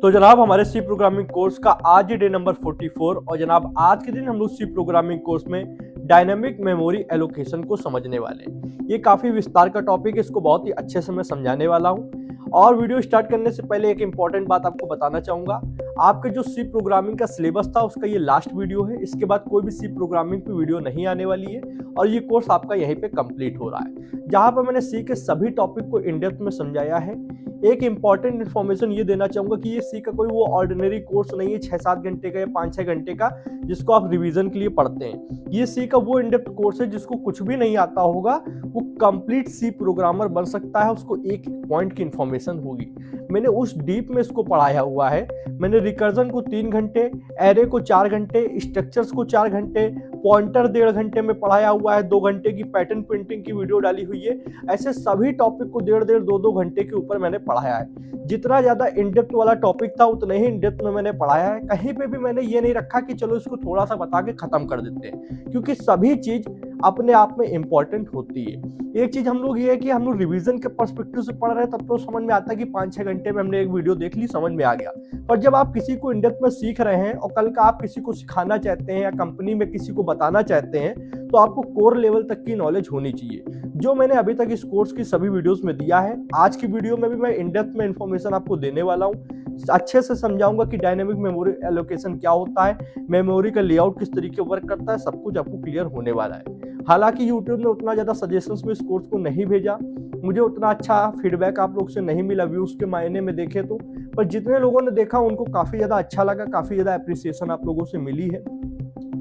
तो जनाब हमारे सी प्रोग्रामिंग कोर्स का आज डे नंबर 44 और जनाब आज के दिन हम लोग सी प्रोग्रामिंग कोर्स में डायनामिक मेमोरी एलोकेशन को समझने वाले हैं। ये काफी विस्तार का टॉपिक है, इसको बहुत ही अच्छे से मैं समझाने वाला हूँ। और वीडियो स्टार्ट करने से पहले एक इंपॉर्टेंट बात आपको बताना चाहूंगा। आपके जो सी प्रोग्रामिंग का सिलेबस था उसका ये लास्ट वीडियो है। इसके बाद कोई भी सी प्रोग्रामिंग की वीडियो नहीं आने वाली है और ये कोर्स आपका यहीं पे कंप्लीट हो रहा है, जहां पर मैंने सी के सभी टॉपिक को इन डेप्थ में समझाया है। एक इंपॉर्टेंट इन्फॉर्मेशन ये देना चाहूंगा कि ये सी का कोई वो ऑर्डिनरी कोर्स नहीं है 6-7 घंटे का या 5-6 घंटे का जिसको आप रिवीजन के लिए पढ़ते हैं। ये सी का वो इनडेप्थ कोर्स है जिसको कुछ भी नहीं आता होगा वो कंप्लीट सी प्रोग्रामर बन सकता है, उसको एक पॉइंट की इंफॉर्मेशन होगी। मैंने उस डीप में इसको पढ़ाया हुआ है। मैंने रिकर्जन को 3 घंटे, एरे को 4 घंटे, स्ट्रक्चर्स को 4 घंटे, पॉइंटर 1.5 घंटे में पढ़ाया हुआ है। 2 घंटे की पैटर्न प्रिंटिंग की वीडियो डाली हुई है। ऐसे सभी टॉपिक को 1.5-1.5, 2-2 घंटे के ऊपर मैंने पढ़ाया है। जितना ज्यादा इनडेप्थ वाला टॉपिक था उतना ही इनडेप्थ में मैंने पढ़ाया है। कहीं पे भी मैंने ये नहीं रखा कि चलो इसको थोड़ा सा बता के खत्म कर देते हैं, क्योंकि सभी चीज अपने आप में इंपॉर्टेंट होती है। एक चीज हम लोग ये है कि हम लोग रिवीजन के पर्सपेक्टिव से पढ़ रहे हैं तब तो समझ में आता है कि 5-6 घंटे में हमने एक वीडियो देख ली, समझ में आ गया। पर जब आप किसी को इनडेप्थ में सीख रहे हैं और कल का आप किसी को सिखाना चाहते हैं या कंपनी में किसी को बताना चाहते हैं तो आपको कोर लेवल तक की नॉलेज होनी चाहिए, जो मैंने अभी तक इस कोर्स की सभी वीडियोस में दिया है। आज की वीडियो में भी मैं इनडेप्थ में इंफॉर्मेशन आपको देने वाला हूँ। अच्छे से समझाऊंगा कि डायनेमिक मेमोरी एलोकेशन क्या होता है, मेमोरी का लेआउट किस तरीके वर्क करता है, सब कुछ आपको क्लियर होने वाला है। हालांकि यूट्यूब ने उतना ज्यादा सजेशंस में इस कोर्स को नहीं भेजा, मुझे उतना अच्छा फीडबैक आप लोग से नहीं मिला व्यूज के मायने में देखे तो, पर जितने लोगों ने देखा उनको काफी ज्यादा अच्छा लगा, काफी ज्यादा अप्रिसिएशन आप लोगों से मिली है।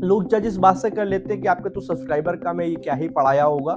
लोग जज इस बात से कर लेते हैं कि आपके तो सब्सक्राइबर कम है, ये क्या ही पढ़ाया होगा,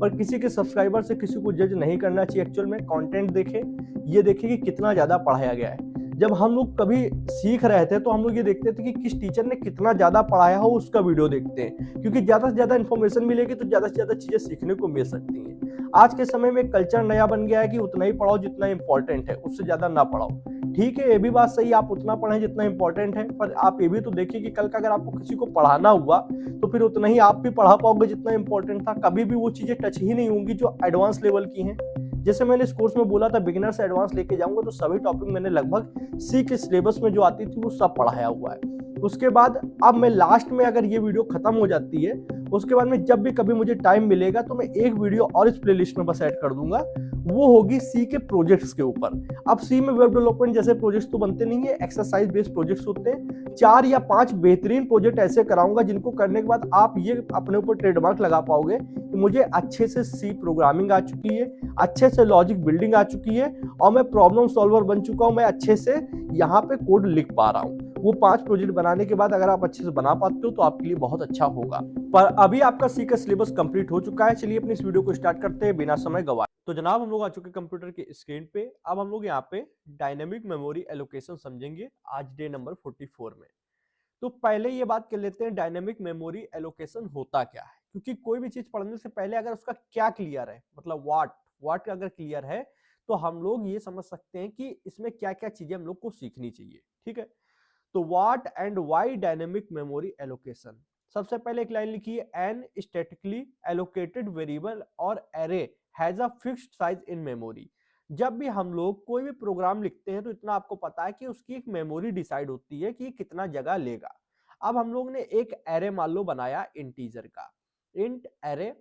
पर किसी के सब्सक्राइबर से किसी को जज नहीं करना चाहिए। एक्चुअल में कंटेंट देखे, ये देखे कि कितना ज्यादा पढ़ाया गया है। जब हम लोग कभी सीख रहे थे तो हम लोग ये देखते थे कि किस टीचर ने कितना ज्यादा पढ़ाया हो, उसका वीडियो देखते हैं, क्योंकि ज्यादा से ज्यादा इन्फॉर्मेशन मिलेगी तो ज्यादा से ज्यादा चीजें सीखने को मिल सकती हैं। आज के समय में कल्चर नया बन गया है कि उतना ही पढ़ाओ जितना इंपॉर्टेंट है, उससे ज्यादा ना पढ़ाओ। ठीक है, ये भी बात सही, आप उतना पढ़ें जितना इंपॉर्टेंट है, पर आप ये भी तो देखिए कि कल का अगर आपको किसी को पढ़ाना हुआ तो फिर उतना ही आप भी पढ़ा पाओगे जितना इंपॉर्टेंट था। कभी भी वो चीजें टच ही नहीं होंगी जो एडवांस लेवल की हैं। जैसे मैंने इस कोर्स में बोला था बिगिनर से एडवांस लेके जाऊंगा, तो सभी टॉपिक मैंने लगभग सी के सिलेबस में जो आती थी वो सब पढ़ाया हुआ है। उसके बाद अब मैं लास्ट में अगर ये वीडियो खत्म हो जाती है उसके बाद में जब भी कभी मुझे टाइम मिलेगा तो मैं एक वीडियो और इस प्लेलिस्ट में बस ऐड कर दूंगा, वो होगी सी के प्रोजेक्ट्स के ऊपर। अब सी में वेब डेवलपमेंट जैसे प्रोजेक्ट्स तो बनते नहीं है, एक्सरसाइज बेस्ड प्रोजेक्ट्स होते हैं। 4 या 5 बेहतरीन प्रोजेक्ट ऐसे कराऊंगा जिनको करने के बाद आप ये अपने ऊपर ट्रेडमार्क लगा पाओगे कि मुझे अच्छे से सी प्रोग्रामिंग आ चुकी है, अच्छे से लॉजिक बिल्डिंग आ चुकी है और मैं प्रॉब्लम सॉल्वर बन चुका हूं, मैं अच्छे से यहाँ पे कोड लिख पा रहा हूँ। वो 5 प्रोजेक्ट बनाने के बाद अगर आप अच्छे से बना पाते हो तो आपके लिए बहुत अच्छा होगा। पर अभी आपका सी का सिलेबस कंप्लीट हो चुका है। चलिए अपनी इस वीडियो को स्टार्ट करते हैं बिना समय गवाए। तो जनाब हम लोग आ चुके कंप्यूटर के स्क्रीन पे। अब हम लोग यहाँ पे डायनेमिक मेमोरी एलोकेशन समझेंगे आज डे नंबर 44 में। तो पहले ये बात कर लेते हैं डायनेमिक मेमोरी एलोकेशन होता क्या है, क्योंकि कोई भी चीज पढ़ने से पहले अगर उसका क्या क्लियर है, मतलब व्हाट अगर क्लियर है तो हम लोग ये समझ सकते हैं कि इसमें क्या क्या चीजें हम लोग को सीखनी चाहिए। ठीक है, तो what and why dynamic memory allocation. सबसे पहले एक लाइन लिखी है, एन स्टैटिकली एलोकेटेड वेरिएबल और array has a fixed size in memory. जब भी हम लोग कोई भी प्रोग्राम लिखते हैं तो इतना आपको पता है कि उसकी एक मेमोरी डिसाइड होती है कि कितना जगह लेगा। अब हम लोग ने एक एरे मान लो बनाया इंटीजर का, इंट एरे,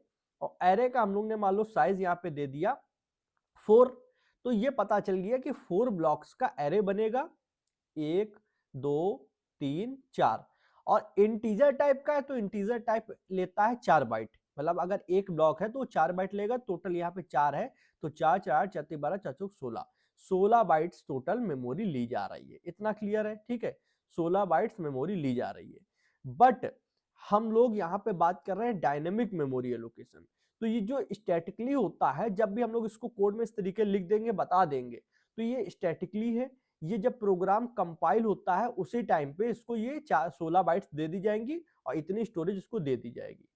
और एरे का हम लोग ने मान लो साइज यहाँ पे दे दिया 4। तो ये पता चल गया कि 4 ब्लॉक्स का एरे बनेगा, 1 2 3 4। और इंटीजर टाइप का है तो इंटीजर टाइप लेता है 4 बाइट, मतलब अगर एक ब्लॉक है तो 4 बाइट लेगा। टोटल यहाँ पे 4 है तो 4 4 4 12 4 16, 16 बाइट्स टोटल मेमोरी ली जा रही है। इतना क्लियर है? ठीक है, 16 बाइट्स मेमोरी ली जा रही है। बट हम लोग यहाँ पे बात कर रहे हैं डायनेमिक मेमोरी एलोकेशन। तो ये जो स्टैटिकली होता है, जब भी हम लोग इसको कोड में इस तरीके लिख देंगे, बता देंगे, तो ये स्टैटिकली है। ये जब प्रोग्राम कंपाइल होता है उसी टाइम पे इसको ये 16 बाइट्स दे दी जाएंगी और इतनी स्टोरेज इसको दे दी जाएगी।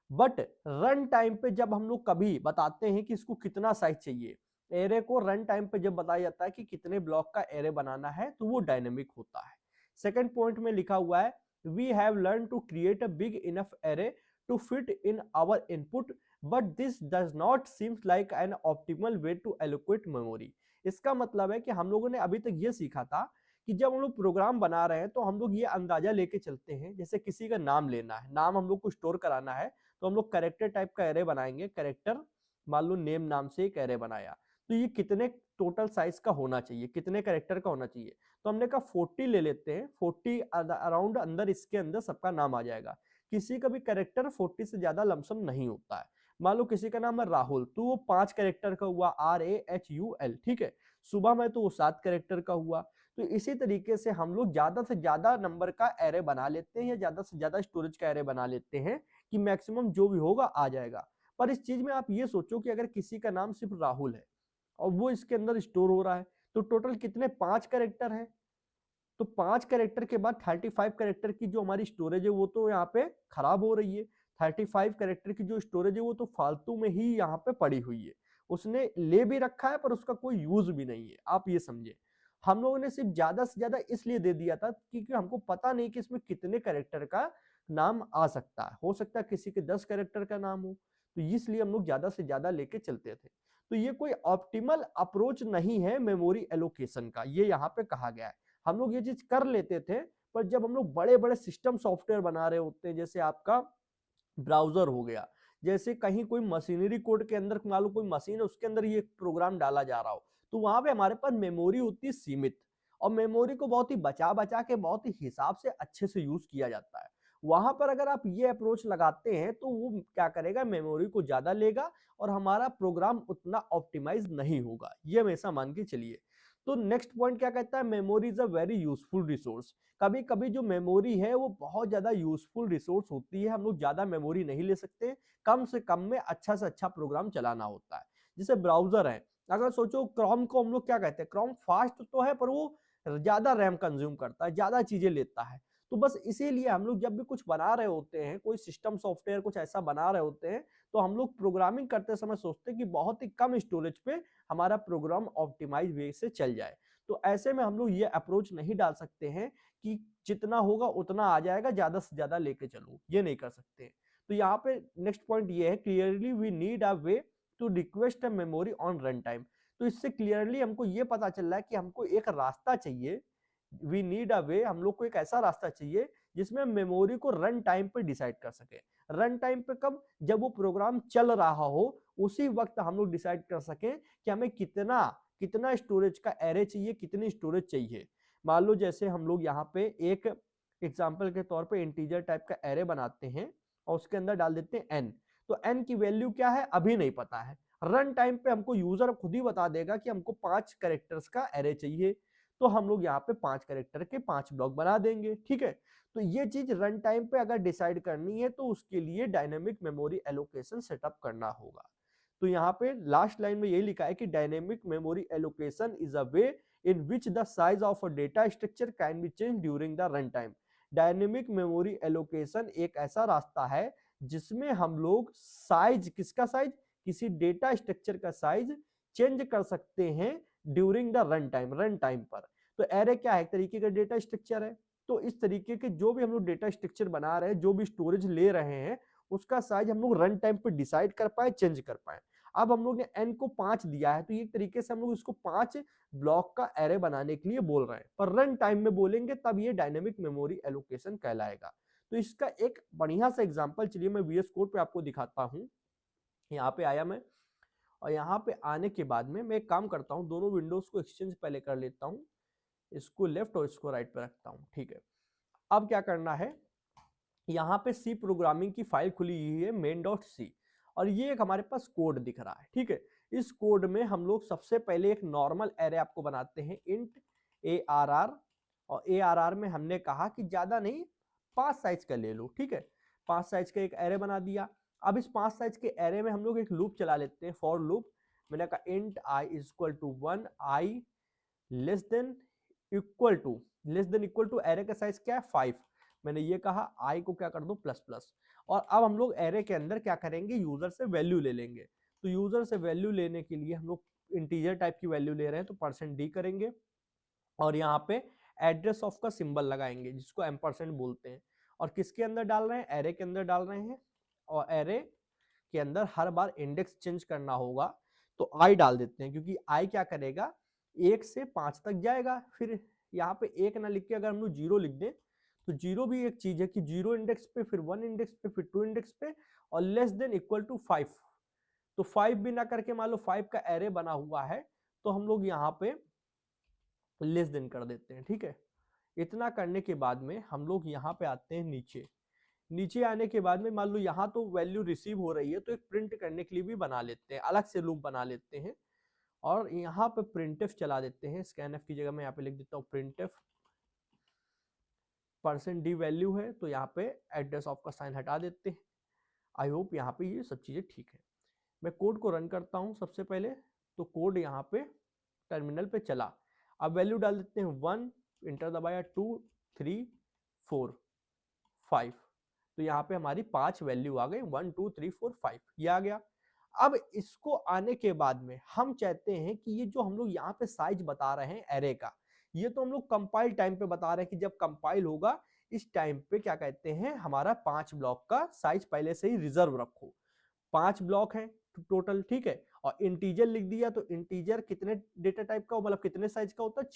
बट रन टाइम पे जब हम लोग कभी बताते हैं कि इसको कितना साइज चाहिए, एरे को रन टाइम पे जब बताया जाता है कि कितने ब्लॉक का एरे बनाना है, तो वो डायनेमिक होता है। सेकंड पॉइंट में लिखा हुआ है, we have learn to create a big enough array to fit in our input, but this does not seems like an optimal way to allocate memory. इसका मतलब है कि हम लोगों ने अभी तक ये सीखा था कि जब हम लोग प्रोग्राम बना रहे हैं तो हम लोग ये अंदाजा लेके चलते हैं, जैसे किसी का नाम लेना है, नाम हम लोग को स्टोर कराना है, तो हम लोग कैरेक्टर टाइप का एरे बनाएंगे। कैरेक्टर मान लो नेम नाम से एक एरे बनाया, तो ये कितने टोटल साइज का होना चाहिए, कितने कैरेक्टर का होना चाहिए, तो हमने कहा 40 ले लेते हैं। 40 अराउंड अंदर, इसके अंदर सबका नाम आ जाएगा। किसी का भी कैरेक्टर 40 से ज्यादा लमसम नहीं होता है। मान लो किसी का नाम है राहुल, तो वो 5 कैरेक्टर का हुआ, RAHUL, ठीक है। सुबह में तो वो 7 कैरेक्टर का हुआ। तो इसी तरीके से हम लोग ज्यादा से ज्यादा नंबर का एरे बना लेते हैं, या ज्यादा से ज्यादा स्टोरेज का एरे बना लेते हैं कि मैक्सिमम जो भी होगा आ जाएगा। पर इस चीज में आप ये सोचो कि अगर किसी का नाम सिर्फ राहुल है और वो इसके अंदर स्टोर हो रहा है, तो टोटल कितने 5 कैरेक्टर है। तो 5 कैरेक्टर के बाद 35 कैरेक्टर की जो हमारी स्टोरेज है वो तो यहाँ पे खराब हो रही है। 35 कैरेक्टर की जो स्टोरेज है वो तो फालतू में ही यहाँ पे पड़ी हुई है, उसने ले भी रखा है पर उसका कोई यूज भी नहीं है। आप ये समझे, हम लोगों ने सिर्फ ज्यादा से ज्यादा इसलिए दे दिया था क्योंकि हमको पता नहीं कि इसमें कितने कैरेक्टर का नाम आ सकता है। हो सकता है किसी के 10 कैरेक्टर का नाम हो, तो इसलिए हम लोग ज्यादा से ज्यादा लेके चलते थे। तो ये कोई ऑप्टिमल अप्रोच नहीं है मेमोरी एलोकेशन का, ये यहाँ पे कहा गया है। हम लोग ये चीज कर लेते थे, पर जब हम लोग बड़े बड़े सिस्टम सॉफ्टवेयर बना रहे होते हैं, जैसे आपका ब्राउजर हो गया, जैसे कहीं कोई मशीनरी कोड के अंदर मान लो कोई मशीन है उसके अंदर ये प्रोग्राम डाला जा रहा हो, तो वहां पे हमारे पास मेमोरी होती है सीमित, और मेमोरी को बहुत ही बचा बचा के बहुत ही हिसाब से अच्छे से यूज किया जाता है। वहां पर अगर आप ये अप्रोच लगाते हैं तो वो क्या करेगा, मेमोरी को ज्यादा लेगा और हमारा प्रोग्राम उतना ऑप्टिमाइज नहीं होगा, ये हमेशा मान के चलिए। तो नेक्स्ट पॉइंट क्या कहता है, memory is a very useful resource. कभी कभी जो मेमोरी है वो बहुत ज्यादा यूजफुल रिसोर्स होती है, हम लोग ज्यादा मेमोरी नहीं ले सकते, कम से कम में अच्छा से अच्छा प्रोग्राम चलाना होता है। जैसे ब्राउजर है, अगर सोचो क्रोम को हम लोग क्या कहते हैं, क्रोम फास्ट तो है पर वो ज्यादा रैम कंज्यूम करता है, ज्यादा चीजें लेता है। तो बस इसीलिए हम लोग जब भी कुछ बना रहे होते हैं, कोई सिस्टम सॉफ्टवेयर कुछ ऐसा बना रहे होते हैं, तो हम लोग प्रोग्रामिंग करते समय सोचते हैं कि बहुत ही कम स्टोरेज पे हमारा प्रोग्राम ऑप्टिमाइज वे से चल जाए। तो ऐसे में हम लोग ये अप्रोच नहीं डाल सकते हैं कि जितना होगा उतना आ जाएगा, ज्यादा से ज्यादा लेके चलो, ये नहीं कर सकते। तो यहाँ पे नेक्स्ट पॉइंट ये है, clearly we need a way to request a memory on run time. तो इससे क्लियरली हमको ये पता चल रहा है कि हमको एक रास्ता चाहिए, वी नीड अ वे, हम लोग को एक ऐसा रास्ता चाहिए जिसमें मेमोरी को रन टाइम पे डिसाइड कर सके। रन टाइम पे कब, जब वो प्रोग्राम चल रहा हो उसी वक्त हम लोग डिसाइड कर सके कि हमें कितना कितना स्टोरेज का एरे चाहिए, कितनी स्टोरेज चाहिए। मान लो जैसे हम लोग यहाँ पे एक एग्जाम्पल के तौर पे इंटीजर टाइप का एरे बनाते हैं और उसके अंदर डाल देते हैं एन। तो एन की वैल्यू क्या है अभी नहीं पता है, रन टाइम पे हमको यूजर खुद ही बता देगा कि हमको 5 कैरेक्टर्स का एरे चाहिए, तो हम लोग यहाँ पे 5 कैरेक्टर के 5 ब्लॉक बना देंगे, ठीक है। तो ये चीज रन टाइम पे अगर डिसाइड करनी है तो उसके लिए डायनेमिक मेमोरी एलोकेशन सेटअप करना होगा। तो यहाँ पे लास्ट लाइन में यही लिखा है कि dynamic memory allocation is a way in which the size of a data structure can be change during the run time. Dynamic memory allocation एक ऐसा रास्ता है जिसमें हम लोग साइज, किसका साइज, किसी डेटा स्ट्रक्चर का साइज चेंज कर सकते हैं during the run time, run time पर। तो एरे क्या है, एक तरीके का डेटा स्ट्रक्चर है। तो इस तरीके के जो भी हम लोग डेटा स्ट्रक्चर बना रहे हैं, जो भी स्टोरेज ले रहे हैं, उसका साइज हम लोग रन टाइम पे डिसाइड कर पाए, चेंज कर पाए। अब हम लोग ने एन को 5 दिया है, तो एक तरीके से हम लोग इसको 5 ब्लॉक का एरे बनाने के लिए बोल रहे हैं, पर रन टाइम में बोलेंगे तब ये डायनेमिक मेमोरी एलोकेशन कहलाएगा। तो इसका एक बढ़िया सा एग्जांपल चलिए मैं VS कोड पे आपको दिखाता हूं। यहाँ पे आया मैं, और यहाँ पे आने के बाद में मैं एक काम करता हूँ, दोनों विंडोज को एक्सचेंज पहले कर लेता हूँ, इसको लेफ्ट और इसको राइट पे रखता हूँ, ठीक है। अब क्या करना है, यहाँ पे सी प्रोग्रामिंग की फाइल खुली हुई है main.c, और ये एक हमारे पास कोड दिख रहा है, ठीक है। इस कोड में हम लोग सबसे पहले एक नॉर्मल एरे आपको बनाते हैं, इंट ARR, और ARR में हमने कहा कि ज्यादा नहीं 5 साइज का ले लो, ठीक है। 5 साइज का एक एरे बना दिया। अब इस 5 साइज के एरे में हम लोग एक लूप चला लेते हैं, फॉर लूप। मैंने कहा int i equal to 1, i less than equal to array का साइज क्या है 5। मैंने ये कहा i को क्या कर दो प्लस प्लस। और अब हम लोग एरे के अंदर क्या करेंगे, यूजर से वैल्यू ले लेंगे। तो यूजर से वैल्यू लेने के लिए हम लोग इंटीजर टाइप की वैल्यू ले रहे हैं, तो %d करेंगे, और यहाँ पे एड्रेस ऑफ का सिंबल लगाएंगे जिसको एम्परसेंड बोलते हैं। और किसके अंदर डाल रहे हैं, एरे के अंदर डाल रहे हैं, और एरे के अंदर हर बार इंडेक्स चेंज करना होगा, तो i डाल देते हैं, क्योंकि i क्या करेगा 1 से 5 तक जाएगा, फिर यहाँ पे 1 ना लिख के अगर हम लोग 0 लिख दें तो 0 भी एक चीज है कि 0 इंडेक्स पे, फिर 1 इंडेक्स पे, फिर 2 इंडेक्स पे, और लेस देन इक्वल टू 5। तो 5 भी ना करके मान लो 5 का एरे बना हुआ है तो हम लोग यहाँ पे लेस देन कर देते हैं। ठीक है, इतना करने के बाद में हम लोग यहाँ पे आते हैं नीचे। नीचे आने के बाद में मान लो यहाँ तो वैल्यू रिसीव हो रही है तो एक प्रिंट करने के लिए भी बना लेते हैं, अलग से लूप बना लेते हैं और यहाँ पे प्रिंटफ चला देते हैं। स्कैनफ की जगह मैं यहाँ पे लिख देता हूँ प्रिंटफ %d वैल्यू है तो यहाँ पे एड्रेस ऑफ का साइन हटा देते हैं। आई होप यहाँ पे ये सब चीजें ठीक है। मैं कोड को रन करता हूँ सबसे पहले, तो कोड यहाँ पे टर्मिनल पे चला। अब वैल्यू डाल देते हैं 1, इंटर दबाया, 2, 3, 4, 5। तो यहाँ पे हमारी 5 वैल्यू आ गई, 1, 2, 3, 4, 5 ये आ गया। अब इसको आने के बाद में हम चाहते हैं कि ये जो हम लोग यहाँ पे साइज बता रहे हैं एरे का, ये तो हम लोग कंपाइल टाइम पे बता रहे हैं कि जब कंपाइल होगा इस टाइम पे क्या कहते हैं हमारा 5 ब्लॉक का साइज पहले से ही रिजर्व रखो। 5 ब्लॉक है टोटल, ठीक है, और इंटीजर लिख दिया तो इंटीजर कितने डेटा टाइप का, मतलब कितने साइज का होता है,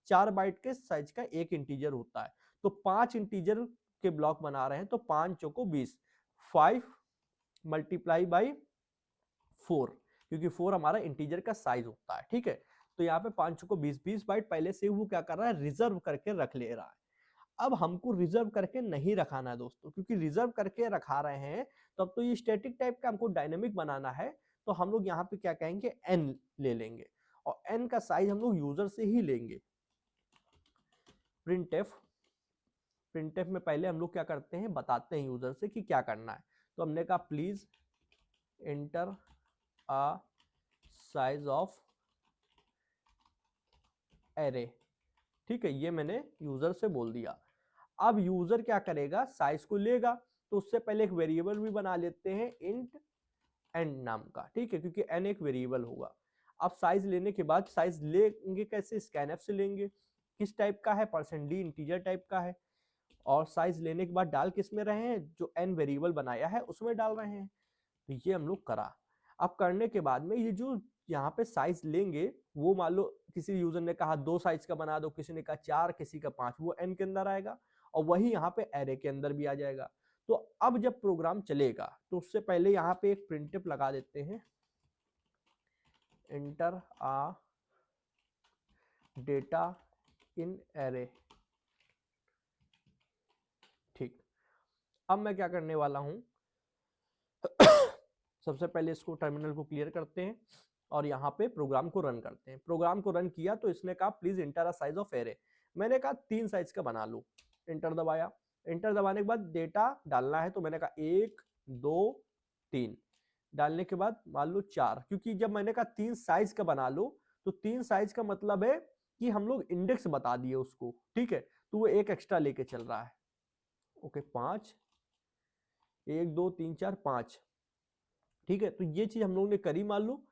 4 बाइट के साइज का एक इंटीजर होता है। तो 5 इंटीजर के ब्लॉक बना रहे हैं तो 5 चौको 20, 5 मल्टीप्लाई बाई 4, क्योंकि 4 हमारा इंटीजर का साइज होता है। ठीक है, तो यहाँ पे 5 चौको 20 बाइट पहले से वो क्या कर रहा है, रिजर्व करके रख ले रहा है। अब हमको रिजर्व करके नहीं रखाना है दोस्तों, क्योंकि रिजर्व करके रखा रहे हैं तो अब तो ये स्टैटिक टाइप का हमको डायनेमिक बनाना है। तो हम लोग यहाँ पे क्या कहेंगे, n ले लेंगे और n का साइज हम लोग यूजर से ही लेंगे। प्रिंटफ में पहले हम लोग क्या करते हैं, बताते हैं यूजर से कि क्या करना है। तो हमने कहा please enter a size of array. ठीक है, ये मैंने यूजर से बोल दिया। अब यूजर क्या करेगा, साइज को लेगा। तो उससे पहले एक वेरिएबल भी बना लेते हैं इंट n नाम का, ठीक है, क्योंकि n एक वेरिएबल होगा। अब साइज लेने के बाद साइज लेंगे कैसे, स्कैनफ से लेंगे। किस टाइप का है, %d इंटीजर टाइप का है। और साइज लेने के बाद डाल किस में रहे हैं, जो n वेरिएबल बनाया है उसमें डाल रहे हैं। तो ये हम लोग करा। अब करने के बाद में ये जो यहाँ पे साइज लेंगे, वो मान लो किसी यूजर ने कहा 2 साइज का बना दो, किसी ने कहा 4, किसी का 5, वो n के अंदर आएगा और वही यहाँ पे एरे के अंदर भी आ जाएगा। तो अब जब प्रोग्राम चलेगा तो उससे पहले यहाँ पे एक प्रिंटफ लगा देते हैं, enter a data in array. ठीक, अब मैं क्या करने वाला हूं, सबसे पहले इसको टर्मिनल को क्लियर करते हैं और यहाँ पे प्रोग्राम को रन करते हैं। प्रोग्राम को रन किया तो इसने कहा please enter a size of array. मैंने कहा 3 साइज का बना लो, एंटर दबाया। एंटर दबाने के बाद डेटा डालना है तो मैंने कहा 1, 2, 3 डालने के बाद मान लो 4, क्योंकि जब मैंने कहा 3 साइज का बना लो तो 3 साइज का मतलब है कि हम लोग इंडेक्स बता दिए उसको। ठीक है, तो वो एक एक्स्ट्रा लेके चल रहा है। ओके, 5, 1, 2, 3, 4, 5। ठीक है, तो ये चीज हम लोग ने करी। मान लो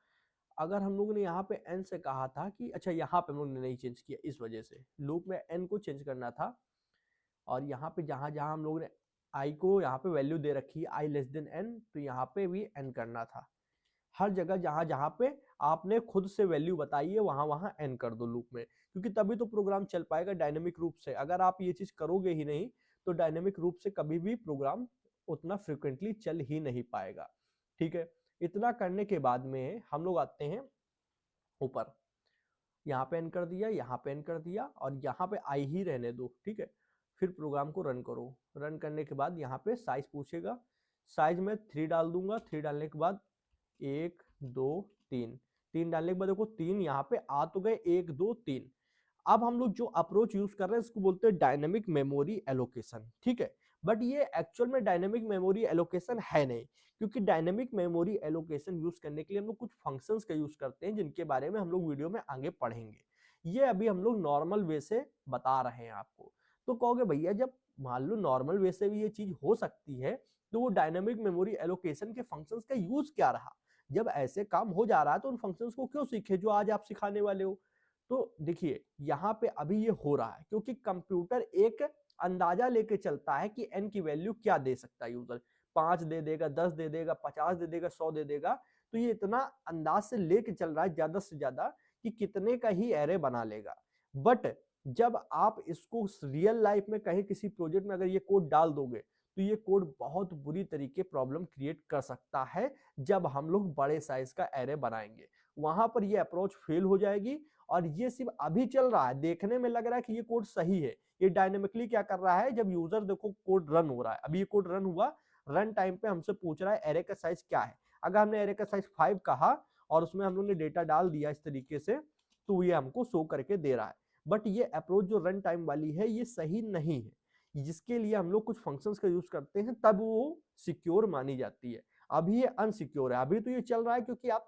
अगर हम लोगों ने यहाँ पे n से कहा था कि अच्छा, यहाँ पे हम लोग ने नहीं चेंज किया, इस वजह से लूप में n को चेंज करना था। और यहाँ पे जहां जहां हम लोग ने i को यहाँ पे वैल्यू दे रखी है i लेस देन n, तो यहाँ पे भी n करना था। हर जगह जहां जहां पे आपने खुद से वैल्यू बताई है वहां वहां n कर दो लूप में, क्योंकि तभी तो प्रोग्राम चल पाएगा डायनेमिक रूप से। अगर आप ये चीज करोगे ही नहीं तो डायनेमिक रूप से कभी भी प्रोग्राम उतना फ्रिक्वेंटली चल ही नहीं पाएगा। ठीक है, इतना करने के बाद में हम लोग आते हैं ऊपर, यहाँ पे n कर दिया, यहाँ पे n कर दिया और यहाँ पे i ही रहने दो। ठीक है, फिर प्रोग्राम को रन करो। रन करने के बाद यहाँ पे साइज पूछेगा, साइज में 3 डाल दूंगा। 3 डालने के बाद 1, 2, 3 डालने के बाद देखो 3 यहाँ पे आ तो गए, 1, 2, 3। अब हम लोग जो अप्रोच यूज कर रहे हैं इसको बोलते हैं डायनेमिक मेमोरी एलोकेशन। ठीक है, बट ये एक्चुअल में डायनेमिक मेमोरी एलोकेशन है नहीं, क्योंकि डायनेमिक मेमोरी एलोकेशन यूज करने के लिए हम लोग कुछ फंक्शंस का यूज करते हैं जिनके बारे में हम लोग वीडियो में आगे पढ़ेंगे। ये अभी हम लोग नॉर्मल वे से बता रहे हैं आपको। तो कहोगे भैया जब मान लो नॉर्मल वे से भी ये चीज हो सकती है तो वो डायनेमिक मेमोरी एलोकेशन के फंक्शंस का यूज क्या रहा, जब ऐसे काम हो जा रहा है तो उन फंक्शंस को क्यों सीखे जो आज आप सिखाने वाले हो। तो देखिए यहाँ पे अभी ये हो रहा है क्योंकि कंप्यूटर एक अंदाजा लेके चलता है कि n की वैल्यू क्या दे सकता है यूजर, 5 दे देगा, 10 दे देगा, 50 दे देगा, 100 दे देगा। तो ये इतना अंदाज से लेके चल रहा है ज्यादा से ज्यादा कि कितने का ही एरे बना लेगा। बट जब आप इसको रियल लाइफ में कहीं किसी प्रोजेक्ट में अगर ये कोड डाल दोगे तो ये कोड बहुत बुरी तरीके प्रॉब्लम क्रिएट कर सकता है जब हम लोग बड़े साइज का एरे बनाएंगे। वहां पर ये अप्रोच फेल हो जाएगी। और ये सिर्फ अभी चल रहा है, देखने में लग रहा है कि ये कोड सही है, ये डायनेमिकली क्या कर रहा है, जब यूजर देखो कोड रन हो रहा है, अभी ये कोड रन हुआ, रन टाइम पे हमसे पूछ रहा है एरे का साइज क्या है। अगर हमने एरे का साइज 5 कहा और उसमें हम लोग ने डेटा डाल दिया इस तरीके से, तो ये हमको शो करके दे रहा है। बट ये अप्रोच जो रन टाइम वाली है ये सही नहीं है, जिसके लिए हम लोग कुछ फंक्शंस का यूज करते हैं तब वो सिक्योर मानी जाती है। अभी ये अनसिक्योर है, अभी तो ये चल रहा है क्योंकि आप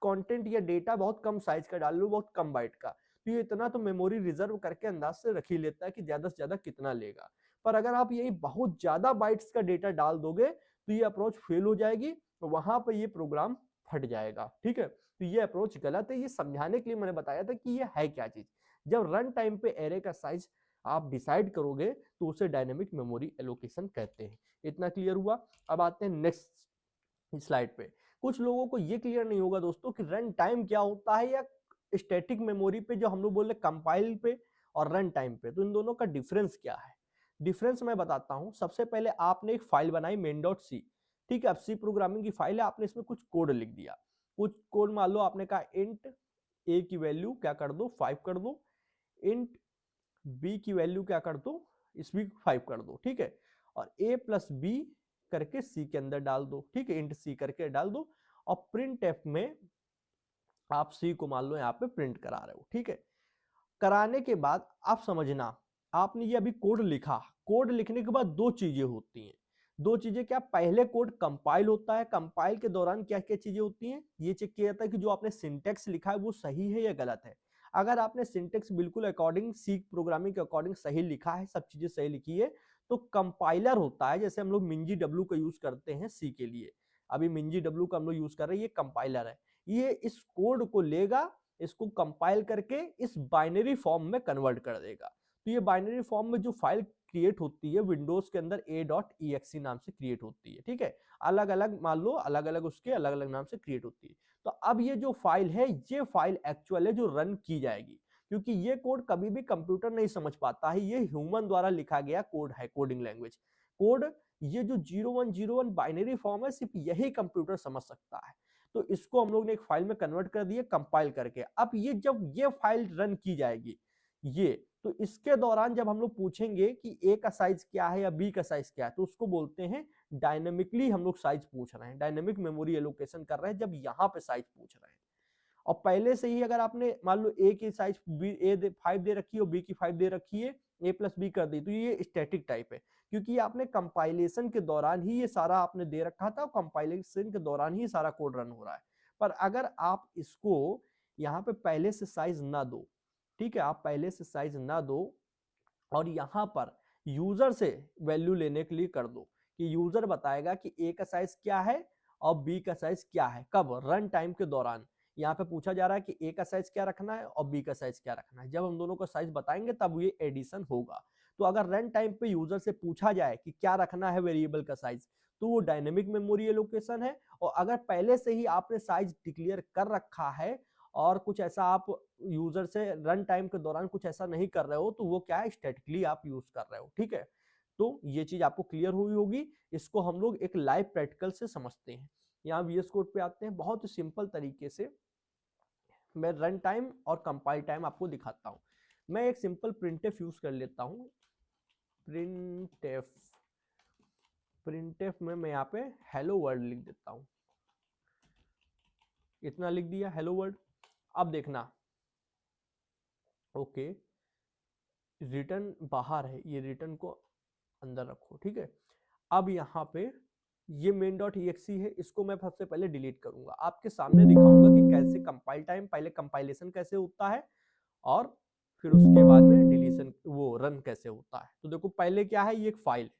कंटेंट या डेटा बहुत कम साइज का डाल लो, बहुत कम बाइट का, तो ये इतना तो मेमोरी रिजर्व करके अंदाज से रख ही लेता है कि ज्यादा से ज्यादा कितना लेगा। पर अगर आप यही बहुत ज्यादा बाइट्स का डेटा डाल दोगे तो ये अप्रोच फेल हो जाएगी, तो वहां पर ये प्रोग्राम फट जाएगा। ठीक है, तो ये अप्रोच गलत है। ये समझाने के लिए मैंने बताया था कि ये है क्या चीज। जब रन टाइम पे एरे का साइज आप डिसाइड करोगे तो उसे डायनेमिक मेमोरी एलोकेशन कहते हैं। इतना क्लियर हुआ। अब आते हैं नेक्स्ट स्लाइड पे। कुछ लोगों को ये क्लियर नहीं होगा दोस्तों कि रन टाइम क्या होता है या स्टैटिक मेमोरी पे जो हम लोग बोल रहे कंपाइल पे और रन टाइम पे, तो इन दोनों का डिफरेंस क्या है। डिफरेंस मैं बताता हूं। सबसे पहले आपने एक फाइल बनाई main.c, ठीक है, अब सी प्रोग्रामिंग की फाइल है, आपने इसमें कुछ कोड लिख दिया। कुछ कोड मान लो आपने कहा इंट ए की वैल्यू क्या कर दो 5 कर दो, इंट बी की वैल्यू क्या कर दो इसमें 5 कर दो, ठीक है, और ए प्लस बी करके सी के अंदर डाल दो, ठीक है, इंट सी करके डाल दो, और प्रिंट एफ में आप सी को मान लो यहाँ पे प्रिंट करा रहे हो। ठीक है, कराने के बाद आप समझना, आपने ये अभी कोड लिखा, कोड लिखने के बाद दो चीजें होती हैं। दो चीजें क्या, पहले कोड कंपाइल होता है, कंपाइल के दौरान क्या क्या चीजें होती हैं, ये चेक किया जाता है कि जो आपने सिंटेक्स लिखा है वो सही है या गलत है। अगर आपने सिंटेक्स बिल्कुल अकॉर्डिंग सी प्रोग्रामिंग के अकॉर्डिंग सही लिखा है, सब चीजें सही लिखी है, तो कंपाइलर होता है। जैसे हम लोग मिंजी डब्ल्यू का यूज करते हैं सी के लिए, अभी मिंजी डब्ल्यू का हम लोग यूज कर रहे हैं, ये कंपाइलर है। ये इस कोड को लेगा, इसको कंपाइल करके इस बाइनरी फॉर्म में कन्वर्ट कर देगा। तो ये बाइनरी फॉर्म में जो फाइल क्रिएट होती है विंडोज के अंदर a.exe नाम से क्रिएट होती है। ठीक है, अलग अलग मान लो अलग अलग उसके अलग अलग नाम से क्रिएट होती है। तो अब ये जो फाइल है ये फाइल एक्चुअल है जो रन की जाएगी, क्योंकि ये कोड कभी भी कंप्यूटर नहीं समझ पाता है, ये ह्यूमन द्वारा लिखा गया कोड है, कोडिंग लैंग्वेज कोड। ये जो 0101 बाइनरी फॉर्म है सिर्फ यही कंप्यूटर समझ सकता है। तो इसको हम लोग ने एक फाइल में कन्वर्ट कर दिया कंपाइल करके। अब ये जब ये फाइल रन की जाएगी ये, तो इसके दौरान जब हम लोग पूछेंगे कि ए का साइज क्या है या बी का साइज क्या है, तो उसको बोलते हैं डायनेमिकली हम लोग साइज पूछ रहे हैं, डायनेमिक मेमोरी एलोकेशन कर रहे हैं जब यहाँ पे साइज पूछ रहे हैं। और पहले से ही अगर आपने मान लो ए की साइज बी ए 5 दे रखी है और बी की 5 दे रखी है, ए प्लस बी कर दी, तो ये स्टैटिक टाइप है, क्योंकि आपने कंपाइलेशन के दौरान ही ये सारा आपने दे रखा था, कंपाइलेशन के दौरान ही सारा कोड रन हो रहा है। पर अगर आप इसको यहाँ पे पहले से साइज ना दो, ठीक है, आप पहले से साइज ना दो और यहाँ पर यूजर से वैल्यू लेने के लिए कर दो कि यूजर बताएगा कि ए का साइज क्या है और बी का साइज क्या है, कब, रन टाइम के दौरान। यहाँ पे पूछा जा रहा है कि ए का साइज क्या रखना है और बी का साइज क्या रखना है, जब हम दोनों का साइज बताएंगे तब ये एडिशन होगा। तो अगर रन टाइम पे यूजर से पूछा जाए कि क्या रखना है वेरिएबल का साइज, तो वो डायनेमिक मेमोरी एलोकेशन है। और अगर पहले से ही आपने साइज डिक्लेयर कर रखा है और कुछ ऐसा आप यूजर से रन टाइम के दौरान कुछ ऐसा नहीं कर रहे हो, तो वो क्या है, स्टैटिकली आप यूज कर रहे हो। ठीक है, तो ये चीज आपको क्लियर हुई होगी। इसको हम लोग एक लाइव प्रैक्टिकल से समझते हैं। यहाँ VS कोड पे आते हैं, बहुत ही सिंपल तरीके से मैं रन टाइम और कंपाइल टाइम आपको दिखाता हूँ। मैं एक सिंपल प्रिंटफ यूज कर लेता हूँ, प्रिंटफ में मैं यहाँ पे हेलो वर्ल्ड लिख देता हूँ, इतना लिख दिया हेलो वर्ल्ड। अब देखना, ओके, रिटर्न बाहर है, ये रिटर्न को अंदर रखो। ठीक है, अब यहाँ पे ये main.exe है, इसको मैं सबसे पहले डिलीट करूंगा, आपके सामने दिखाऊंगा कि कैसे कंपाइल टाइम, पहले कंपाइलेशन कैसे होता है और फिर उसके बाद में डिलीशन वो रन कैसे होता है। तो देखो पहले क्या है, ये एक फाइल है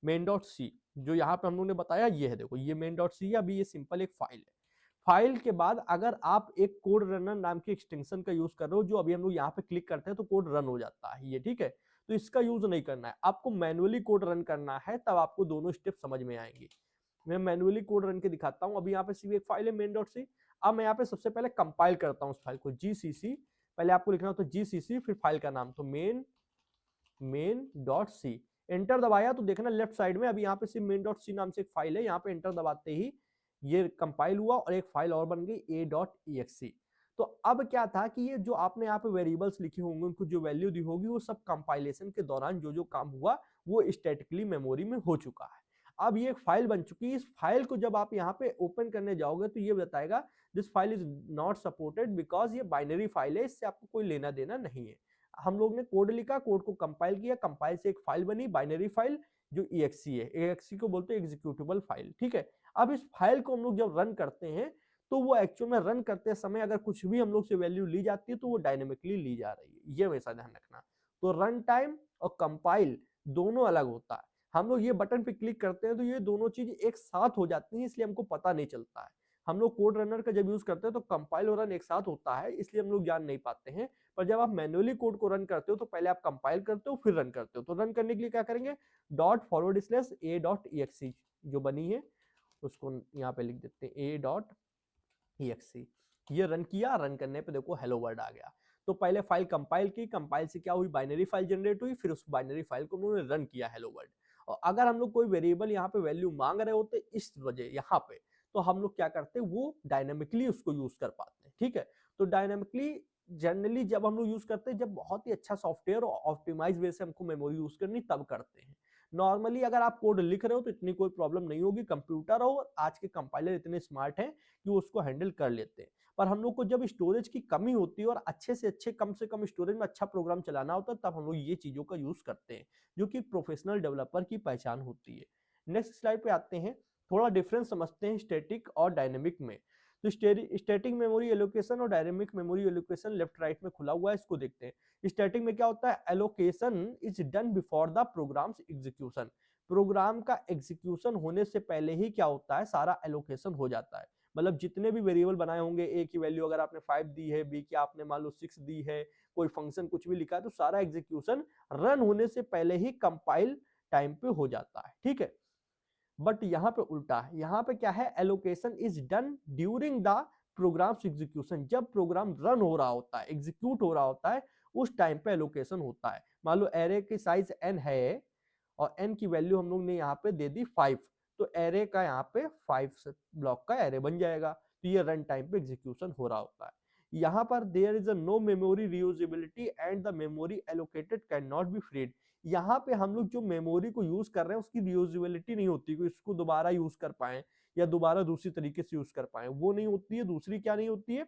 main.c, जो यहाँ पे हम लोगों ने बताया ये है, देखो ये main.c है, अभी ये सिंपल एक फाइल है। फाइल के बाद अगर आप एक कोड रनर नाम की एक्सटेंशन का यूज कर रहे हो, जो अभी हम लोग यहाँ पे क्लिक करते हैं तो कोड रन हो जाता है ये, ठीक है, तो इसका यूज नहीं करना है, आपको मैनुअली कोड रन करना है, तब आपको दोनों स्टेप समझ में आएंगे। मैं मैनुअली कोड रन के दिखाता हूं। अभी यहाँ पे सिर्फ एक फाइल है main.c। अब मैं यहाँ पे सबसे पहले कंपाइल करता हूँ उस फाइल को, gcc पहले आपको लिखना होता है जीसीसी, फिर फाइल का नाम, तो main.c, एंटर दबाया तो देखना लेफ्ट साइड में अभी यहाँ पे सिर्फ main.c नाम से एक फाइल है, यहाँ पे एंटर दबाते ही ये कंपाइल हुआ और एक फाइल और बन गई a.exe। तो अब क्या था कि ये जो आपने यहाँ पे वेरिएबल्स लिखे होंगे, उनको जो वैल्यू दी होगी, वो सब कंपाइलेशन के दौरान जो जो काम हुआ वो स्टैटिकली मेमोरी में हो चुका है। अब ये एक फाइल बन चुकी है। इस फाइल को जब आप यहाँ पे ओपन करने जाओगे तो ये बताएगा this file is not supported because ये बाइनरी फाइल है, इससे आपको कोई लेना देना नहीं है। हम लोग ने कोड लिखा, कोड को कंपाइल किया, कंपाइल से एक फाइल बनी बाइनरी फाइल जो exe है, exe को बोलते हैं एग्जीक्यूटेबल फाइल, ठीक है। अब इस फाइल को हम लोग जब रन करते हैं तो वो एक्चुअल में रन करते समय अगर कुछ भी हम लोग से वैल्यू ली जाती है तो वो डायनेमिकली ली जा रही है, ये हमेशा ध्यान रखना। तो रन टाइम और कंपाइल दोनों अलग होता है। हम लोग ये बटन पे क्लिक करते हैं तो ये दोनों चीज एक साथ हो जाती है, इसलिए हमको पता नहीं चलता है। हम लोग कोड रनर का जब यूज करते हैं तो कंपाइल और रन एक साथ होता है, इसलिए हम लोग जान नहीं पाते हैं। पर जब आप मैन्युअली कोड को रन करते हो तो पहले आप कंपाइल करते हो फिर रन करते हो। तो रन करने के लिए क्या करेंगे, ./a.exe जो बनी है उसको यहाँ पे लिख देते हैं a.exe। ये रन किया, रन करने पे देखो हेलो वर्ल्ड आ गया। तो पहले फाइल कंपाइल की, कंपाइल से क्या हुई, बाइनरी फाइल जनरेट हुई, फिर उस बाइनरी फाइल को उन्होंने रन किया हेलो वर्ल्ड। और अगर हम लोग कोई वेरिएबल यहाँ पे वैल्यू मांग रहे होते इस वजह यहाँ पे, तो हम लोग क्या करते, वो डायनेमिकली उसको यूज कर पाते हैं, ठीक है। तो डायनेमिकली जनरली जब हम लोग यूज करते हैं, जब बहुत ही अच्छा सॉफ्टवेयर और ऑप्टिमाइज वे से हमको मेमोरी यूज करनी तब करते हैं। नॉर्मली अगर आप कोड लिख रहे हो तो इतनी कोई प्रॉब्लम नहीं होगी, कंप्यूटर और आज के कंपाइलर इतने स्मार्ट हैं कि वो उसको हैंडल कर लेते हैं। पर हम लोग को जब स्टोरेज की कमी होती है और अच्छे से कम स्टोरेज में अच्छा प्रोग्राम चलाना होता है, तब हम लोग ये चीजों का यूज करते हैं, जो कि प्रोफेशनल डेवलपर की पहचान होती है। नेक्स्ट स्लाइड पे आते हैं, थोड़ा डिफरेंस समझते हैं स्टैटिक और डायनेमिक में। तो स्टैटिक मेमोरी एलोकेशन और dynamic memory allocation left right में खुला हुआ है, इसको देखते हैं। स्टैटिक में क्या होता है, allocation is done before the program's execution. Program का एग्जीक्यूशन होने से पहले ही क्या होता है, सारा एलोकेशन हो जाता है। मतलब जितने भी वेरिएबल बनाए होंगे, ए की वैल्यू अगर आपने 5 दी है, बी की आपने मान लो 6 दी है, कोई फंक्शन कुछ भी लिखा है, तो सारा एग्जीक्यूशन रन होने से पहले ही कंपाइल टाइम पे हो जाता है, ठीक है। बट यहाँ पे उल्टा है, यहाँ पे क्या है, allocation is done during the program's execution. जब प्रोग्राम रन हो रहा होता है, एग्जीक्यूट हो रहा होता है, उस टाइम पे एलोकेशन होता है। मान लो एरे की साइज n है और n की वैल्यू हम लोग ने यहाँ पे दे दी 5, तो एरे का यहाँ पे 5 ब्लॉक का एरे बन जाएगा। तो ये रन टाइम पे एग्जीक्यूशन हो रहा होता है। यहाँ पर there is a no memory reusability and the memory allocated can not be freed. यहाँ पे हम लोग जो मेमोरी को यूज कर रहे हैं उसकी रीयूजेबिलिटी नहीं होती कि इसको दोबारा यूज कर पाए या दोबारा दूसरी तरीके से यूज कर पाए, वो नहीं होती है। दूसरी क्या नहीं होती है,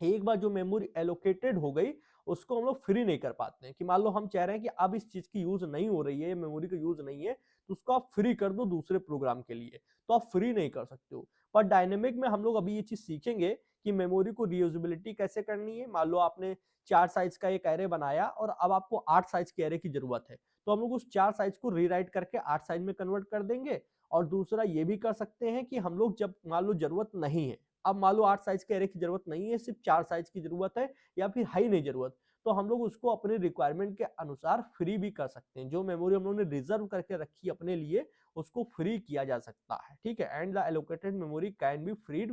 एक बार जो मेमोरी एलोकेटेड हो गई उसको हम लोग फ्री नहीं कर पाते हैं। कि मान लो हम चाह रहे हैं कि अब इस चीज की यूज नहीं हो रही है, मेमोरी का यूज नहीं है, तो उसको आप फ्री कर दो दूसरे प्रोग्राम के लिए, तो आप फ्री नहीं कर सकते हो। पर डायनेमिक में हम लोग अभी ये चीज सीखेंगे कि मेमोरी को रीयूजेबिलिटी कैसे करनी है। मान लो आपने 4 साइज का एक एरे बनाया और अब आपको 8 साइज के एरे की जरूरत है, तो हम लोग उस 4 साइज को रीराइट करके 8 साइज में कन्वर्ट कर देंगे। और दूसरा ये भी कर सकते हैं कि हम लोग जब मान लो जरूरत नहीं है, अब मान लो 8 साइज के एरे की जरूरत नहीं है, सिर्फ 4 साइज की जरूरत है या फिर है ही नहीं जरूरत, तो हम लोग उसको अपने रिक्वायरमेंट के अनुसार फ्री भी कर सकते हैं। जो मेमोरी हम लोगों ने रिजर्व करके रखी अपने लिए उसको फ्री किया जा सकता है, ठीक है। And the allocated memory can be freed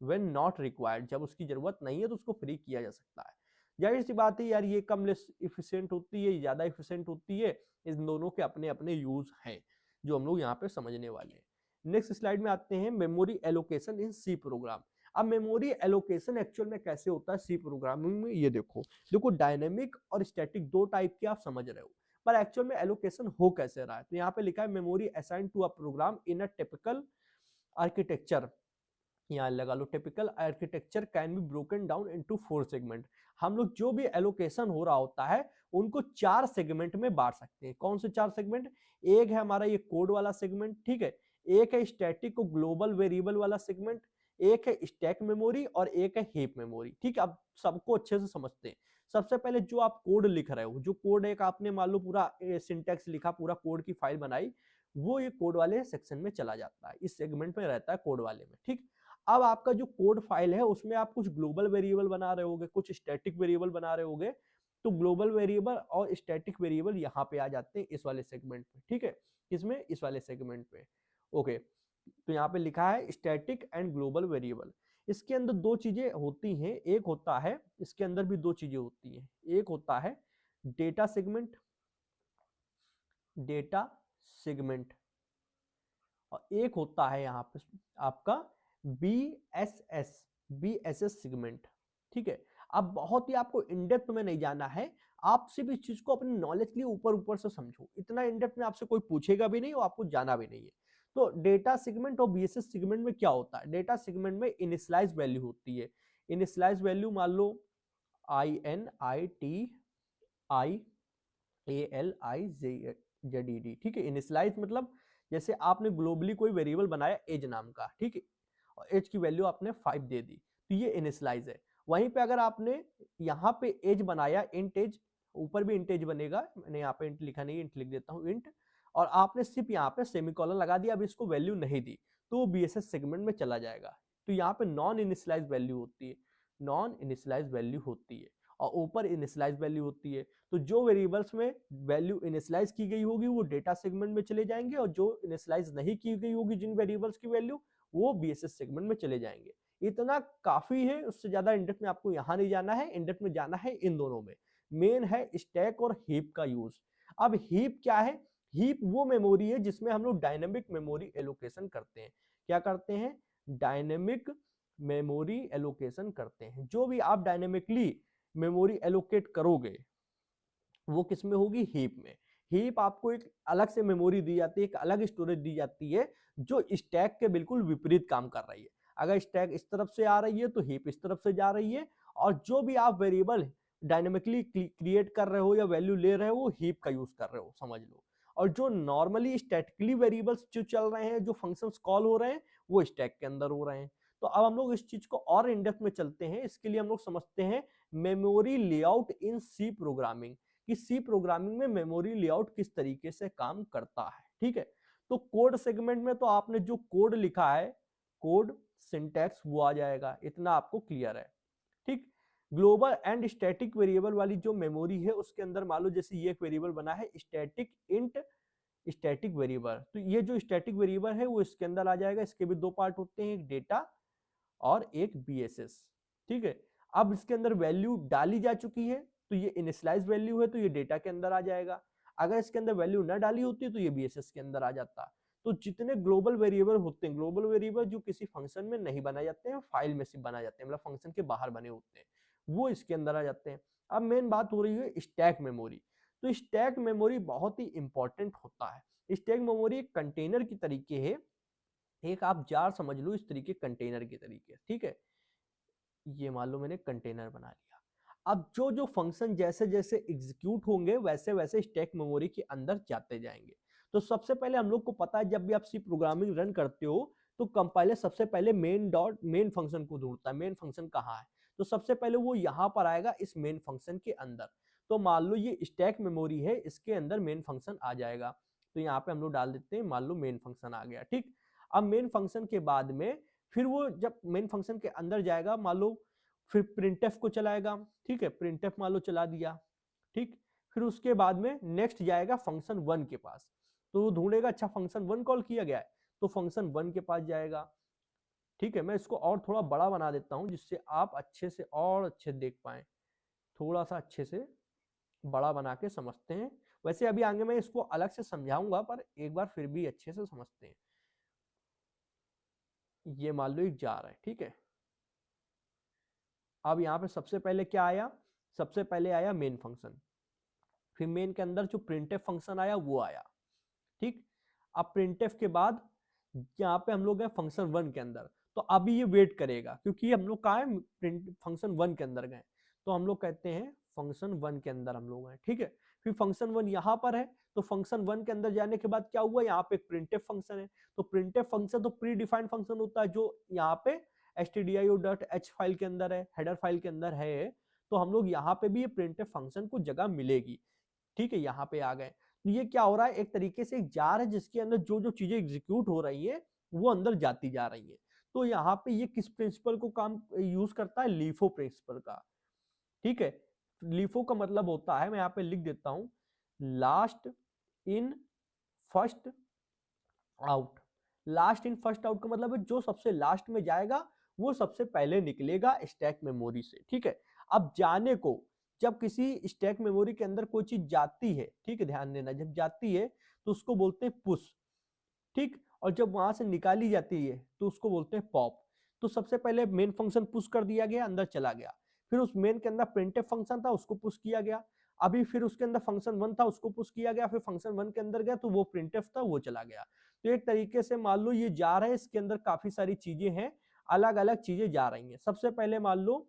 when not required. जब उसकी जरूरत नहीं है तो उसको फ्री किया जा सकता है। जाहिर सी बात है यार, ये कम लेस इफिशिएंट होती है, ज्यादा इफिशिएंट होती है, इन दोनों के अपने अपने यूज हैं जो हम लोग यहाँ पे समझने वाले हैं। नेक्स्ट स्लाइड में आते हैं, memory allocation in C program. अब मेमोरी एलोकेशन एक्चुअल में कैसे होता है सी प्रोग्रामिंग में, ये देखो डायनेमिक और स्टैटिक दो टाइप के आप समझ रहे हो, पर एक्चुअल में एलोकेशन हो कैसे रहा है। तो यहाँ पे लिखा है memory assign to a program in a typical architecture, यहाँ लगा लो typical architecture can be broken down into 4 segment. हम लोग जो भी एलोकेशन हो रहा होता है उनको 4 सेगमेंट में बांट सकते हैं। कौन से 4 सेगमेंट, एक है हमारा ये कोड वाला सेगमेंट, ठीक है, एक है स्टैटिक को ग्लोबल वेरिएबल वाला सेगमेंट, एक है स्टैक मेमोरी और एक है हीप मेमोरी, ठीक है। अब सबको अच्छे से समझते हैं। सबसे पहले जो आप कोड लिख रहे हो, जो कोड एक आपने मान लो पूरा सिंटैक्स लिखा, पूरा कोड की फाइल बनाई, वो ये कोड वाले सेक्शन में चला जाता है, इस सेगमेंट में रहता है कोड वाले में, ठीक। अब आपका जो कोड फाइल है उसमें आप कुछ ग्लोबल वेरिएबल बना रहे होगे, कुछ स्टैटिक वेरिएबल बना रहे होगे, तो ग्लोबल वेरिएबल और स्टैटिक वेरिएबल यहाँ पे आ जाते हैं इस वाले सेगमेंट पे, ठीक है। इसमें इस वाले सेगमेंट पे, ओके। तो यहाँ पे लिखा है स्टैटिक एंड ग्लोबल वेरिएबल। इसके अंदर दो चीजें होती हैं, एक होता है, इसके अंदर भी दो चीजें होती हैं, एक होता है डेटा सेगमेंट, डेटा सेगमेंट, और एक होता है यहाँ पे आपका बीएसएस सेगमेंट। ठीक है, अब बहुत ही आपको इनडेप्थ में नहीं जाना है, आप सिर्फ इस चीज को अपनी नॉलेज के लिए ऊपर ऊपर से समझो, इतना इनडेप्थ में आपसे कोई पूछेगा भी नहीं और आपको जाना भी नहीं है। तो डेटा सेगमेंट और बीएसएस सेगमेंट में क्या होता है, डेटा सेगमेंट में इनिशियलाइज वैल्यू होती है, इनिशियलाइज वैल्यू मान लो INITIALIZED, ठीक है। इनिशियलाइज मतलब जैसे आपने ग्लोबली कोई वेरिएबल बनाया एज नाम का, ठीक है, और एज की वैल्यू आपने 5 दे दी, तो ये इनिशियलाइज है। वहीं पे अगर आपने यहाँ पे एज बनाया इंट एज, ऊपर भी इंट एज बनेगा, मैंने यहाँ पे इंट लिखा नहीं, इंट लिख देता हूँ इंट, और आपने सिर्फ यहाँ पे सेमीकोलन लगा दिया, अब इसको वैल्यू नहीं दी, तो वो बीएसएस सेगमेंट में चला जाएगा। तो यहाँ पे नॉन इनिशियलाइज वैल्यू होती है, नॉन इनिशियलाइज वैल्यू होती है, और ऊपर इनिशियलाइज वैल्यू होती है। तो जो वेरिएबल्स में वैल्यू इनिशियलाइज की गई होगी वो डेटा सेगमेंट में चले जाएंगे, और जो इनिशियलाइज नहीं की गई होगी जिन वेरिएबल्स की वैल्यू, वो बीएसएस सेगमेंट में चले जाएंगे। इतना काफी है, उससे ज्यादा इंडेप्थ में आपको यहां नहीं जाना है, इंडेप्थ में जाना है इन दोनों में। मेन है स्टैक और हीप का यूज। अब हीप क्या है, हीप वो मेमोरी है जिसमें हम लोग डायनेमिक मेमोरी एलोकेशन करते हैं। क्या करते हैं, डायनेमिक मेमोरी एलोकेशन करते हैं। जो भी आप डायनेमिकली मेमोरी एलोकेट करोगे वो किस में होगी, हीप में। हीप आपको एक अलग से मेमोरी दी जाती है, एक अलग स्टोरेज दी जाती है जो स्टैक के बिल्कुल विपरीत काम कर रही है। अगर स्टैक इस तरफ से आ रही है तो हीप इस तरफ से जा रही है, और जो भी आप वेरिएबल डायनेमिकली क्रिएट कर रहे हो या वैल्यू ले रहे हो वो हीप का यूज कर रहे हो, समझ लो। और जो नॉर्मली स्टैटिकली वेरिएबल्स जो चल रहे हैं, जो फंक्शंस कॉल हो रहे हैं, वो स्टैक के अंदर हो रहे हैं। तो अब हम लोग इस चीज को और इन डेप्थ में चलते हैं। इसके लिए हम लोग समझते हैं मेमोरी लेआउट इन सी प्रोग्रामिंग, कि सी प्रोग्रामिंग में मेमोरी लेआउट किस तरीके से काम करता है। ठीक है, तो कोड सेगमेंट में तो आपने जो कोड लिखा है, कोड सिंटैक्स, वो आ जाएगा, इतना आपको क्लियर है। ठीक, ग्लोबल एंड स्टैटिक वेरिएबल वाली जो मेमोरी है उसके अंदर मान लो जैसे ये एक वेरिएबल बना है स्टैटिक इंट स्टैटिक वेरिएबल, तो ये जो स्टैटिक वेरिएबल है वो इसके अंदर आ जाएगा। इसके भी दो पार्ट होते हैं, एक डेटा और एक बीएसएस। ठीक है, अब इसके अंदर वैल्यू डाली जा चुकी है तो ये इनिशियलाइज वैल्यू है, तो ये डेटा के अंदर आ जाएगा। अगर इसके अंदर वैल्यू ना डाली होती तो ये बीएसएस के अंदर आ जाता। तो जितने ग्लोबल वेरिएबल होते हैं, ग्लोबल वेरिएबल जो किसी फंक्शन में नहीं बनाए जाते हैं, फाइल में सिर्फ बनाए जाते हैं, मतलब फंक्शन के बाहर बने होते हैं, वो इसके अंदर आ जाते हैं। अब मेन बात हो रही है स्टैक मेमोरी। तो स्टैक मेमोरी बहुत ही इंपॉर्टेंट होता है। स्टैक मेमोरी एक कंटेनर की तरीके है, एक आप जार समझ लो इस तरीके कंटेनर के तरीके। ठीक है, ये मान लो मैंने कंटेनर बना लिया। अब जो जो फंक्शन जैसे जैसे एग्जीक्यूट होंगे वैसे वैसे स्टैक मेमोरी के अंदर जाते जाएंगे। तो सबसे पहले हम लोग को पता है जब भी आप सी प्रोग्रामिंग रन करते हो तो कंपाइलर सबसे पहले मेन फंक्शन को ढूंढता है, मेन फंक्शन कहाँ है, तो सबसे पहले वो यहां पर आएगा इस मेन फंक्शन के अंदर। तो मान लो ये स्टैक मेमोरी है, इसके अंदर मेन फंक्शन आ जाएगा, तो यहाँ पे हम लोग डाल देते हैं मान लो मेन फंक्शन आ गया। ठीक, अब मेन फंक्शन के बाद में फिर वो जब मेन फंक्शन के अंदर जाएगा मान लो फिर प्रिंटफ को चलाएगा। ठीक है, प्रिंटफ मान लो चला दिया। ठीक, फिर उसके बाद में नेक्स्ट जाएगा फंक्शन वन के पास, तो वो ढूंढेगा अच्छा फंक्शन वन कॉल किया गया है, तो फंक्शन वन के पास जाएगा। ठीक है, मैं इसको और थोड़ा बड़ा बना देता हूं जिससे आप अच्छे से और अच्छे देख पाए, थोड़ा सा अच्छे से बड़ा बना के समझते हैं। वैसे अभी आगे मैं इसको अलग से समझाऊंगा, पर एक बार फिर भी अच्छे से समझते हैं। ये मान लो एक जार है। ठीक है, अब यहाँ पे सबसे पहले क्या आया, सबसे पहले आया मेन फंक्शन, फिर मेन के अंदर जो प्रिंटफ फंक्शन आया वो आया। ठीक, अब प्रिंटफ के बाद यहाँ पे हम लोग गए फंक्शन वन के अंदर, तो अभी ये वेट करेगा क्योंकि हम लोग कहा है प्रिंट फंक्शन वन के अंदर गए, तो हम लोग कहते हैं फंक्शन वन के अंदर हम लोग हैं। ठीक है, फिर फंक्शन वन यहाँ पर है, तो फंक्शन वन के अंदर जाने के बाद क्या हुआ, यहाँ पे एक प्रिंटफ फंक्शन है, तो प्रिंटफ फंक्शन तो प्री डिफाइंड फंक्शन होता है जो यहाँ पे stdio.h फाइल के अंदर है, हेडर फाइल के अंदर है, तो हम लोग यहाँ पे भी ये प्रिंटफ फंक्शन को जगह मिलेगी। ठीक है, यहाँ पे आ गए, तो ये क्या हो रहा है, एक तरीके से एक जार है जिसके अंदर जो जो चीजें एग्जीक्यूट हो रही है वो अंदर जाती जा रही है। तो यहाँ पे ये किस प्रिंसिपल को काम यूज करता है, लीफो प्रिंसिपल का। ठीक है, लीफो का मतलब होता है, मैं यहाँ पे लिख देता हूं, last in first out. Last in first out का मतलब है जो सबसे लास्ट में जाएगा वो सबसे पहले निकलेगा स्टैक मेमोरी से। ठीक है, अब जाने को, जब किसी स्टैक मेमोरी के अंदर कोई चीज जाती है, ठीक है, ध्यान देना, जब जाती है तो उसको बोलते हैं पुश, ठीक, और जब वहां से निकाली जाती है तो उसको बोलते हैं पॉप। तो सबसे पहले मेन फंक्शन पुश कर दिया गया, अंदर चला गया, फिर उस मेन के अंदर प्रिंटफ फंक्शन था, उसको पुश किया गया, अभी फिर उसके अंदर फंक्शन वन था, उसको पुश किया गया, फिर फंक्शन वन के अंदर गया तो वो प्रिंटफ था, वो चला गया। तो एक तरीके से मान लो ये जा रहा है, इसके अंदर काफी सारी चीजें हैं, अलग अलग चीजें जा रही हैं। सबसे पहले मान लो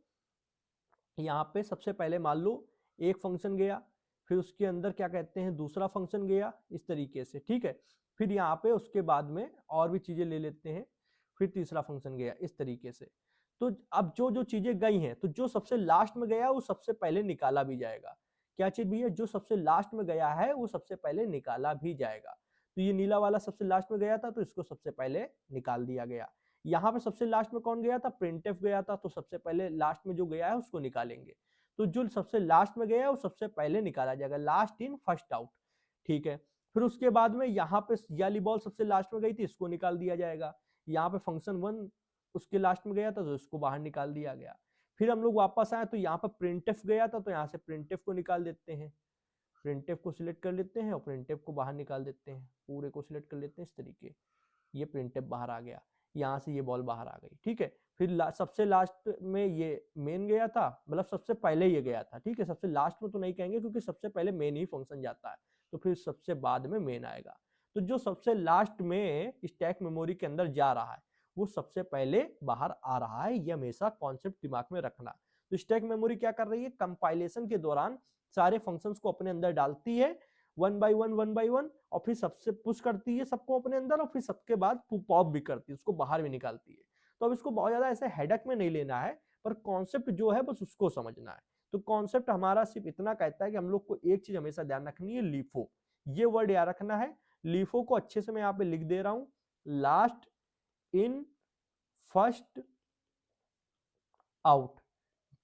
यहाँ पे, सबसे पहले मान लो एक फंक्शन गया, फिर उसके अंदर क्या कहते हैं दूसरा फंक्शन गया, इस तरीके से, ठीक है, फिर यहाँ पे उसके बाद में और भी चीजें ले लेते हैं, फिर तीसरा फंक्शन गया, इस तरीके से। तो अब जो जो चीजें गई हैं, तो जो सबसे लास्ट में गया वो सबसे पहले निकाला भी जाएगा। क्या चीज भी है, जो सबसे लास्ट में गया है वो सबसे पहले निकाला भी जाएगा। तो ये नीला वाला सबसे लास्ट में गया था, तो इसको सबसे पहले निकाल दिया गया। यहाँ पे सबसे लास्ट में कौन गया था, प्रिंटफ गया था, तो सबसे पहले लास्ट में जो गया है उसको निकालेंगे। तो जो सबसे लास्ट में गया है वो सबसे पहले निकाला जाएगा, लास्ट इन फर्स्ट आउट, ठीक है। फिर उसके बाद में यहाँ पे वाली बॉल सबसे लास्ट में गई थी, इसको निकाल दिया जाएगा। यहाँ पे फंक्शन वन उसके लास्ट में गया था, तो इसको बाहर निकाल दिया गया। फिर हम लोग वापस आए तो यहाँ पे प्रिंटफ गया था, तो यहाँ से प्रिंटफ को निकाल देते हैं, प्रिंटफ को सिलेक्ट कर लेते हैं और प्रिंटफ को बाहर निकाल देते हैं, पूरे को सिलेक्ट कर लेते हैं इस तरीके, ये प्रिंटफ बाहर आ गया, यहाँ से ये बॉल बाहर आ गई, ठीक है। फिर सबसे लास्ट में ये मेन गया था, मतलब सबसे पहले ये गया था, ठीक है, सबसे लास्ट में तो नहीं कहेंगे क्योंकि सबसे पहले मेन ही फंक्शन जाता है, तो फिर सबसे बाद में मेन आएगा। तो जो सबसे लास्ट में स्टैक मेमोरी के अंदर जा रहा है वो सबसे पहले बाहर आ रहा है, ये हमेशा कॉन्सेप्ट दिमाग में रखना। तो स्टैक मेमोरी क्या कर रही है, कंपाइलेशन के दौरान सारे फंक्शंस को अपने अंदर डालती है वन बाय वन, और फिर सबसे पुश करती है सबको अपने अंदर, और फिर सबके बाद पॉप भी करती है, उसको बाहर भी निकालती है। तो अब इसको बहुत ज्यादा ऐसे हेडक में नहीं लेना है, पर कॉन्सेप्ट जो है बस उसको समझना है। तो कॉन्सेप्ट हमारा सिर्फ इतना कहता है कि हम लोग को एक चीज हमेशा ध्यान रखनी है, लीफो, ये वर्ड याद रखना है। लीफो को अच्छे से मैं यहाँ पे लिख दे रहा हूं, लास्ट इन फर्स्ट आउट,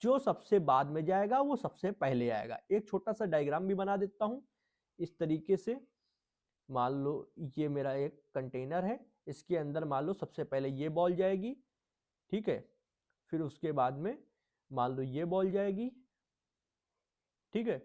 जो सबसे बाद में जाएगा वो सबसे पहले आएगा। एक छोटा सा डायग्राम भी बना देता हूं इस तरीके से। मान लो ये मेरा एक कंटेनर है, इसके अंदर मान लो सबसे पहले ये बॉल जाएगी, ठीक है, फिर उसके बाद में मान लो ये बॉल जाएगी, ठीक है,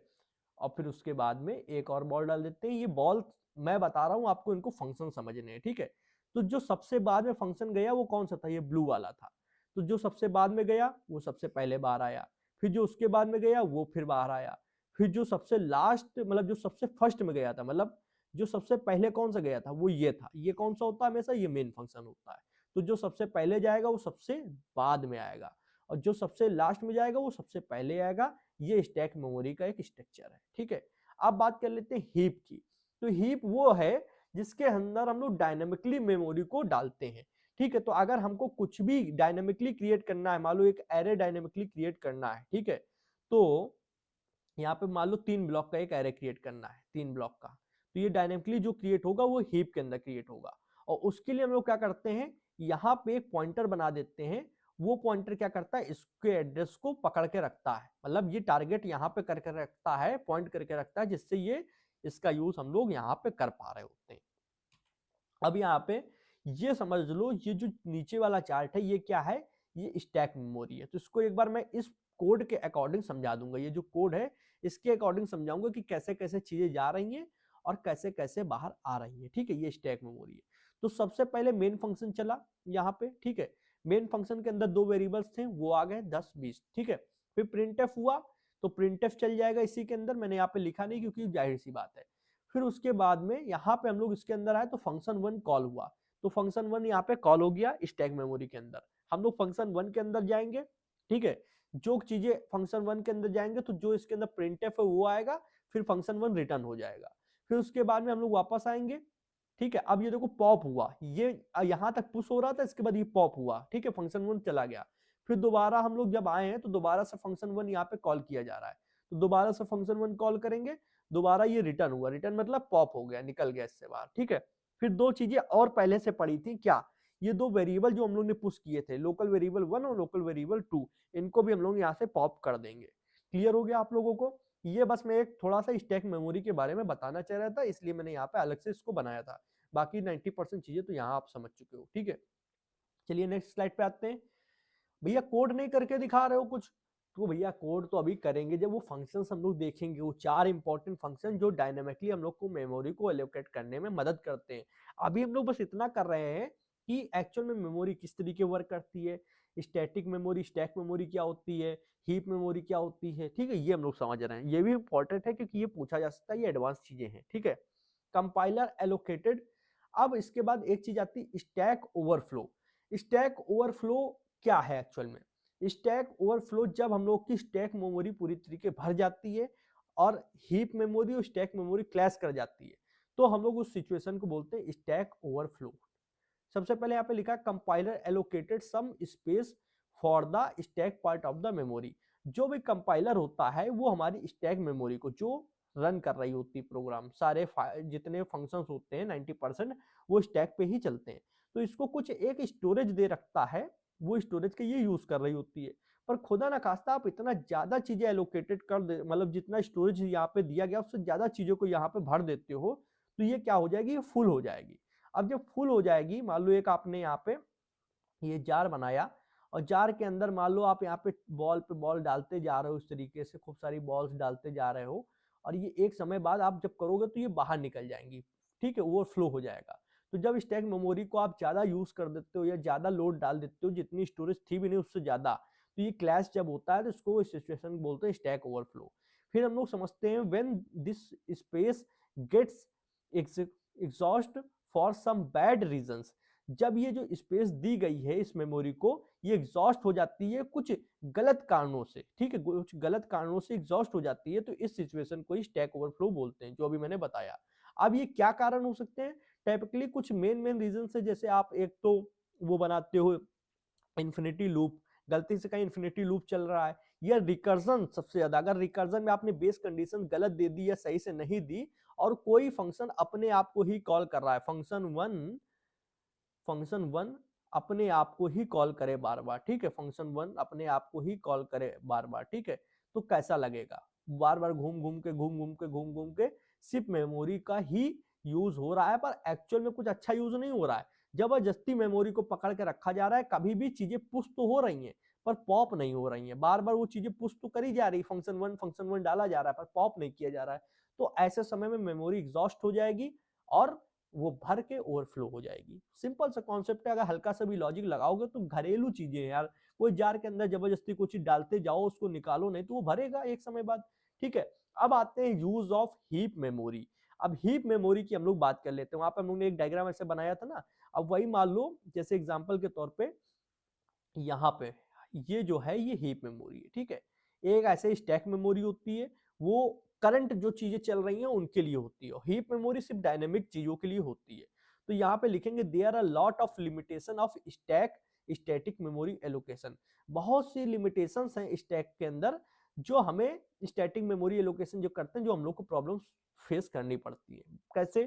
और फिर उसके बाद में एक और बॉल डाल देते हैं। ये बॉल मैं बता रहा हूं आपको, इनको फंक्शन समझने हैं, ठीक है। तो जो सबसे बाद में फंक्शन गया वो कौन सा था, ये ब्लू वाला था। तो जो सबसे बाद में गया वो सबसे पहले बाहर आया, फिर जो उसके बाद में गया वो फिर बाहर आया, फिर जो सबसे लास्ट मतलब जो सबसे फर्स्ट में गया था, मतलब जो सबसे पहले कौन सा गया था वो ये था। ये कौन सा होता है हमेशा, ये मेन फंक्शन होता है। तो जो सबसे पहले जाएगा वो सबसे बाद में आएगा, और जो सबसे लास्ट में जाएगा वो सबसे पहले आएगा। ये स्टैक मेमोरी का एक स्ट्रक्चर है, ठीक है। अब बात कर लेते हैं हीप की। तो हीप वो है जिसके अंदर हम लोग डायनेमिकली मेमोरी को डालते हैं, ठीक है। तो अगर हमको कुछ भी डायनेमिकली क्रिएट करना है, मान लो एक एरे डायनेमिकली क्रिएट करना है, ठीक है, तो यहाँ पे मान लो 3 ब्लॉक का एक एरे क्रिएट करना है, 3 ब्लॉक का, तो ये डायनेमिकली जो क्रिएट होगा वो हीप के अंदर क्रिएट होगा। और उसके लिए हम लोग क्या करते हैं, यहाँ पे एक पॉइंटर बना देते हैं। वो पॉइंटर क्या करता है, इसके एड्रेस को पकड़ के रखता है, मतलब ये टारगेट यहाँ पे करके रखता है, पॉइंट करके रखता है, जिससे ये इसका यूज हम लोग यहाँ पे कर पा रहे होते हैं। अब यहाँ पे ये समझ लो, ये जो नीचे वाला चार्ट है ये क्या है, ये स्टैक मेमोरी है। तो इसको एक बार मैं इस कोड के अकॉर्डिंग समझा दूंगा, ये जो कोड है इसके अकॉर्डिंग समझाऊंगा कि कैसे कैसे चीजें जा रही हैं और कैसे कैसे बाहर आ रही है, ठीक है। ये स्टैक मेमोरी है। तो सबसे पहले मेन फंक्शन चला यहाँ पे, ठीक है। मेन फंक्शन के अंदर 2 वेरिएबल्स थे, वो आ गए 10 20, ठीक है। फिर प्रिंटफ हुआ, तो प्रिंटफ चल जाएगा इसी के अंदर, मैंने यहाँ पे लिखा नहीं क्योंकि जाहिर सी बात है। फिर उसके बाद में यहाँ पे हम लोग इसके अंदर आए तो फंक्शन वन कॉल हुआ, तो फंक्शन वन यहाँ पे कॉल हो गया स्टैक मेमोरी के अंदर। हम लोग फंक्शन वन के अंदर जाएंगे, ठीक है। जो चीजें फंक्शन वन के अंदर जाएंगे तो जो इसके अंदर प्रिंटफ है वो आएगा, फिर फंक्शन वन रिटर्न हो जाएगा। फिर उसके बाद में हम लोग वापस आएंगे, ठीक है। अब ये देखो पॉप हुआ, ये यहां तक पुश हो रहा था, इसके बाद ये पॉप हुआ, ठीक है, फंक्शन वन चला गया। फिर दोबारा हम लोग जब आए हैं तो दोबारा से फंक्शन वन यहाँ पे कॉल किया जा रहा है, तो दोबारा से फंक्शन वन कॉल करेंगे, दोबारा ये रिटर्न हुआ, रिटर्न मतलब पॉप हो गया, निकल गया इससे बाहर, ठीक है। फिर 2 चीजें और पहले से पड़ी थी, क्या, ये 2 वेरिएबल जो हम लोग ने पुश किए थे, लोकल वेरिएबल 1 और लोकल वेरिएबल 2, इनको भी हम लोग यहाँ से पॉप कर देंगे। क्लियर हो गया आप लोगों को। ये बस मैं एक थोड़ा सा स्टैक मेमोरी के बारे में बताना चाह रहा था, इसलिए मैंने यहाँ पे अलग से इसको बनाया था। बाकी 90% चीजें तो यहाँ आप समझ चुके हो, ठीक है। चलिए नेक्स्ट स्लाइड पे आते हैं। भैया कोड नहीं करके दिखा रहे हो कुछ, तो भैया कोड तो अभी करेंगे जब वो फंक्शंस हम लोग देखेंगे, वो 4 इंपॉर्टेंट फंक्शन जो डायनामिकली हम लोग को मेमोरी को एलोकेट करने में मदद करते हैं। अभी हम लोग बस इतना कर रहे हैं कि एक्चुअल में मेमोरी किस तरीके वर्क करती है, स्टैटिक मेमोरी, स्टैक मेमोरी क्या होती है, हीप मेमोरी क्या होती है, ठीक है, ये हम लोग समझ रहे हैं। ये भी इंपॉर्टेंट है क्योंकि ये पूछा जा सकता है, ये एडवांस चीजें हैं, ठीक है। Compiler allocated. अब इसके बाद एक चीज आती है स्टैक ओवरफ्लो। स्टैक ओवरफ्लो क्या है एक्चुअल में? स्टैक ओवरफ्लो जब हम लोग की स्टैक मेमोरी पूरी तरीके भर जाती है और हीप मेमोरी और स्टैक मेमोरी क्लैश कर जाती है, तो हम लोग उस सिचुएशन को बोलते हैं स्टैक ओवरफ्लो। सबसे पहले यहाँ पे लिखा compiler allocated some space for the stack part of the memory. जो भी कंपाइलर होता है वो हमारी स्टैक मेमोरी को जो रन कर रही होती है प्रोग्राम, सारे जितने फंक्शंस होते हैं 90% वो स्टैक पे ही चलते हैं, तो इसको कुछ एक स्टोरेज दे रखता है, वो स्टोरेज के ये यूज कर रही होती है। पर खुदा ना खास्ता आप इतना ज्यादा चीजें एलोकेटेड कर दे, मतलब जितना स्टोरेज यहाँ पे दिया गया उससे ज्यादा चीजों को यहाँ पे भर देते हो, तो ये क्या हो जाएगी, ये फुल हो जाएगी। अब जब फुल हो जाएगी, मान लो एक आपने यहाँ पे ये जार बनाया और जार के अंदर मान लो आप यहाँ पे बॉल डालते जा रहे हो, इस तरीके से खूब सारी बॉल्स डालते जा रहे हो, और ये एक समय बाद आप जब करोगे तो ये बाहर निकल जाएंगी, ठीक है, ओवरफ्लो हो जाएगा। तो जब स्टैक मेमोरी को आप ज्यादा यूज कर देते हो या ज्यादा लोड डाल देते हो, जितनी स्टोरेज थी भी नहीं उससे ज्यादा, तो ये क्लैश जब होता है तो इसको इस सिचुएशन बोलते हैं स्टैक ओवरफ्लो। फिर हम लोग समझते हैं when this space gets exhaust for some bad reasons. जब ये जो स्पेस दी गई है इस मेमोरी को, ये एग्जॉस्ट हो जाती है कुछ गलत कारणों से, ठीक है, कुछ गलत कारणों से एग्जॉस्ट हो जाती है, तो इस सिचुएशन को ही स्टैक ओवरफ्लो बोलते हैं, जो अभी मैंने बताया। अब ये क्या कारण हो सकते हैं? टाइपिकली कुछ मेन रीजन है, जैसे आप एक तो वो बनाते हो इन्फिनिटी लूप, गलती से कहीं इन्फिनिटी लूप चल रहा है, या रिकर्जन, सबसे ज्यादा अगर रिकर्जन में आपने बेस कंडीशन गलत दे दी या सही से नहीं दी, और कोई फंक्शन अपने आप को ही कॉल कर रहा है, फंक्शन वन अपने आप को ही कॉल करे बार बार, ठीक है, फंक्शन वन अपने आप को ही कॉल करे बार बार, ठीक है, तो कैसा लगेगा? बार बार घूम घूम के सिर्फ मेमोरी का ही यूज हो रहा है, पर एक्चुअल में कुछ अच्छा यूज नहीं हो रहा है, जबरदस्ती मेमोरी को पकड़ के रखा जा रहा है। कभी भी चीजें पुश तो हो रही हैं पर पॉप नहीं हो रही हैं, बार बार वो चीजें पुश तो करी जा रही, फंक्शन वन डाला जा रहा है पर पॉप नहीं किया जा रहा है, तो ऐसे समय में मेमोरी एग्जॉस्ट हो जाएगी और वो भर के ओवरफ्लो हो जाएगी। सिंपल सा कॉन्सेप्ट है, अगर हल्का सा भी लॉजिक लगाओगे तो घरेलू चीजें हैं यार, कोई जार के अंदर जबरदस्ती कुछ चीज डालते जाओ, उसको निकालो नहीं तो वो भरेगा एक समय बाद, ठीक है। अब आते हैं यूज ऑफ हीप मेमोरी। अब हीप मेमोरी की हम लोग बात कर लेते हैं, वहां पर हम लोग ने एक डायग्राम ऐसे बनाया था ना, अब वही मान लो जैसे एग्जाम्पल के तौर पे यहाँ पे ये जो है ये हीप मेमोरी है, ठीक है। एक ऐसे स्टैक मेमोरी होती है, वो करंट जो चीजें चल रही हैं उनके लिए होती है, और हीप मेमोरी सिर्फ डायनेमिक चीजों के लिए होती है। तो यहाँ पे लिखेंगे there are lot of limitation of stack static memory allocation. बहुत सी लिमिटेशंस हैं स्टैक के अंदर जो हमें स्टैटिक मेमोरी एलोकेशन जो करते हैं, जो हम लोग को प्रॉब्लम फेस करनी पड़ती है। कैसे?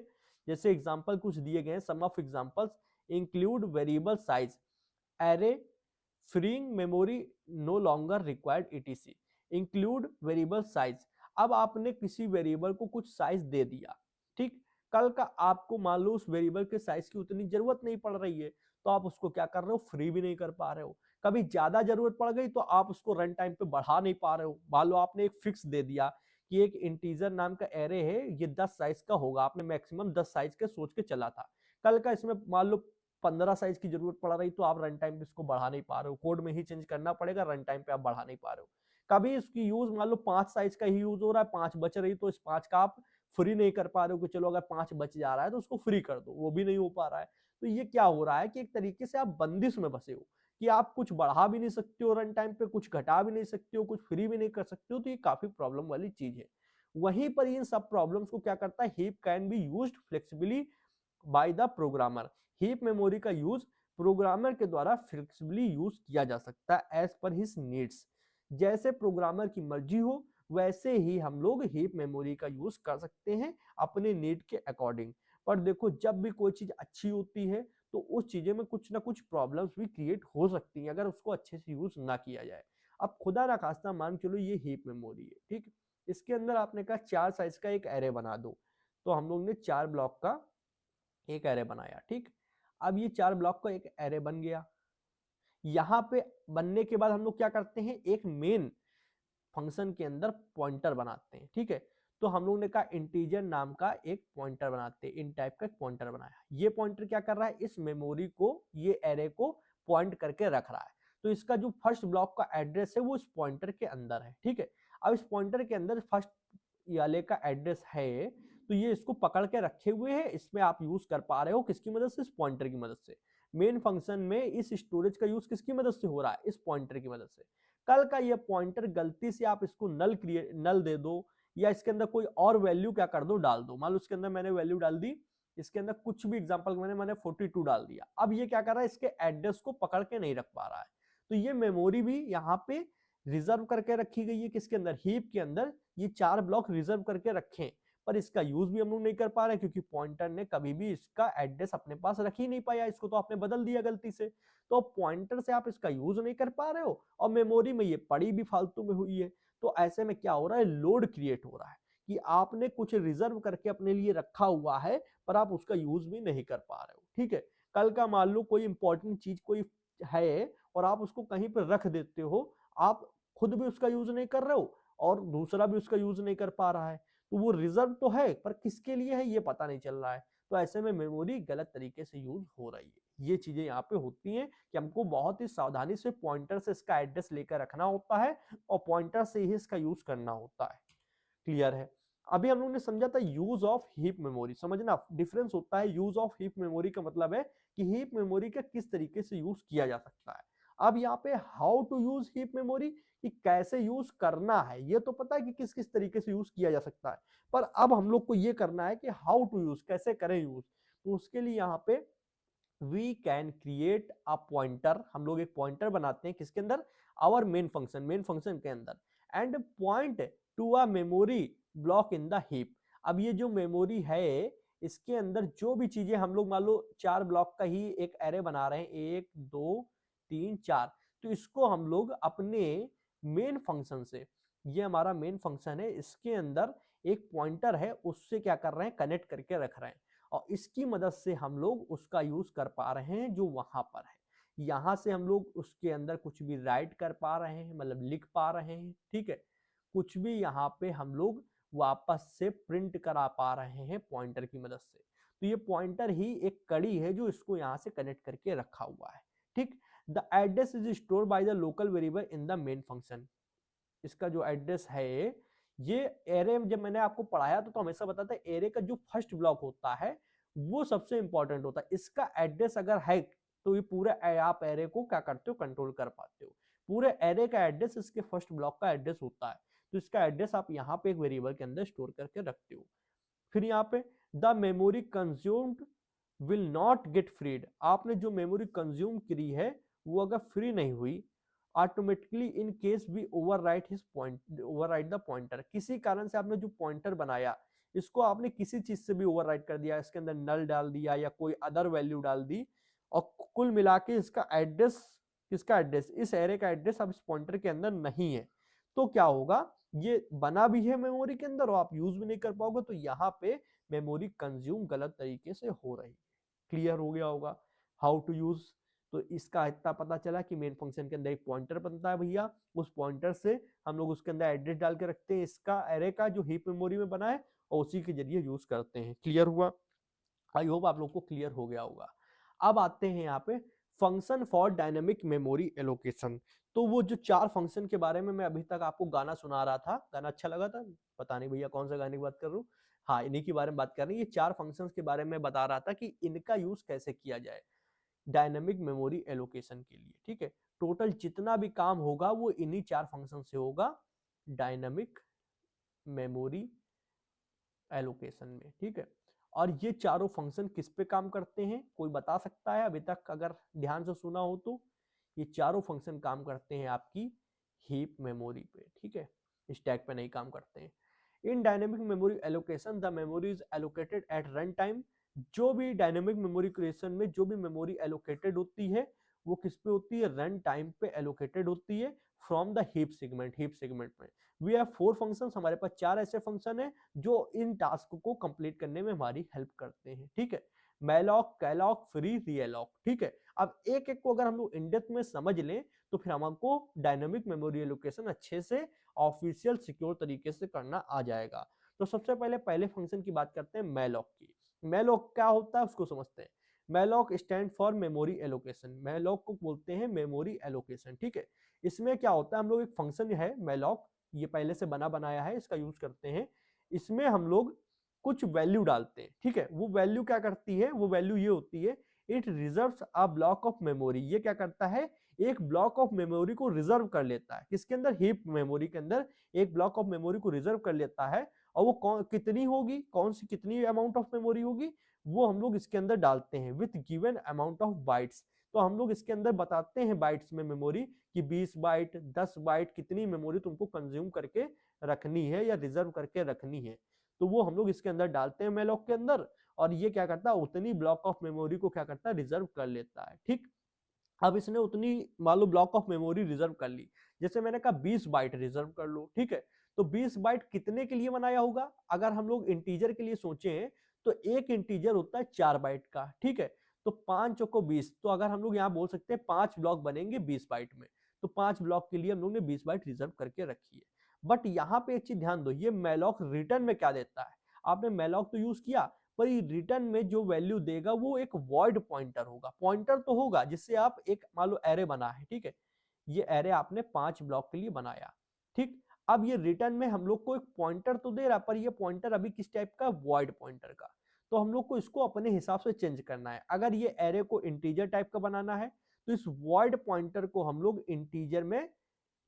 जैसे एग्जांपल कुछ दिए गए हैं, some of examples include variable size, array, freeing memory no longer required etc, include variable size. अब आपने किसी वेरिएबल को कुछ साइज दे दिया, ठीक, कल का आपको मान लो उस वेरिएबल के साइज की उतनी जरूरत नहीं पड़ रही है, तो आप उसको क्या कर रहे हो, फ्री भी नहीं कर पा रहे हो। कभी ज्यादा जरूरत पड़ गई तो आप उसको रन टाइम पे बढ़ा नहीं पा रहे हो। मान लो आपने एक फिक्स दे दिया कि एक इंटीजर नाम का एरे है, ये 10 साइज का होगा, आपने मैक्सिमम 10 साइज के सोच के चला था, कल का इसमें मान लो 15 साइज की जरूरत पड़ रही, तो आप रन टाइम पे इसको बढ़ा नहीं पा रहे हो, कोड में ही चेंज करना पड़ेगा, रन टाइम पे आप बढ़ा नहीं पा रहे हो। कभी इसकी यूज मान लो 5 साइज का ही यूज हो रहा है, 5 बच रही, तो इस 5 का आप फ्री नहीं कर पा रहे हो कि चलो अगर 5 बच जा रहा है तो उसको फ्री कर दो, वो भी नहीं हो पा रहा है। तो ये क्या हो रहा है कि एक तरीके से आप बंदिश में बसे हो कि आप कुछ बढ़ा भी नहीं सकते हो रन टाइम पे, कुछ घटा भी नहीं सकते हो, कुछ फ्री भी नहीं कर सकते हो, तो ये काफी प्रॉब्लम वाली चीज है। वहीं पर इन सब प्रॉब्लम्स को क्या करता है, heap can be used flexibly by the programmer. Heap memory का यूज प्रोग्रामर के द्वारा फ्लेक्सिबली यूज किया जा सकता है एज पर हिज नीड्स। जैसे प्रोग्रामर की मर्जी हो वैसे ही हम लोग हीप मेमोरी का यूज कर सकते हैं अपने नीड के अकॉर्डिंग। पर देखो जब भी कोई चीज अच्छी होती है तो उस चीजें में कुछ ना कुछ प्रॉब्लम्स भी क्रिएट हो सकती हैं अगर उसको अच्छे से यूज ना किया जाए। अब खुदा ना खास्ता मान चलो ये हीप मेमोरी है, ठीक, इसके अंदर आपने कहा 4 साइज का एक एरे बना दो, तो हम लोग ने 4 ब्लॉक का एक एरे बनाया, ठीक। अब ये 4 ब्लॉक का एक एरे बन गया, यहाँ पे बनने के बाद हम लोग क्या करते हैं, एक मेन फंक्शन के अंदर पॉइंटर बनाते हैं, ठीक है। तो हम लोग ने कहा इंटीजर नाम का एक पॉइंटर बनाते हैं, इन टाइप का एक पॉइंटर बनाया। ये पॉइंटर क्या कर रहा है, इस मेमोरी को, ये एरे को पॉइंट करके रख रहा है। तो इसका जो फर्स्ट ब्लॉक का एड्रेस है वो इस पॉइंटर के अंदर है, ठीक है। अब इस पॉइंटर के अंदर फर्स्ट वाले का एड्रेस है, तो ये इसको पकड़ के रखे हुए है। इसमें आप यूज कर पा रहे हो किसकी मदद से, इस पॉइंटर की मदद से। मेन फंक्शन में इस स्टोरेज का यूज किसकी मदद से हो रहा है, इस पॉइंटर की मदद से। कल का ये पॉइंटर गलती से आप इसको नल दे दो, या इसके अंदर कोई और वैल्यू क्या कर दो, डाल दो। मान लो इसके अंदर मैंने वैल्यू डाल दी, इसके अंदर कुछ भी एग्जांपल मैंने 42 डाल दिया। अब ये क्या कर रहा है, इसके एड्रेस को पकड़ के नहीं रख पा रहा है। तो ये मेमोरी भी यहाँ पे रिजर्व करके रखी गई है, किसके अंदर, हीप के अंदर। ये 4 ब्लॉक रिजर्व करके रखे, पर इसका यूज भी हम लोग नहीं कर पा रहे, क्योंकि पॉइंटर ने कभी भी इसका एड्रेस अपने पास रख ही नहीं पाया, इसको तो आपने बदल दिया गलती से। तो पॉइंटर से आप इसका यूज नहीं कर पा रहे हो, और मेमोरी में ये पड़ी भी फालतू में हुई है। तो ऐसे में क्या हो रहा है, लोड क्रिएट हो रहा है कि आपने कुछ रिजर्व करके अपने लिए रखा हुआ है, पर आप उसका यूज भी नहीं कर पा रहे हो, ठीक है। कल का मान लो कोई इंपॉर्टेंट चीज कोई है, और आप उसको कहीं पर रख देते हो, आप खुद भी उसका यूज नहीं कर रहे हो और दूसरा भी उसका यूज नहीं कर पा रहा है। तो वो रिजर्व तो है, पर किसके लिए है ये पता नहीं चल रहा है। तो ऐसे में मेमोरी गलत तरीके से यूज हो रही है। ये चीजें यहाँ पे होती हैं कि हमको बहुत ही सावधानी से पॉइंटर से इसका एड्रेस लेकर रखना होता है, और पॉइंटर से ही इसका यूज करना होता है। क्लियर है। अभी हम लोग ने समझा था यूज ऑफ हीप मेमोरी। समझना डिफरेंस होता है, यूज ऑफ हीप मेमोरी का मतलब है कि हीप मेमोरी का किस तरीके से यूज किया जा सकता है। अब यहाँ पे how to use heap memory, कि कैसे यूज करना है, ये तो पता है कि किस किस तरीके से यूज किया जा सकता है, पर अब हम लोग को ये करना है कि हाउ टू यूज, कैसे करें यूज। तो उसके लिए यहाँ पे we can create a pointer, हम लोग एक पॉइंटर बनाते हैं किसके अंदर, आवर मेन फंक्शन के अंदर, and point to a memory block in the heap. अब ये जो मेमोरी है, इसके अंदर जो भी चीजें हम लोग, मान लो 4 ब्लॉक का ही एक एरे बना रहे हैं, 1 2 3 4, तो इसको हम लोग अपने मेन फंक्शन से, ये हमारा मेन फंक्शन है, इसके अंदर एक पॉइंटर है, उससे क्या कर रहे हैं, कनेक्ट करके रख रहे हैं, और इसकी मदद से हम लोग उसका यूज कर पा रहे हैं जो वहां पर है। यहां से हम लोग उसके अंदर कुछ भी राइट कर पा रहे हैं, मतलब लिख पा रहे हैं, ठीक है। कुछ भी यहाँ पे हम लोग वापस से प्रिंट करा पा रहे हैं पॉइंटर की मदद से। तो ये पॉइंटर ही एक कड़ी है जो इसको यहाँ से कनेक्ट करके रखा हुआ है, ठीक। The address is store by the local variable in the main function. इसका जो एड्रेस है, ये एरे जब मैंने आपको पढ़ाया तो हमेशा बताता है, एरे का जो फर्स्ट ब्लॉक होता है वो सबसे इंपॉर्टेंट होता है। इसका एड्रेस अगर है तो ये पूरे आप एरे को क्या करते हो, कंट्रोल कर पाते हो। पूरे एरे का एड्रेस इसके फर्स्ट ब्लॉक का एड्रेस होता है, तो इसका एड्रेस आप यहाँ पे एक वेरिएबल के अंदर स्टोर करके रखते हो। फिर यहाँ पे the memory consumed will not get freed, आपने जो मेमोरी कंज्यूम करी है वो अगर फ्री नहीं हुई, ऑटोमेटिकली इन केस भी overwrite his point, overwrite the pointer. किसी कारण से आपने जो पॉइंटर बनाया, इसको आपने किसी चीज से भी ओवरराइट कर दिया, इसके अंदर नल डाल दिया या कोई अदर वैल्यू डाल दी, और कुल मिला के इसका एड्रेस, किसका एड्रेस, इस एरे का एड्रेस अब इस पॉइंटर के अंदर नहीं है, तो क्या होगा, ये बना भी है मेमोरी के अंदर और आप यूज भी नहीं कर पाओगे। तो यहाँ पे मेमोरी कंज्यूम गलत तरीके से हो रही है। क्लियर हो गया होगा हाउ टू यूज। तो इसका इतना पता चला कि मेन फंक्शन के अंदर एक पॉइंटर बनता है भैया, उस पॉइंटर से हम लोग उसके अंदर एड्रेस डाल के रखते हैं इसका एरे का जो हीप मेमोरी में बना है, और उसी के जरिए यूज करते हैं। क्लियर हुआ, आई होप आप लोग को क्लियर हो गया होगा। अब आते हैं यहाँ पे function for dynamic memory allocation. तो वो जो 4 फंक्शन के बारे में मैं अभी तक आपको गाना सुना रहा था, गाना अच्छा लगा था, पता नहीं भैया कौन सा गाने की बात कर रहा हूँ, हाँ इन्हीं के बारे में बात कर रहे हैं। ये 4 फंक्शंस के बारे में बता रहा था कि इनका यूज कैसे किया जाए डायनेमिक मेमोरी एलोकेशन के लिए, ठीक है। टोटल जितना भी काम होगा वो इन्हीं 4 फंक्शन से होगा डायनेमिक मेमोरी एलोकेशन में, ठीक है। और ये चारों फंक्शन किस पे काम करते हैं, कोई बता सकता है अभी तक अगर ध्यान से सुना हो तो? ये चारों फंक्शन काम करते हैं आपकी हीप मेमोरी पे, ठीक है, स्टैक पे नहीं काम करते हैं। In dynamic memory allocation the memory is allocated at run time. जो भी डायनेमिक मेमोरी क्रिएशन में जो भी मेमोरी एलोकेटेड होती है वो किस पे होती है, रन टाइम पे एलोकेटेड होती है फ्रॉम द हीप सेगमेंट में वी हैव 4 फंक्शंस, हमारे पास 4 ऐसे फंक्शन है जो इन टास्क को कंप्लीट करने में हमारी हेल्प करते हैं, ठीक है। मैलॉक, कैलॉक, फ्री, रीअलॉक, ठीक है। अब एक एक को अगर हम लोग इन डेप्थ में समझ लें तो फिर हमको डायनेमिक मेमोरी एलोकेशन अच्छे से ऑफिशियल सिक्योर तरीके से करना आ जाएगा। तो सबसे पहले फंक्शन की बात करते हैं मैलॉक की। मैलॉक क्या होता है उसको समझते हैं। Malloc stand for memory allocation, malloc को बोलते हैं मेमोरी एलोकेशन, ठीक है। इसमें क्या होता है, हम लोग एक फंक्शन है मैलॉक, ये पहले से बना बनाया है, इसका यूज करते हैं। इसमें हम लोग कुछ वैल्यू डालते हैं, ठीक है। वो वैल्यू क्या करती है, वो वैल्यू ये होती है, it reserves a block of memory. ये क्या करता है, एक ब्लॉक ऑफ मेमोरी को रिजर्व कर लेता है, किसके अंदर, हीप मेमोरी के अंदर एक ब्लॉक ऑफ मेमोरी को रिजर्व कर लेता है। और वो कितनी होगी, कौन सी कितनी अमाउंट ऑफ मेमोरी होगी, वो हम लोग इसके अंदर डालते हैं with given amount of bytes. तो हम लोग इसके अंदर बताते हैं बाइट्स में मेमोरी कि 20 बाइट, 10 बाइट कितनी मेमोरी तुमको कंज्यूम करके रखनी है या रिजर्व करके रखनी है। तो वो हम लोग इसके अंदर डालते हैं मैलॉक के अंदर, और ये क्या करता है, उतनी ब्लॉक ऑफ मेमोरी को क्या करता है, रिजर्व कर लेता है, ठीक। अब इसने उतनी मान लो ब्लॉक ऑफ मेमोरी रिजर्व कर ली, जैसे मैंने कहा 20 बाइट रिजर्व कर लो, ठीक है। तो 20 बाइट कितने के लिए बनाया होगा, अगर हम लोग इंटीजर के लिए सोचें तो एक इंटीजर होता है 4 बाइट का, ठीक है। तो 5 चौको 20, तो अगर हम लोग यहाँ बोल सकते हैं 5 ब्लॉक बनेंगे 20 बाइट में, तो 5 ब्लॉक के लिए हम लोग ने 20 बाइट रिजर्व करके रखी है। बट यहाँ पे एक चीज ध्यान दो, ये मैलॉक रिटर्न में क्या देता है, आपने मैलॉक तो यूज किया, पर ये रिटर्न में जो वैल्यू देगा वो एक वॉइड पॉइंटर होगा। पॉइंटर तो होगा जिससे आप एक मान लो एरे बना है, ठीक है। ये एरे आपने 5 ब्लॉक के लिए बनाया, ठीक। अब ये रिटर्न में हम लोग को एक पॉइंटर तो दे रहा, पर ये पॉइंटर अभी किस टाइप का, वॉइड पॉइंटर का। तो हम लोग को इसको अपने हिसाब से चेंज करना है। अगर ये एरे को इंटीजर टाइप का बनाना है तो इस वॉइड पॉइंटर को हम लोग इंटीजर में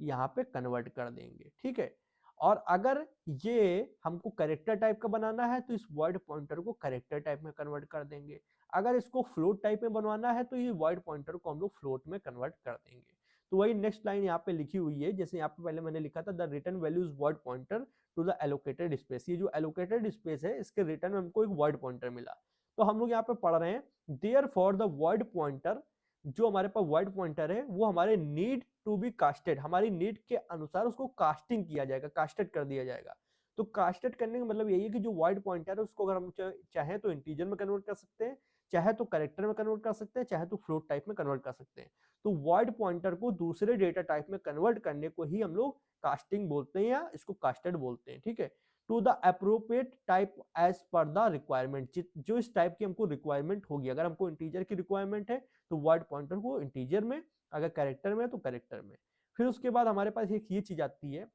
यहाँ पे कन्वर्ट कर देंगे, ठीक है। और अगर ये हमको कैरेक्टर टाइप का बनाना है तो इस वर्ड पॉइंटर को कैरेक्टर टाइप में कन्वर्ट कर देंगे। अगर इसको फ्लोट टाइप में बनवाना है तो ये वर्ड पॉइंटर को हम लोग फ्लोट में कन्वर्ट कर देंगे। तो वही नेक्स्ट लाइन यहाँ पे लिखी हुई है, जैसे यहाँ पे पहले मैंने लिखा था, the return value is void pointer to the allocated space. ये जो एलोकेटेड स्पेस है इसके रिटर्न में हमको एक वर्ड पॉइंटर मिला। तो हम लोग यहाँ पे पढ़ रहे हैं, therefore the word pointer, जो हमारे पास वर्ड पॉइंटर है वो हमारे नीड टू बी कास्टेड, हमारी नीड के अनुसार उसको कास्टिंग किया जाएगा, कास्टेड कर दिया जाएगा। तो कास्टेड करने का मतलब यही है कि जो वर्ड पॉइंटर है उसको अगर हम चाहे तो इंटीजर में कन्वर्ट कर सकते हैं, चाहे तो कैरेक्टर में कन्वर्ट कर सकते हैं, चाहे तो फ्लोट टाइप में कन्वर्ट कर सकते हैं। तो वर्ड पॉइंटर को दूसरे डेटा टाइप में कन्वर्ट करने को ही हम लोग कास्टिंग बोलते हैं या इसको कास्टेड बोलते हैं, ठीक है। To the appropriate type as per the requirement, जो इस टाइप की हमको रिक्वायरमेंट होगी। अगर हमको इंटीजर की रिक्वायरमेंट है तो वर्ड पॉइंटर को इंटीजर में, अगर कैरेक्टर में तो कैरेक्टर में। फिर उसके बाद हमारे पास एक ये चीज आती है,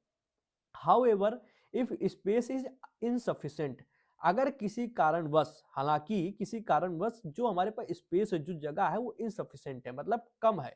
however if space is insufficient, अगर किसी कारणवश, हालांकि किसी कारणवश जो हमारे पास स्पेस है, जो जगह है वो इनसफिशिएंट है, मतलब कम है,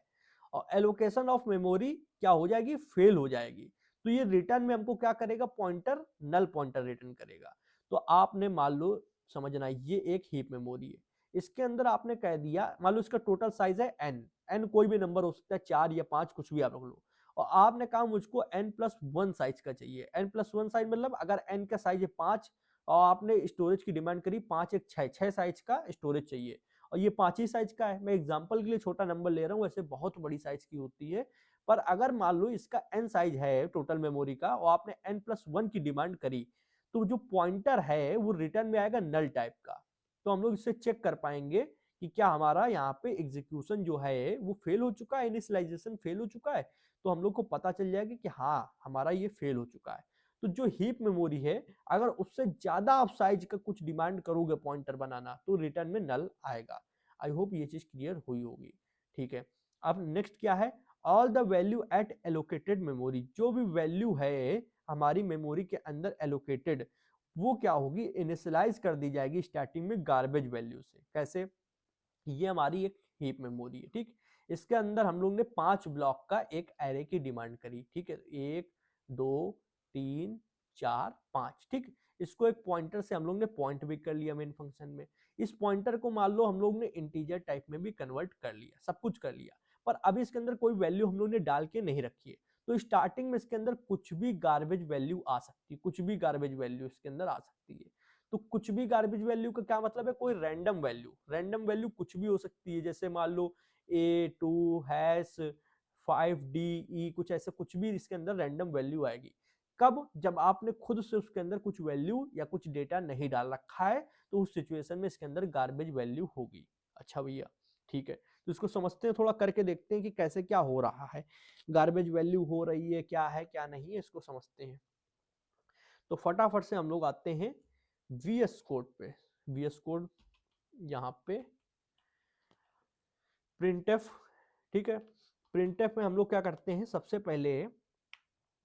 और एलोकेशन ऑफ मेमोरी क्या हो जाएगी, फेल हो जाएगी। तो ये रिटर्न में हमको क्या करेगा, पॉइंटर, नल पॉइंटर रिटर्न करेगा। तो आपने मान लो, समझना, ये एक हीप मेमोरी है, इसके अंदर आपने कह दिया, मान लो इसका टोटल साइज है एन, एन कोई भी नंबर हो सकता है, 4 या 5 कुछ भी आप रख लो, और आपने कहा मुझको n+1 साइज का चाहिए। n+1 साइज मतलब अगर n का साइज है 5 और आपने स्टोरेज की डिमांड करी 5 एक 6 साइज का स्टोरेज चाहिए, और ये 5 ही साइज का है। मैं एग्जांपल के लिए छोटा नंबर ले रहा हूँ, वैसे बहुत बड़ी साइज की होती है। पर अगर मान लो इसका n साइज है टोटल मेमोरी का और आपने n+1 की डिमांड करी, तो जो पॉइंटर है वो रिटर्न में आएगा नल टाइप का। तो हम लोग इससे चेक कर पाएंगे कि क्या हमारा यहाँ पे एग्जीक्यूशन जो है वो फेल हो चुका है, इनिशियलाइजेशन फेल हो चुका है। तो हम लोग को पता चल जाएगा कि हाँ हमारा ये फेल हो चुका है। तो जो हीप मेमोरी है, अगर उससे ज्यादा आप साइज का कुछ डिमांड करोगे पॉइंटर बनाना तो रिटर्न में नल आएगा। आई होप ये चीज क्लियर हुई होगी, ठीक है। अब नेक्स्ट क्या है, all the value at allocated memory, जो भी वैल्यू है हमारी मेमोरी के अंदर एलोकेटेड, वो क्या होगी, इनिशियलाइज कर दी जाएगी स्टार्टिंग में गार्बेज वैल्यू से। कैसे, ये हमारी एक हीप मेमोरी है, ठीक। इसके अंदर हम लोग ने 5 ब्लॉक का एक एरे की डिमांड करी, ठीक है, 1 2 3 4 5, ठीक। इसको एक पॉइंटर से हम लोग ने पॉइंट भी कर लिया मेन फंक्शन में। इस पॉइंटर को मान लो हम लोग ने इंटीजर टाइप में भी कन्वर्ट कर लिया, सब कुछ कर लिया, पर अभी इसके अंदर कोई वैल्यू हम लोग ने डाल के नहीं रखी है। तो स्टार्टिंग में इसके अंदर कुछ भी गार्बेज वैल्यू आ सकती है, कुछ भी गार्बेज वैल्यू इसके अंदर आ सकती है। तो कुछ भी गार्बेज वैल्यू का क्या मतलब है, कोई रैंडम वैल्यू, रैंडम वैल्यू कुछ भी हो सकती है, जैसे मान लो A2 हैश 5DE कुछ ऐसे कुछ भी इसके अंदर रैंडम वैल्यू आएगी। कब? जब आपने खुद से उसके अंदर कुछ वैल्यू या कुछ डेटा नहीं डाल रखा है तो उस सिचुएशन में इसके अंदर गार्बेज वैल्यू होगी। अच्छा भैया, ठीक है, तो इसको समझते हैं, थोड़ा करके देखते हैं कि कैसे क्या हो रहा है, गार्बेज वैल्यू हो रही है, क्या है क्या नहीं है, इसको समझते हैं। तो फटाफट से हम लोग आते हैं VS कोड पे। VS कोड यहाँ पे प्रिंटफ, ठीक है, प्रिंटफ में हम लोग क्या करते हैं, सबसे पहले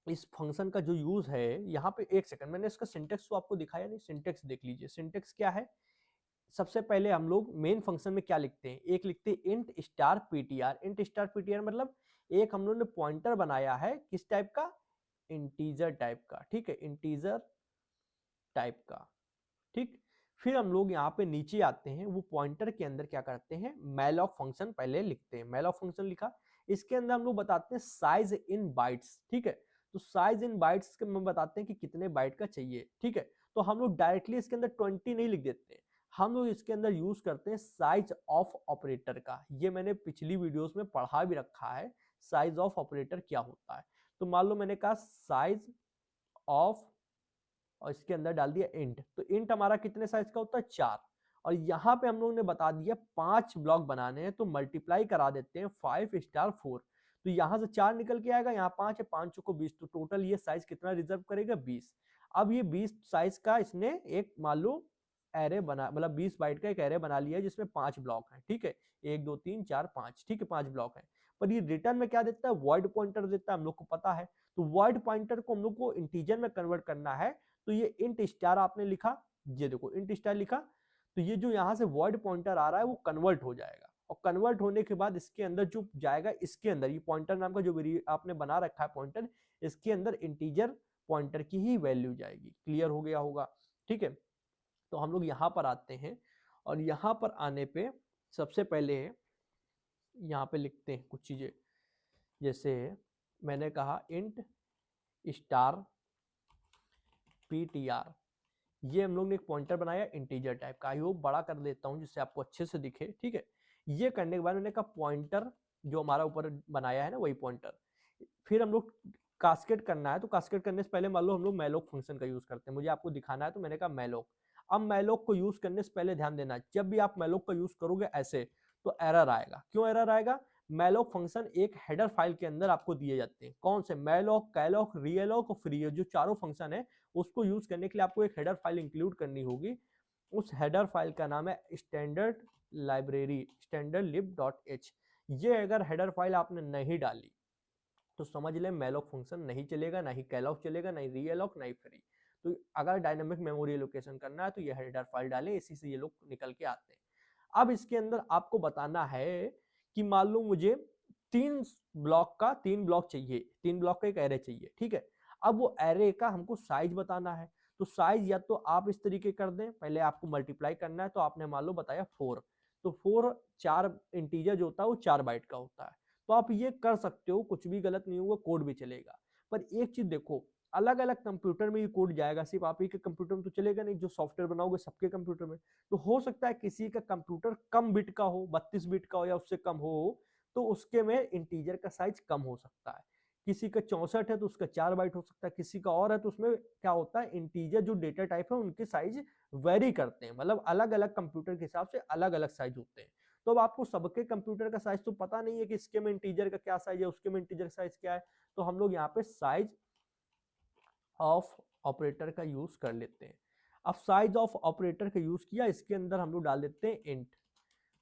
इस फंक्शन का जो यूज है यहाँ पे, एक सेकंड, मैंने इसका सिंटेक्स तो आपको दिखाया नहीं, सिंटेक्स देख लीजिए। सिंटेक्स क्या है, सबसे पहले हम लोग मेन फंक्शन में क्या लिखते हैं, एक लिखते हैं int star PTR. Int star PTR मतलब एक हम लोग ने पॉइंटर बनाया है, किस टाइप का, इंटीजर टाइप का, ठीक है, इंटीजर टाइप का, ठीक। फिर हम लोग यहाँ पे नीचे आते हैं, वो पॉइंटर के अंदर क्या करते हैं, मैलॉक फंक्शन पहले लिखते हैं। मैलॉक फंक्शन लिखा, इसके अंदर हम लोग बताते हैं साइज इन बाइट्स, ठीक है, तो साइज इन बाइट्स के में बताते हैं कि कितने बाइट का चाहिए, ठीक है। तो हम लोग डायरेक्टली इसके अंदर 20 नहीं लिख देते, हम लोग इसके अंदर यूज करते हैं साइज ऑफ ऑपरेटर का। ये मैंने पिछली वीडियोस में पढ़ा भी रखा है, साइज ऑफ ऑपरेटर क्या होता है। तो मान लो मैंने कहा साइज ऑफ, और इसके अंदर डाल दिया इंट, तो इंट हमारा कितने साइज का होता है, 4। और यहाँ पे हम लोगों ने बता दिया 5 ब्लॉक बनाने हैं, तो मल्टीप्लाई करा देते हैं 5 स्टार 4, तो यहाँ से 4 निकल के आएगा, यहाँ 5 है, 5 को 20, तो टोटल ये साइज कितना रिजर्व करेगा, 20। अब ये 20 साइज का इसने एक मान लो एरे बना, मतलब 20 बाइट का एक एरे बना लिया है जिसमें 5 ब्लॉक है, ठीक है, 1 2 3 4 5, ठीक है, 5 ब्लॉक है। पर ये रिटर्न में क्या देता है, वॉइड पॉइंटर देता है, हम लोग को पता है। तो वॉइड पॉइंटर को हम लोग को इंटीजर में कन्वर्ट करना है, तो ये इंट स्टार आपने लिखा, ये देखो इंट स्टार लिखा, तो ये जो यहां से वॉइड पॉइंटर आ रहा है वो कन्वर्ट हो जाएगा, और कन्वर्ट होने के बाद इसके अंदर जो जाएगा, इसके अंदर ये पॉइंटर नाम का जो आपने बना रखा है पॉइंटर, इसके अंदर इंटीजर पॉइंटर की ही वैल्यू जाएगी। क्लियर हो गया होगा, ठीक है। तो हम लोग यहाँ पर आते हैं, और यहाँ पर आने पे सबसे पहले यहाँ पे लिखते हैं कुछ चीजें, जैसे मैंने कहा इंट स्टार पीटीआर, ये हम लोग ने एक पॉइंटर बनाया इंटीजर टाइप का। आई होप बड़ा कर देता हूं जिससे आपको अच्छे से दिखे, ठीक है। ये करने के बाद मैंने कहा पॉइंटर जो हमारा ऊपर बनाया है ना, वही पॉइंटर। फिर हम लोग कास्केट करना है, तो कास्केट करने से पहले मान लो हम लोग मैलोक फंक्शन का यूज करते हैं, मुझे आपको दिखाना है, तो मैंने कहा मैलोक। अब मैलोक को यूज करने से पहले ध्यान देना, जब भी आप मैलोक का यूज करोगे ऐसे, तो एरर आएगा। क्यों एरर आएगा, मैलोक फंक्शन एक हेडर फाइल के अंदर आपको दिए जाते हैं, कौन से, मैलोक, कैलोक, रियलोक और फ्री, जो चारों फंक्शन है, उसको यूज करने के लिए आपको एक हेडर फाइल इंक्लूड करनी होगी। उस हेडर फाइल का नाम है स्टैंडर्ड लाइब्रेरी, standardlib.h। ये अगर हेडर फाइल आपने नहीं डाली तो समझ लें मैलोक फंक्शन नहीं चलेगा, ना ही कैलॉक चलेगा, ना ही रियलॉक, ना ही फ्री। तो अगर डायनामिक मेमोरी एलोकेशन करना है तो ये हेडर फाइल डालें, इसी से ये लोग निकल के आते हैं। अब इसके अंदर आपको बताना है कि मान लो मुझे 3 ब्लॉक का 3 ब्लॉक चाहिए, 3 ब्लॉक का एक एरे चाहिए, ठीक है। अब वो एरे का हमको साइज बताना है, तो साइज या तो आप इस तरीके कर दें, पहले आपको मल्टीप्लाई करना है, तो आपने मान लो बताया 4, तो 4 4 इंटीजर जो होता है वो 4 बाइट का होता है, तो आप ये कर सकते हो, कुछ भी गलत नहीं होगा, कोड भी चलेगा। पर एक चीज देखो, अलग अलग कंप्यूटर में ये कोड जाएगा, सिर्फ आप ही के कंप्यूटर में तो चलेगा नहीं, जो सॉफ्टवेयर बनाओगे सबके कंप्यूटर में। तो हो सकता है किसी का कंप्यूटर कम बिट का हो, 32 बिट का हो या उससे कम हो, तो उसके में इंटीजर का साइज कम हो सकता है। किसी का 64 है तो उसका 4 बाइट हो सकता है, किसी का और है तो उसमें क्या होता है, इंटीजर जो डेटा टाइप है उनके साइज वेरी करते हैं, मतलब अलग अलग कंप्यूटर के हिसाब से अलग अलग साइज होते हैं। तो अब आपको सबके कंप्यूटर का साइज तो पता नहीं है कि इसके में इंटीजर का क्या साइज है, उसके में इंटीजर साइज क्या है, तो हम लोग यहाँ पे साइज ऑफ ऑपरेटर का यूज कर लेते हैं। अब साइज ऑफ ऑपरेटर का यूज किया, इसके अंदर हम लोग डाल देते हैं इंट।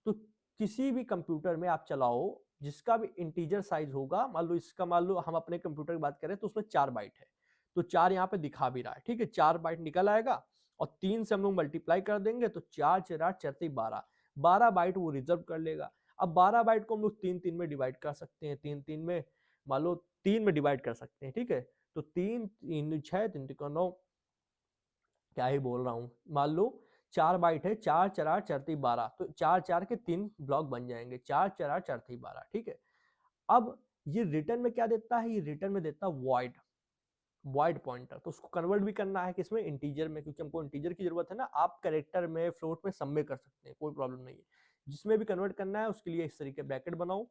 तो किसी भी कंप्यूटर में आप चलाओ, जिसका भी इंटीजर साइज होगा, मान लो इसका, मान लो हम अपने कंप्यूटर की बात करें तो उसमें 4 बाइट है, तो 4 यहाँ पे दिखा भी रहा है, ठीक है, 4 बाइट निकल आएगा, और 3 से हम लोग मल्टीप्लाई कर देंगे तो 4 4 8 4 12, 12 बाइट वो रिजर्व कर लेगा। अब 12 बाइट को हम लोग 3 3 में डिवाइड कर सकते हैं, 3 3 में, मान लो 3 में डिवाइड कर सकते हैं, ठीक है। तो 3 3 6 3 3 9, क्या ही बोल रहा हूँ, मान लो 4 बाइट है, 4 4 8 4 3 12, तो 4 4 के 3 ब्लॉक बन जाएंगे, 4 4 8 4 3 12, ठीक है। अब ये रिटर्न में क्या देता है, ये रिटर्न में देता है वॉइड, वॉइड पॉइंटर। तो उसको कन्वर्ट भी करना है किसमें, इंटीजर में, क्योंकि हमको इंटीजर की जरूरत है ना, आप कैरेक्टर में, फ्लोट में, सब में कर सकते हैं, कोई प्रॉब्लम नहीं है। जिसमें भी कन्वर्ट करना है उसके लिए इस तरीके ब्रैकेट बनाओ,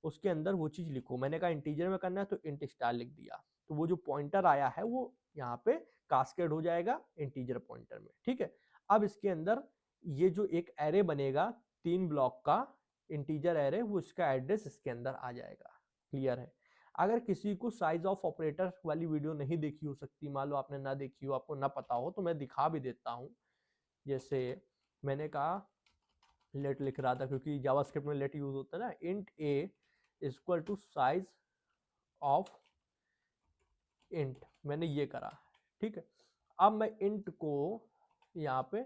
उसके अंदर वो चीज लिखो। मैंने कहा इंटीजर में करना है तो इंट स्टार लिख दिया, तो वो जो पॉइंटर आया है वो यहाँ पे कास्केड हो जाएगा इंटीजर पॉइंटर में। ठीक है, अब इसके अंदर ये जो एक एरे बनेगा 3 ब्लॉक का इंटीजर एरे, वो इसका एड्रेस इसके अंदर आ जाएगा। क्लियर है? अगर किसी को साइज ऑफ ऑपरेटर वाली वीडियो नहीं देखी हो सकती, मान लो आपने ना देखी हो, आपको ना पता हो, तो मैं दिखा भी देता हूं। जैसे मैंने कहा लेट लिख रहा था, क्योंकि जावास्क्रिप्ट में लेट यूज होता है ना। Int a equal to size of int, मैंने ये करा। ठीक है, अब मैं इंट को यहाँ पे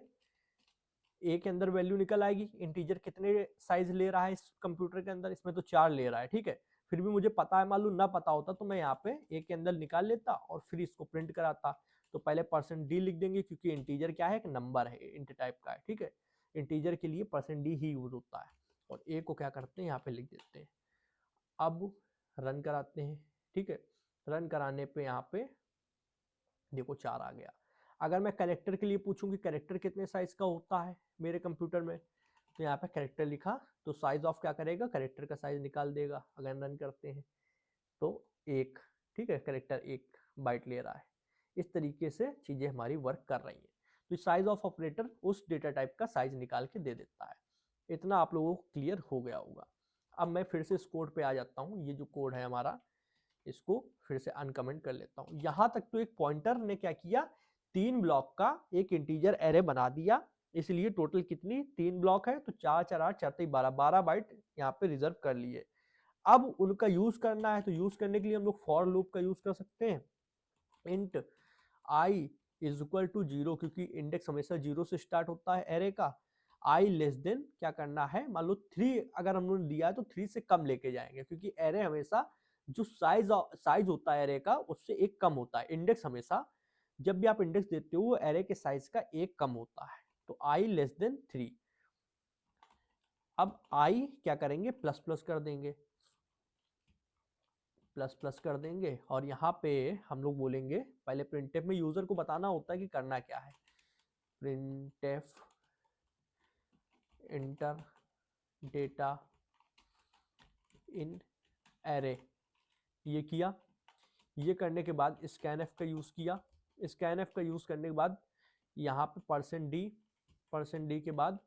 ए के अंदर वैल्यू निकल आएगी। इंटीजर कितने साइज ले रहा है इस कंप्यूटर के अंदर, इसमें तो 4 ले रहा है। ठीक है, फिर भी मुझे पता है, मान लो ना पता होता तो मैं यहाँ पे ए के अंदर निकाल लेता और फिर इसको प्रिंट कराता। तो पहले %d लिख देंगे, क्योंकि इंटीजर क्या है, एक नंबर है, इंट टाइप का है। ठीक है, इंटीजर के लिए %d ही यूज होता है। और ए को क्या करते हैं, यहाँ पे लिख देते हैं। अब रन कराते हैं। ठीक है, रन कराने पे यहाँ पे देखो 4 आ गया। अगर मैं कैरेक्टर के लिए पूछूं कि कैरेक्टर कितने साइज का होता है मेरे कंप्यूटर में, तो यहाँ पे कैरेक्टर लिखा तो साइज ऑफ क्या करेगा, कैरेक्टर का साइज निकाल देगा। अगर रन करते हैं तो 1। ठीक है, कैरेक्टर 1 बाइट ले रहा है। इस तरीके से चीजें हमारी वर्क कर रही हैं। तो साइज ऑफ ऑपरेटर उस डेटा टाइप का साइज निकाल के दे देता है। इतना आप लोगों को क्लियर हो गया होगा। अब मैं फिर से इस कोड पे आ जाता हूँ। ये जो कोड है हमारा, इसको फिर से अनकमेंट कर लेता हूँ। यहां तक तो एक पॉइंटर ने क्या किया, 3 ब्लॉक का एक इंटीजर एरे बना दिया। इसलिए टोटल कितनी 3 ब्लॉक है, तो 4 4 8 4 12 बाइट यहाँ पे रिजर्व कर लिए। अब उनका यूज करना है, तो यूज करने के लिए हम लोग फॉर लूप का यूज कर सकते हैं। Int i is equal to 0, क्योंकि इंडेक्स हमेशा 0 से स्टार्ट होता है एरे का। आई लेस देन क्या करना है, मान लो 3 अगर हम लोग दिया है तो 3 से कम लेके जाएंगे, क्योंकि एरे हमेशा जो साइज होता है एरे का उससे एक कम होता है। इंडेक्स हमेशा जब भी आप इंडेक्स देते हो वो एरे के साइज का एक कम होता है। तो आई लेस देन 3। अब आई क्या करेंगे, प्लस प्लस कर देंगे, प्लस प्लस कर देंगे। और यहाँ पे हम लोग बोलेंगे, पहले प्रिंटफ में यूजर को बताना होता है कि करना क्या है। Printf inter data in array, ये किया। ये करने के बाद स्कैनएफ का यूज किया। स्कैनएफ का यूज करने के बाद यहाँ पे %d के बाद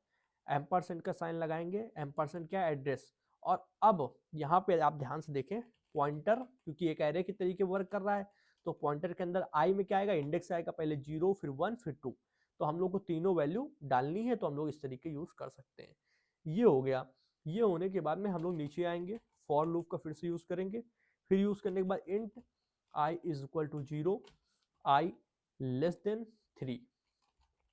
एम्परसेंड का साइन लगाएंगे। एम्परसेंड क्या है, एड्रेस। और अब यहाँ पे आप ध्यान से देखें, पॉइंटर क्योंकि एक एरे के तरीके वर्क कर रहा है, तो पॉइंटर के अंदर आई में क्या आएगा, इंडेक्स आएगा, पहले 0 फिर 1 फिर 2। तो हम लोग को तीनों वैल्यू डालनी है, तो हम लोग इस तरीके यूज कर सकते हैं। ये हो गया। ये होने के बाद में हम लोग नीचे आएंगे, फॉर लूप का फिर से यूज करेंगे। फिर यूज करने के बाद int i is equal to 0, i less than 3।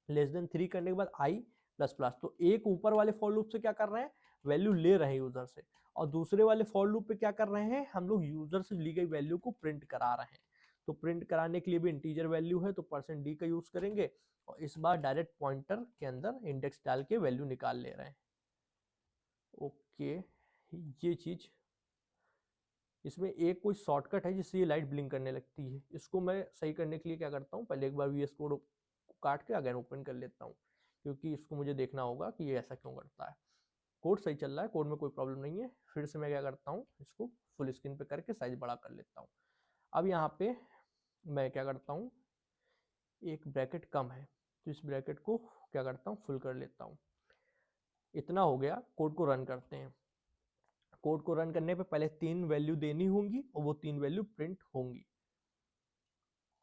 Less than 3 करने के बाद आई प्लस प्लस। तो एक ऊपर वाले फॉर लूप से क्या कर रहे हैं, वैल्यू ले रहे हैं यूजर से, और दूसरे वाले फॉर लूप पे क्या कर रहे हैं, हम लोग यूजर से ली गई वैल्यू को प्रिंट करा रहे हैं। तो प्रिंट कराने के लिए भी इंटीजर वैल्यू है, तो %d का यूज करेंगे। और इस बार डायरेक्ट पॉइंटर के अंदर इंडेक्स डाल के वैल्यू निकाल ले रहे हैं। ओके, ये चीज, इसमें एक कोई शॉर्टकट है जिससे ये लाइट ब्लिंक करने लगती है। इसको मैं सही करने के लिए क्या करता हूँ, पहले एक बार VS कोड काट के अगेन ओपन कर लेता हूँ, क्योंकि इसको मुझे देखना होगा कि ये ऐसा क्यों करता है। कोड सही चल रहा है, कोड में कोई प्रॉब्लम नहीं है। फिर से मैं क्या करता हूँ, इसको फुल स्क्रीन पे करके साइज बड़ा कर लेता हूँ। अब यहाँ पे मैं क्या करता हूँ, एक ब्रैकेट कम है तो इस ब्रैकेट को क्या करता हूँ, फुल कर लेता हूँ। इतना हो गया। कोड को रन करते हैं। कोड को रन करने पे पहले 3 वैल्यू देनी होंगी और वो 3 वैल्यू प्रिंट होंगी।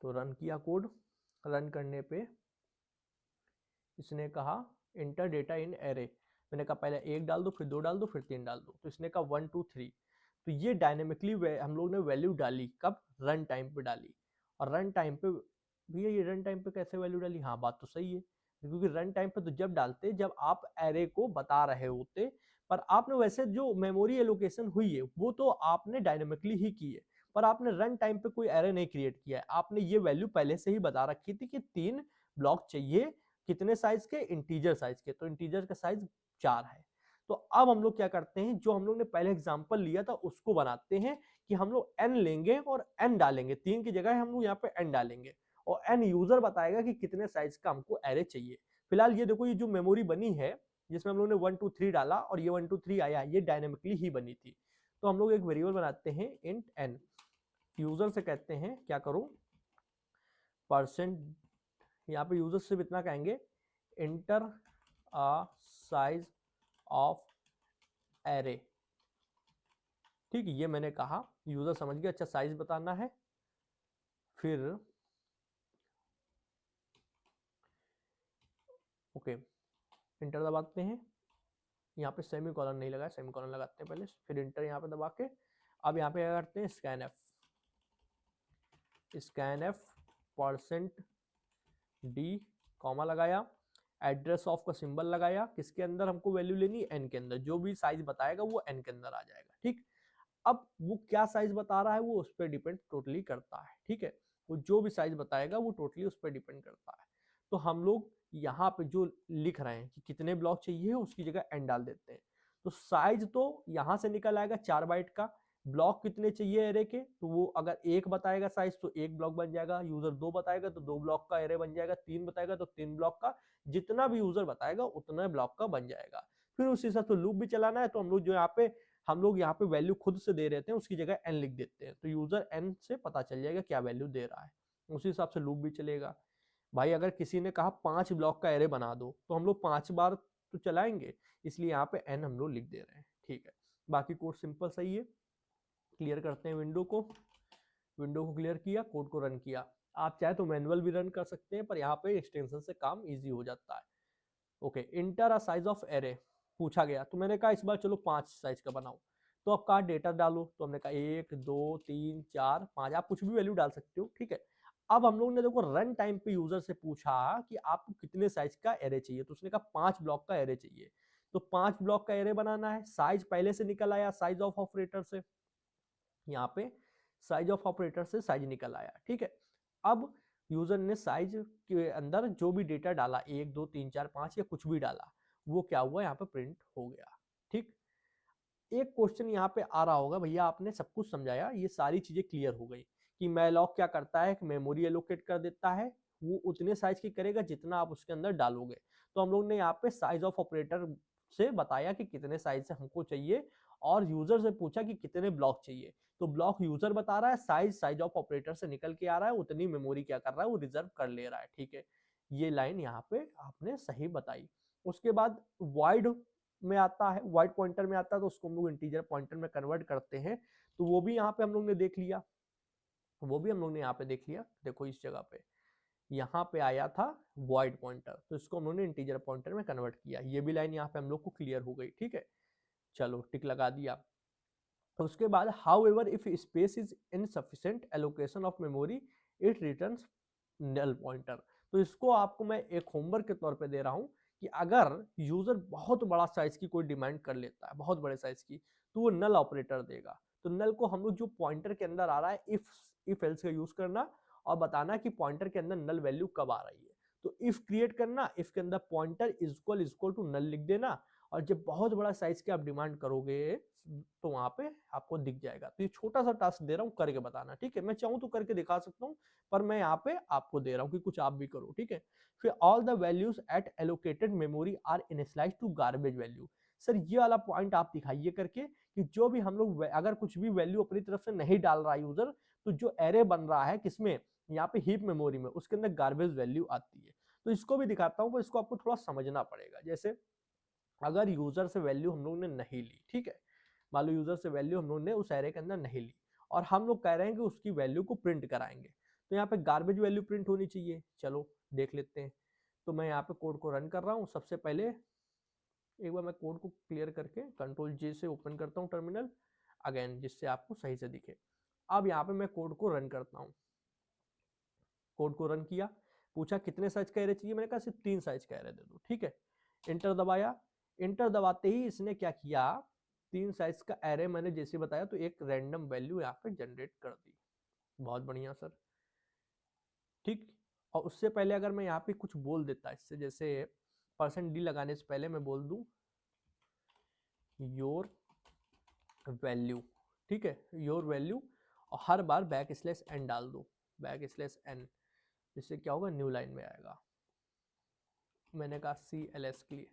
तो रन किया कोड। रन करने पे इसने कहा इंटर डेटा इन एरे। मैंने कहा पहले 1 डाल दो, फिर 2 डाल दो, फिर 3 डाल दो। तो इसने कहा 1 2 3। तो ये डायनेमिकली हम लोग ने वैल्यू डाली, कब, रन टाइम पे डाली। और रन टाइम पे भैया, ये रन टाइम पे कैसे वैल्यू डाली, हाँ बात तो सही है, क्योंकि रन टाइम पे तो जब डालते जब आप एरे को बता रहे होते, पर आपने वैसे जो मेमोरी एलोकेशन हुई है वो तो आपने डायनेमिकली ही की है, पर आपने रन टाइम पे कोई एरे नहीं क्रिएट किया है। आपने ये वैल्यू पहले से ही बता रखी थी कि 3 ब्लॉक चाहिए, कितने साइज के, इंटीजर साइज के। तो इंटीजर का साइज 4 है। तो अब हम लोग क्या करते हैं, जो हम लोग ने पहले एग्जांपल लिया था उसको बनाते हैं कि हम लोग n लेंगे और n डालेंगे। 3 की जगह हम लोग यहाँ पे n डालेंगे और n यूजर बताएगा कि कितने साइज का हमको एरे चाहिए। फिलहाल ये देखो, ये जो मेमोरी बनी है जिसमें हम लोग ने 1 2 3 डाला और ये 1 2 3 आया, ये डायनेमिकली ही बनी थी। तो हम लोग एक वेरिएबल बनाते हैं इंट n, यूजर से कहते हैं क्या करो परसेंट, यहाँ पे यूजर सिर्फ इतना कहेंगे inter a size of array. ठीक है, ये मैंने कहा, यूजर समझ गया, अच्छा साइज बताना है। फिर ओके इंटर दबाते हैं, यहाँ पे सेमी कॉलन नहीं लगा, सेमी कॉलन लगाते हैं पहले, फिर इंटर यहाँ पे दबा के अब यहाँ पे क्या करते हैं scan F percent D comma लगाया, एड्रेस ऑफ का सिंबल लगाया, किसके अंदर हमको वैल्यू लेनी है, एन के अंदर, जो भी साइज बताएगा वो एन के अंदर आ जाएगा। ठीक, अब वो क्या साइज बता रहा है वो उस पर डिपेंड टोटली करता है। ठीक है, वो जो भी साइज बताएगा वो टोटली उस पर डिपेंड करता है। तो हम लोग यहाँ पे जो लिख रहे हैं कि कितने ब्लॉक चाहिए उसकी जगह एन डाल देते हैं। तो साइज तो यहाँ से निकल आएगा 4 बाइट का, ब्लॉक कितने चाहिए एरे के, तो वो अगर 1 बताएगा साइज तो 1 ब्लॉक बन जाएगा, यूजर 2 बताएगा तो 2 ब्लॉक का एरे बन जाएगा, 3 बताएगा तो 3 ब्लॉक का, जितना भी यूजर बताएगा उतना ब्लॉक का बन जाएगा। फिर उस हिसाब से लूप भी चलाना है, तो हम लोग यहाँ पे वैल्यू खुद से दे रहे थे, उसकी जगह एन लिख देते हैं, तो यूजर एन से पता चल जाएगा क्या वैल्यू दे रहा है, उसी हिसाब से लूप भी चलेगा। भाई अगर किसी ने कहा 5 ब्लॉक का एरे बना दो तो हम लोग 5 बार तो चलाएंगे, इसलिए यहाँ पे एन हम लोग लिख दे रहे हैं। ठीक है, बाकी कोड सिंपल सही है। क्लियर करते हैं विंडो को क्लियर किया, कोड को रन किया। आप चाहे तो मैनुअल भी रन कर सकते हैं, पर यहाँ पे एक्सटेंशन से काम इजी हो जाता है। Okay, inter a size of array पूछा गया, तो मैंने कहा इस बार चलो 5 साइज का बनाओ, तो अब कहा डेटा डालो, तो हमने कहा 1 2 3 4 5, आप कुछ भी वैल्यू डाल सकते हो। ठीक है, अब हम लोग ने देखो रन टाइम पे यूजर से पूछा कि आपको कितने साइज का एरे चाहिए, तो उसने कहा 5 ब्लॉक का एरे चाहिए, तो 5 ब्लॉक का एरे बनाना है, साइज पहले से निकल आया साइज ऑफ ऑपरेटर से, यहाँ पे साइज ऑफ ऑपरेटर से साइज निकल आया। ठीक है, अब यूजर ने साइज के अंदर जो भी डेटा डाला 1 2 3 4 5 या कुछ भी डाला, वो क्या हुआ यहाँ पे प्रिंट हो गया। ठीक, एक क्वेश्चन यहाँ पे आ रहा होगा, भैया आपने सब कुछ समझाया, ये सारी चीजें क्लियर हो गई कि मैलॉक क्या करता है, मेमोरी एलोकेट कर देता है, वो उतने साइज की करेगा जितना आप उसके अंदर डालोगे। तो हम लोग ने यहाँ पे साइज ऑफ ऑपरेटर से बताया कि कितने साइज से हमको चाहिए, और यूजर से पूछा कि कितने ब्लॉक चाहिए, तो ब्लॉक यूजर बता रहा है, साइज ऑफ ऑपरेटर से निकल के आ रहा है, उतनी मेमोरी क्या कर रहा है वो रिजर्व कर ले रहा है। ठीक है, ये लाइन यहाँ पे आपने सही बताई। उसके बाद वाइड में आता है, वाइड पॉइंटर में आता है, तो उसको हम लोग इंटीजर पॉइंटर में कन्वर्ट करते हैं, तो वो भी यहाँ पे हम लोग ने देख लिया, देखो इस जगह पे यहाँ पे आया था वॉइड पॉइंटर, तो इसको हम लोग ने इंटीजर पॉइंटर में कन्वर्ट किया, ये भी लाइन यहाँ पे हम लोग को क्लियर हो गई। ठीक है, चलो टिक लगा दिया। तो उसके बाद however if space is insufficient allocation of memory it returns null pointer. तो इसको आपको मैं एक होमवर्क के तौर पे दे रहा हूं कि अगर यूजर बहुत बड़ा साइज की कोई डिमांड कर लेता है, बहुत बड़े साइज की, तो वो नल ऑपरेटर देगा। तो नल को हम लोग जो पॉइंटर के अंदर आ रहा है इफ एल्स का यूज करना और बताना कि पॉइंटर के अंदर नल वैल्यू कब आ रही है। तो इफ क्रिएट करना, इफ के अंदर पॉइंटर इक्वल टू नल लिख देना, और जब बहुत बड़ा साइज की आप डिमांड करोगे तो वहां पे आपको दिख जाएगा। तो ये छोटा सा टास्क दे रहा हूँ, करके बताना। ठीक है, मैं चाहूँ तो करके दिखा सकता हूँ, पर मैं यहाँ पे आपको दे रहा हूँ कि कुछ आप भी करो। ठीक है, फिर all the values at allocated memory are initialized to garbage value. Sir ये वाला पॉइंट आप दिखाइए करके कि जो भी हम लोग अगर कुछ भी वैल्यू अपनी तरफ से नहीं डाल रहा है यूजर, तो जो एरे बन रहा है किसमें, यहाँ पे हीप मेमोरी में, उसके अंदर गार्बेज वैल्यू आती है। तो इसको भी दिखाता हूँ, पर इसको आपको थोड़ा समझना पड़ेगा। जैसे अगर यूजर से वैल्यू हम लोग ने नहीं ली, ठीक है, मान लो यूजर से वैल्यू हम लोग ने उस एरे के अंदर नहीं ली, और हम लोग कह रहे हैं कि उसकी वैल्यू को प्रिंट कराएंगे, तो यहाँ पे गार्बेज वैल्यू प्रिंट होनी चाहिए। चलो देख लेते हैं। तो मैं यहाँ पे कोड को रन कर रहा हूँ। सबसे पहले एक बार मैं कोड को क्लियर करके कंट्रोल जे से ओपन करता हूँ टर्मिनल अगेन, जिससे आपको सही से दिखे। अब यहाँ पे मैं कोड को रन करता हूँ। कोड को रन किया, पूछा कितने साइज का एरे चाहिए, मैंने कहा सिर्फ 3 साइज का एरे दे दो। ठीक है, इंटर दबाया। इंटर दबाते ही इसने क्या किया, 3 साइज का एरे मैंने जैसे बताया, तो एक रैंडम वैल्यू यहाँ पे जनरेट कर दी। बहुत बढ़िया सर। ठीक, और उससे पहले अगर मैं यहाँ पे कुछ बोल देता इससे, जैसे %d लगाने से पहले मैं बोल दूं योर वैल्यू। ठीक है, योर वैल्यू, और हर बार \n डाल दो, \n, जिससे क्या होगा, न्यू लाइन में आएगा। मैंने कहा CLS के लिए,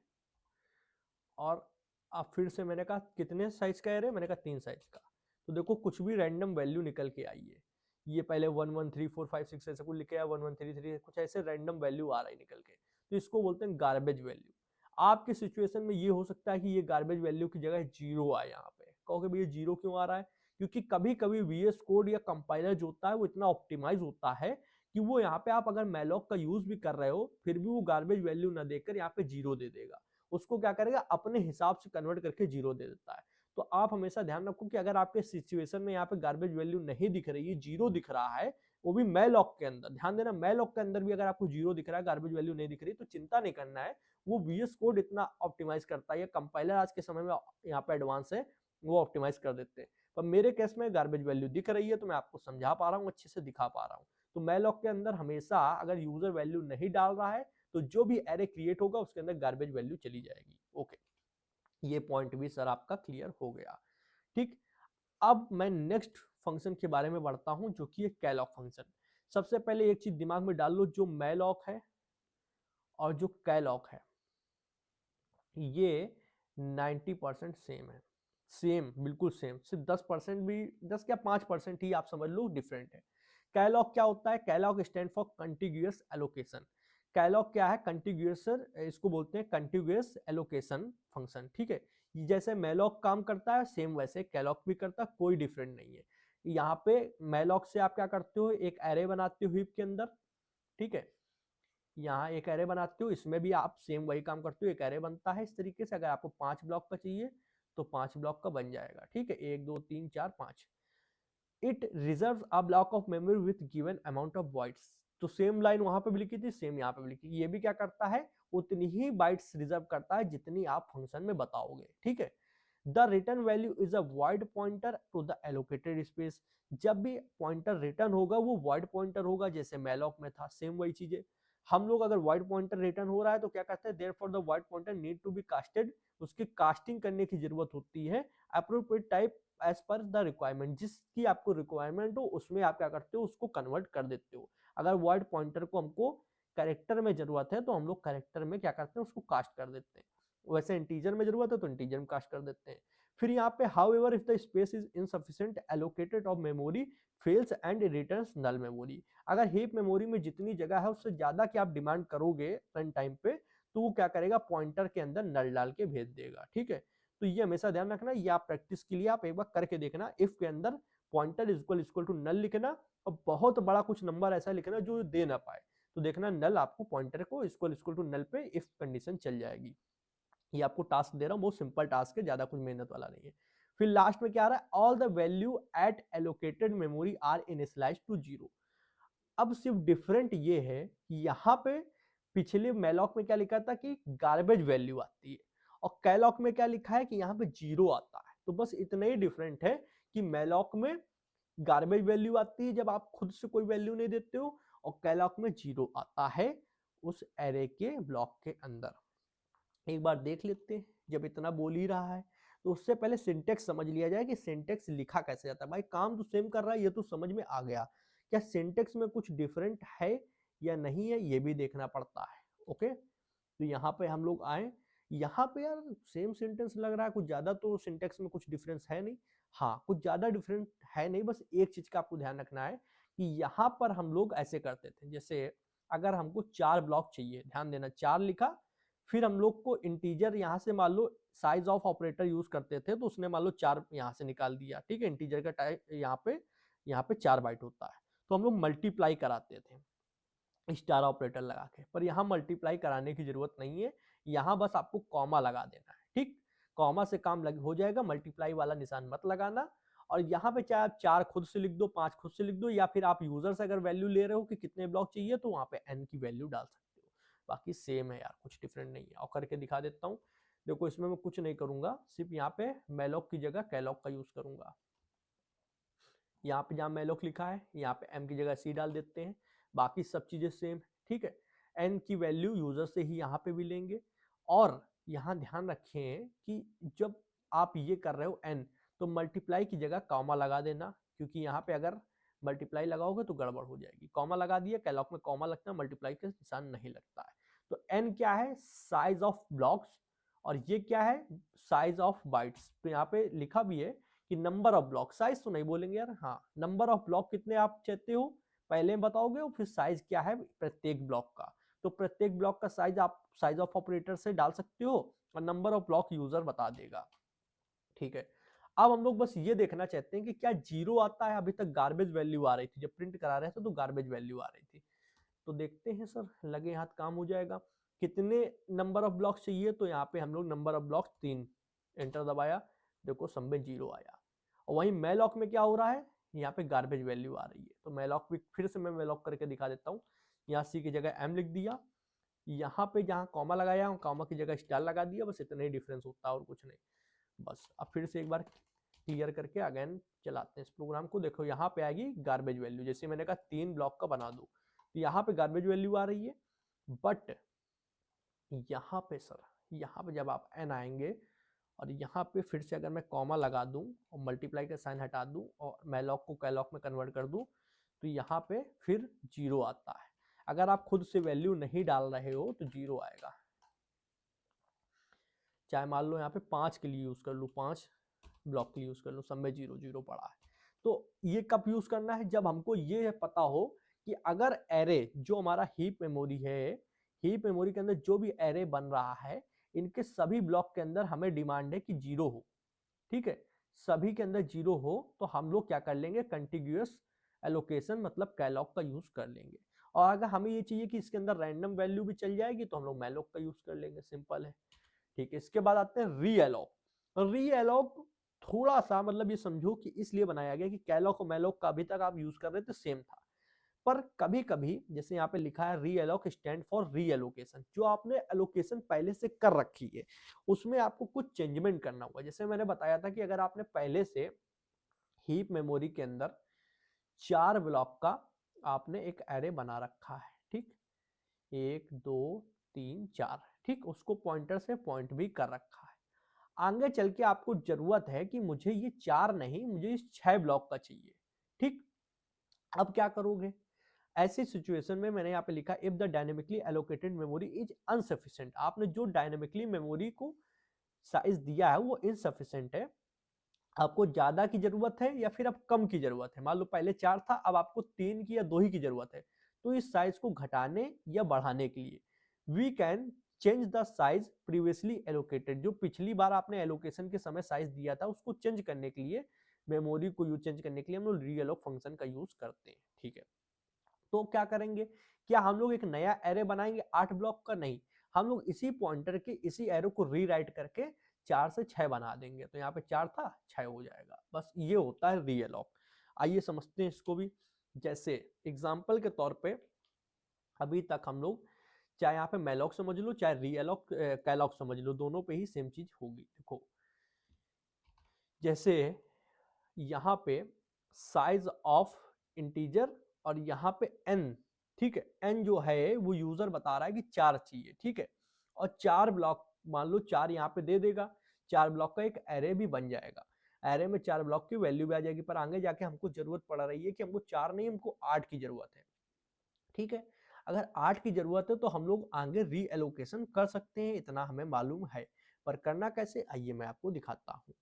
और अब फिर से मैंने कहा कितने साइज का एरे, मैंने कहा 3 साइज का। तो देखो कुछ भी रैंडम वैल्यू निकल के आई है, ये पहले 1 1 3 4 5 6 ऐसे कुछ लिखे है, 1 1 3 3 कुछ ऐसे रैंडम वैल्यू आ रहा है निकल के, तो इसको बोलते हैं गार्बेज वैल्यू। आपके सिचुएशन में ये हो सकता है कि ये गार्बेज वैल्यू की जगह जीरो आए, यहाँ पे कहोगे भैया जीरो क्यों आ रहा है, क्योंकि कभी कभी VS कोड या कंपाइलर जो होता है वो इतना ऑप्टिमाइज होता है कि वो यहाँ पे आप अगर मैलॉक का यूज भी कर रहे हो फिर भी वो गार्बेज वैल्यू ना देकर यहाँ पे जीरो दे देगा, उसको क्या करेगा अपने हिसाब से कन्वर्ट करके जीरो दे देता है। तो आप हमेशा ध्यान रखो कि अगर आपके सिचुएशन में यहाँ पे गार्बेज वैल्यू नहीं दिख रही है, जीरो दिख रहा है, वो भी मैलॉक के अंदर, ध्यान देना मैलॉक के अंदर भी अगर आपको जीरो दिख रहा है, गार्बेज वैल्यू नहीं दिख रही, तो चिंता नहीं करना है, वो VS कोड इतना ऑप्टिमाइज करता है, कंपाइलर आज के समय में यहाँ पे एडवांस है, वो ऑप्टिमाइज कर देते हैं। पर मेरे केस में गार्बेज वैल्यू दिख रही है तो मैं आपको समझा पा रहा हूँ, अच्छे से दिखा पा रहा हूँ। तो मैलॉक के अंदर हमेशा अगर यूजर वैल्यू नहीं डाल रहा है तो जो भी एरे क्रिएट होगा उसके अंदर गार्बेज वैल्यू चली जाएगी। ओके, ये पॉइंट भी सर आपका क्लियर हो गया। ठीक, अब मैं नेक्स्ट फंक्शन के बारे में बढ़ता हूं जो कि है कैलॉक फंक्शन। सबसे पहले एक चीज दिमाग में डाल लो, जो मैलॉक है और जो कैलॉक है ये 90% सेम है, सेम बिल्कुल सेम, सिर्फ 10% भी, 10 क्या 5% ही आप समझ लो डिफरेंट है। कैलॉक क्या होता है, calloc stand for contiguous allocation. Calloc क्या है, कंटिग्यूअस, इसको बोलते हैं कंटिग्यूअस एलोकेशन फंक्शन। ठीक है, जैसे मैलॉक काम करता है सेम वैसे कैलॉक भी करता है, कोई डिफरेंट नहीं है। यहाँ पे मैलॉक से आप क्या करते हो, एक एरे बनाते हो हीप के अंदर, ठीक है, यहाँ एक एरे बनाते हो, इसमें भी आप सेम वही काम करते हो, एक एरे बनता है इस तरीके से। अगर आपको 5 ब्लॉक का चाहिए तो 5 ब्लॉक का बन जाएगा। ठीक है, 1 2 3 4 5। It reserve a block of memory with given amount of bytes. तो सेम लाइन वहां पे भी लिखी थी, सेम यहाँ पे भी लिखी, ये भी क्या करता है उतनी ही बाइट्स रिजर्व करता है जितनी आप फंक्शन में बताओगे। ठीक है, the return value is a void pointer to the allocated space. जब भी पॉइंटर रिटर्न होगा वो वॉइड पॉइंटर होगा, जैसे मैलॉक में था सेम वही चीजें। हम लोग अगर वॉइड पॉइंटर रिटर्न हो रहा है तो क्या कहते हैं, therefore the void pointer need to be casted, उसकी कास्टिंग करने की जरूरत होती है appropriate type as per the requirement, जिसकी आपको रिक्वायरमेंट हो उसमें आप क्या करते हो उसको कन्वर्ट कर देते हो। अगर वॉइड पॉइंटर को हमको कैरेक्टर में जरूरत है तो हम लोग कैरेक्टर में क्या करते हैं उसको कास्ट कर देते हैं, वैसे इंटीजर में जरूरत है तो इंटीजर में कास्ट कर देते हैं। फिर यहाँ पे however if the space is insufficient allocated of memory fails and returns null memory. अगर हीप मेमोरी में जितनी जगह है उससे ज्यादा की आप डिमांड करोगे रन टाइम पे तो वो क्या करेगा पॉइंटर के अंदर नल डाल के भेज देगा। ठीक है, तो ये हमेशा ध्यान रखना, ये आप प्रैक्टिस के लिए आप एक बार करके देखना, इफ के अंदर पॉइंटर इक्वल टू नल लिखना और बहुत बड़ा कुछ नंबर ऐसा लिखना जो दे ना पाए, तो देखना नल आपको पॉइंटर को इक्वल टू नल पे इफ कंडीशन चल जाएगी। ये आपको टास्क दे रहा हूं, बहुत सिंपल टास्क है, ज्यादा कुछ मेहनत वाला नहीं है। फिर लास्ट में क्या आ रहा है, all the value at allocated memory are initialized to zero. अब सिर्फ डिफरेंट ये है कि यहाँ पे पिछले मैलॉक में क्या लिखा था कि गार्बेज वैल्यू आती है और कैलॉक में क्या लिखा है कि यहाँ पे जीरो आता है। तो बस इतना ही डिफरेंट है कि मैलॉक में गार्बेज वैल्यू आती है जब आप खुद से कोई वैल्यू नहीं देते हो, और कैलॉक में जीरो आता है उस एरे के ब्लॉक के अंदर। एक बार देख लेते हैं, जब इतना बोल ही रहा है तो उससे पहले सिंटेक्स समझ लिया जाए कि सिंटेक्स लिखा कैसे जाता है। भाई काम तो सेम कर रहा है, ये तो समझ में आ गया, क्या सिंटेक्स में कुछ डिफरेंट है या नहीं है ये भी देखना पड़ता है। ओके, तो यहाँ पे हम लोग आए, यहाँ पे यार सेम सेंटेंस लग रहा है, कुछ ज्यादा तो सिंटेक्स में कुछ डिफरेंस है नहीं। हाँ, कुछ ज्यादा डिफरेंट है नहीं, बस एक चीज का आपको ध्यान रखना है कि यहाँ पर हम लोग ऐसे करते थे, जैसे अगर हमको 4 ब्लॉक चाहिए, ध्यान देना 4 लिखा, फिर हम लोग को इंटीजर यहाँ से मान लो साइज ऑफ ऑपरेटर यूज करते थे तो उसने मान लो 4 यहाँ से निकाल दिया। ठीक है, इंटीजर का टाइप यहाँ पे 4 बाइट होता है, तो हम लोग मल्टीप्लाई कराते थे स्टार ऑपरेटर लगा के, पर यहाँ मल्टीप्लाई कराने की जरूरत नहीं है, यहाँ बस आपको कॉमा लगा देना है। ठीक, कॉमा से काम हो जाएगा, मल्टीप्लाई वाला निशान मत लगाना। और यहाँ पे चाहे आप 4 खुद से लिख दो, 5 खुद से लिख दो, या फिर आप यूजर से अगर वैल्यू ले रहे हो कि कितने ब्लॉक चाहिए तो वहां पे n की वैल्यू डाल सकते हो। बाकी सेम है यार, कुछ डिफरेंट नहीं है। और करके दिखा देता हूँ, देखो इसमें मैं कुछ नहीं करूंगा, सिर्फ यहाँ पे मैलॉक की जगह कैलॉक का यूज करूंगा। यहाँ पे जहाँ मैलॉक लिखा है यहाँ पे m की जगह c डाल देते हैं, बाकी सब चीजें सेम। ठीक है, n की वैल्यू यूजर से ही यहाँ पे भी लेंगे। और यहाँ ध्यान रखें कि जब आप ये कर रहे हो n, तो मल्टीप्लाई की जगह कॉमा लगा देना, क्योंकि यहाँ पे अगर मल्टीप्लाई लगाओगे तो गड़बड़ हो जाएगी। कॉमा लगा दिया, कैलॉक में कॉमा लगता है, मल्टीप्लाई का निशान नहीं लगता है। तो n क्या है, साइज ऑफ ब्लॉक्स, और ये क्या है, साइज ऑफ बाइट्स। तो यहाँ पे लिखा भी है कि नंबर ऑफ ब्लॉक, साइज तो नहीं बोलेंगे यार, हाँ नंबर ऑफ ब्लॉक कितने आप चाहते हो पहले बताओगे, और फिर साइज क्या है प्रत्येक ब्लॉक का। तो प्रत्येक ब्लॉक का साइज आप साइज ऑफ ऑपरेटर से डाल सकते हो और नंबर ऑफ ब्लॉक यूजर बता देगा। ठीक है, अब हम लोग बस ये देखना चाहते हैं कि क्या जीरो आता है। अभी तक गार्बेज वैल्यू आ रही थी, जब प्रिंट करा रहे थे तो गार्बेज वैल्यू आ रही थी। तो देखते हैं सर, लगे हाथ काम हो जाएगा। कितने नंबर ऑफ ब्लॉक्स चाहिए, तो यहाँ पे हम लोग नंबर ऑफ ब्लॉक्स 3, एंटर दबाया, देखो सम में 0 आया। और वहीं मैलॉक में क्या हो रहा है, यहाँ पे गार्बेज वैल्यू आ रही है। तो मैलॉक भी फिर से मैं मैलॉक करके दिखा देता हूँ। यहाँ सी की जगह एम लिख दिया, यहाँ पे जहाँ कॉमा लगाया कॉमा की जगह स्टार लगा दिया, बस इतना ही डिफरेंस होता है और कुछ नहीं। बस अब फिर से एक बार क्लियर करके अगेन चलाते हैं इस प्रोग्राम को। देखो यहाँ पे आएगी गार्बेज वैल्यू, जैसे मैंने कहा 3 ब्लॉक का बना दो, तो यहाँ पे गार्बेज वैल्यू आ रही है। बट यहाँ पे सर, यहाँ पे जब आप एन आएंगे और यहाँ पे फिर से अगर मैं कॉमा लगा दूं और मल्टीप्लाई का साइन हटा दूं और मैलॉक को कैलॉक में कन्वर्ट कर दूं, तो यहाँ पे फिर 0 आता है। अगर आप खुद से वैल्यू नहीं डाल रहे हो तो 0 आएगा। चाहे मान लो यहाँ पे 5 के लिए यूज कर लूँ, 5 ब्लॉक के लिए यूज कर लूँ, सब में 0 0 पड़ा है। तो ये कब यूज करना है, जब हमको ये पता हो कि अगर एरे जो हमारा हीप मेमोरी है, हीप मेमोरी के अंदर जो भी एरे बन रहा है, इनके सभी ब्लॉक के अंदर हमें डिमांड है कि 0 हो। ठीक है, सभी के अंदर 0 हो तो हम लोग क्या कर लेंगे, कंटिन्यूअस एलोकेशन मतलब कैलॉक का यूज कर लेंगे। और अगर हमें ये चाहिए कि इसके अंदर रैंडम वैल्यू भी चल जाएगी तो हम लोग मैलॉक का यूज कर लेंगे, सिंपल है। ठीक है, इसके बाद आते हैं री एलॉक। री एलॉक थोड़ा सा मतलब ये समझो कि इसलिए बनाया गया कि कैलॉक और मैलॉक का अभी तक आप यूज कर रहे थे सेम था, पर कभी कभी जैसे यहाँ पे लिखा है री एलॉक स्टैंड फॉर री एलोकेशन, जो आपने एलोकेशन पहले से कर रखी है उसमें आपको कुछ चेंजमेंट करना होगा। जैसे मैंने बताया था कि अगर आपने पहले से हीप मेमोरी के अंदर 4 ब्लॉक का आपने एक एरे बना रखा है, ठीक, 1 2 3 4, ठीक, उसको पॉइंटर से पॉइंट भी कर रखा है। आगे चल के आपको जरूरत है कि मुझे ये 4 नहीं, मुझे इस 6 ब्लॉक का चाहिए। ठीक, अब क्या करोगे ऐसी सिचुएशन में, मैंने यहाँ पे लिखा if the dynamically allocated memory is insufficient. आपने जो डायनेमिकली मेमोरी को साइज दिया है वो इनसफिशिएंट है, आपको ज्यादा की जरूरत है या फिर अब कम की जरूरत है। मान लो पहले 4 था, अब आपको 3 की या 2 ही की जरूरत है, तो इस साइज को घटाने या बढ़ाने के लिए we can change the size previously allocated. जो पिछली बार आपने एलोकेशन के समय साइज दिया था उसको चेंज करने के लिए, मेमोरी को यूज चेंज करने के लिए हम लोग रीएलोक फंक्शन का यूज करते हैं। ठीक है, तो क्या करेंगे, क्या हम लोग एक नया एरे बनाएंगे 8 ब्लॉक का? नहीं, हम लोग इसी पॉइंटर के इसी एरो को रीराइट करके 4 से 6 बना देंगे। तो यहाँ पे 4 था, 6 हो जाएगा। बस ये होता है रीएलॉक। आइए समझते हैं इसको भी। जैसे एग्जाम्पल के तौर पे अभी तक हम लोग चाहे यहाँ पे मैलॉक समझ लो चाहे रीएलॉक कैलॉक समझ लो, दोनों पे ही सेम चीज होगी। देखो जैसे यहाँ पे साइज ऑफ इंटीजर और यहाँ पे n, ठीक है, n जो है वो यूजर बता रहा है कि 4 चाहिए, ठीक है, और 4 ब्लॉक मान लो 4 यहाँ पे दे देगा, 4 ब्लॉक का एक एरे भी बन जाएगा। एरे में 4 ब्लॉक की वैल्यू भी आ जाएगी, पर आगे जाके हमको जरूरत पड़ रही है कि हमको 4 नहीं, हमको 8 की जरूरत है। ठीक है, अगर 8 की जरूरत है तो हम लोग आगे री एलोकेशन कर सकते हैं, इतना हमें मालूम है। पर करना कैसे, आइए मैं आपको दिखाता हूँ।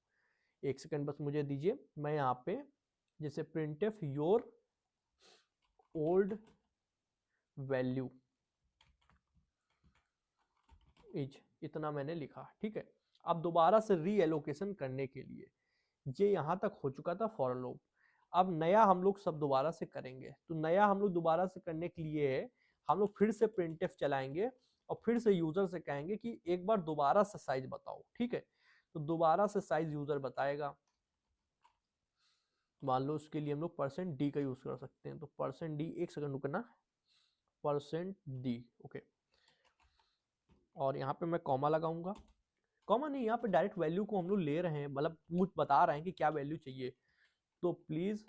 एक सेकंड बस मुझे दीजिए। मैं यहाँ पे जैसे printf your old value is, इतना मैंने लिखा, ठीक है। अब दोबारा से री एलोकेशन करने के लिए, ये यहां तक हो चुका था फॉर लूप, अब नया हम लोग सब दोबारा से करेंगे। तो नया हम लोग दोबारा से करने के लिए हम लोग फिर से प्रिंटफ चलाएंगे और फिर से यूजर से कहेंगे कि एक बार दोबारा से साइज बताओ, ठीक है। तो दोबारा से साइज यूजर बताएगा। मान लो उसके लिए हम लोग %d का यूज कर सकते हैं। तो %d, एक सेकंड रुकना, %d, ओके। और यहाँ पे मैं कॉमा लगाऊंगा, कॉमा नहीं, यहाँ पे डायरेक्ट वैल्यू को हम लोग ले रहे हैं, मतलब मुझ बता रहे हैं कि क्या वैल्यू चाहिए। तो प्लीज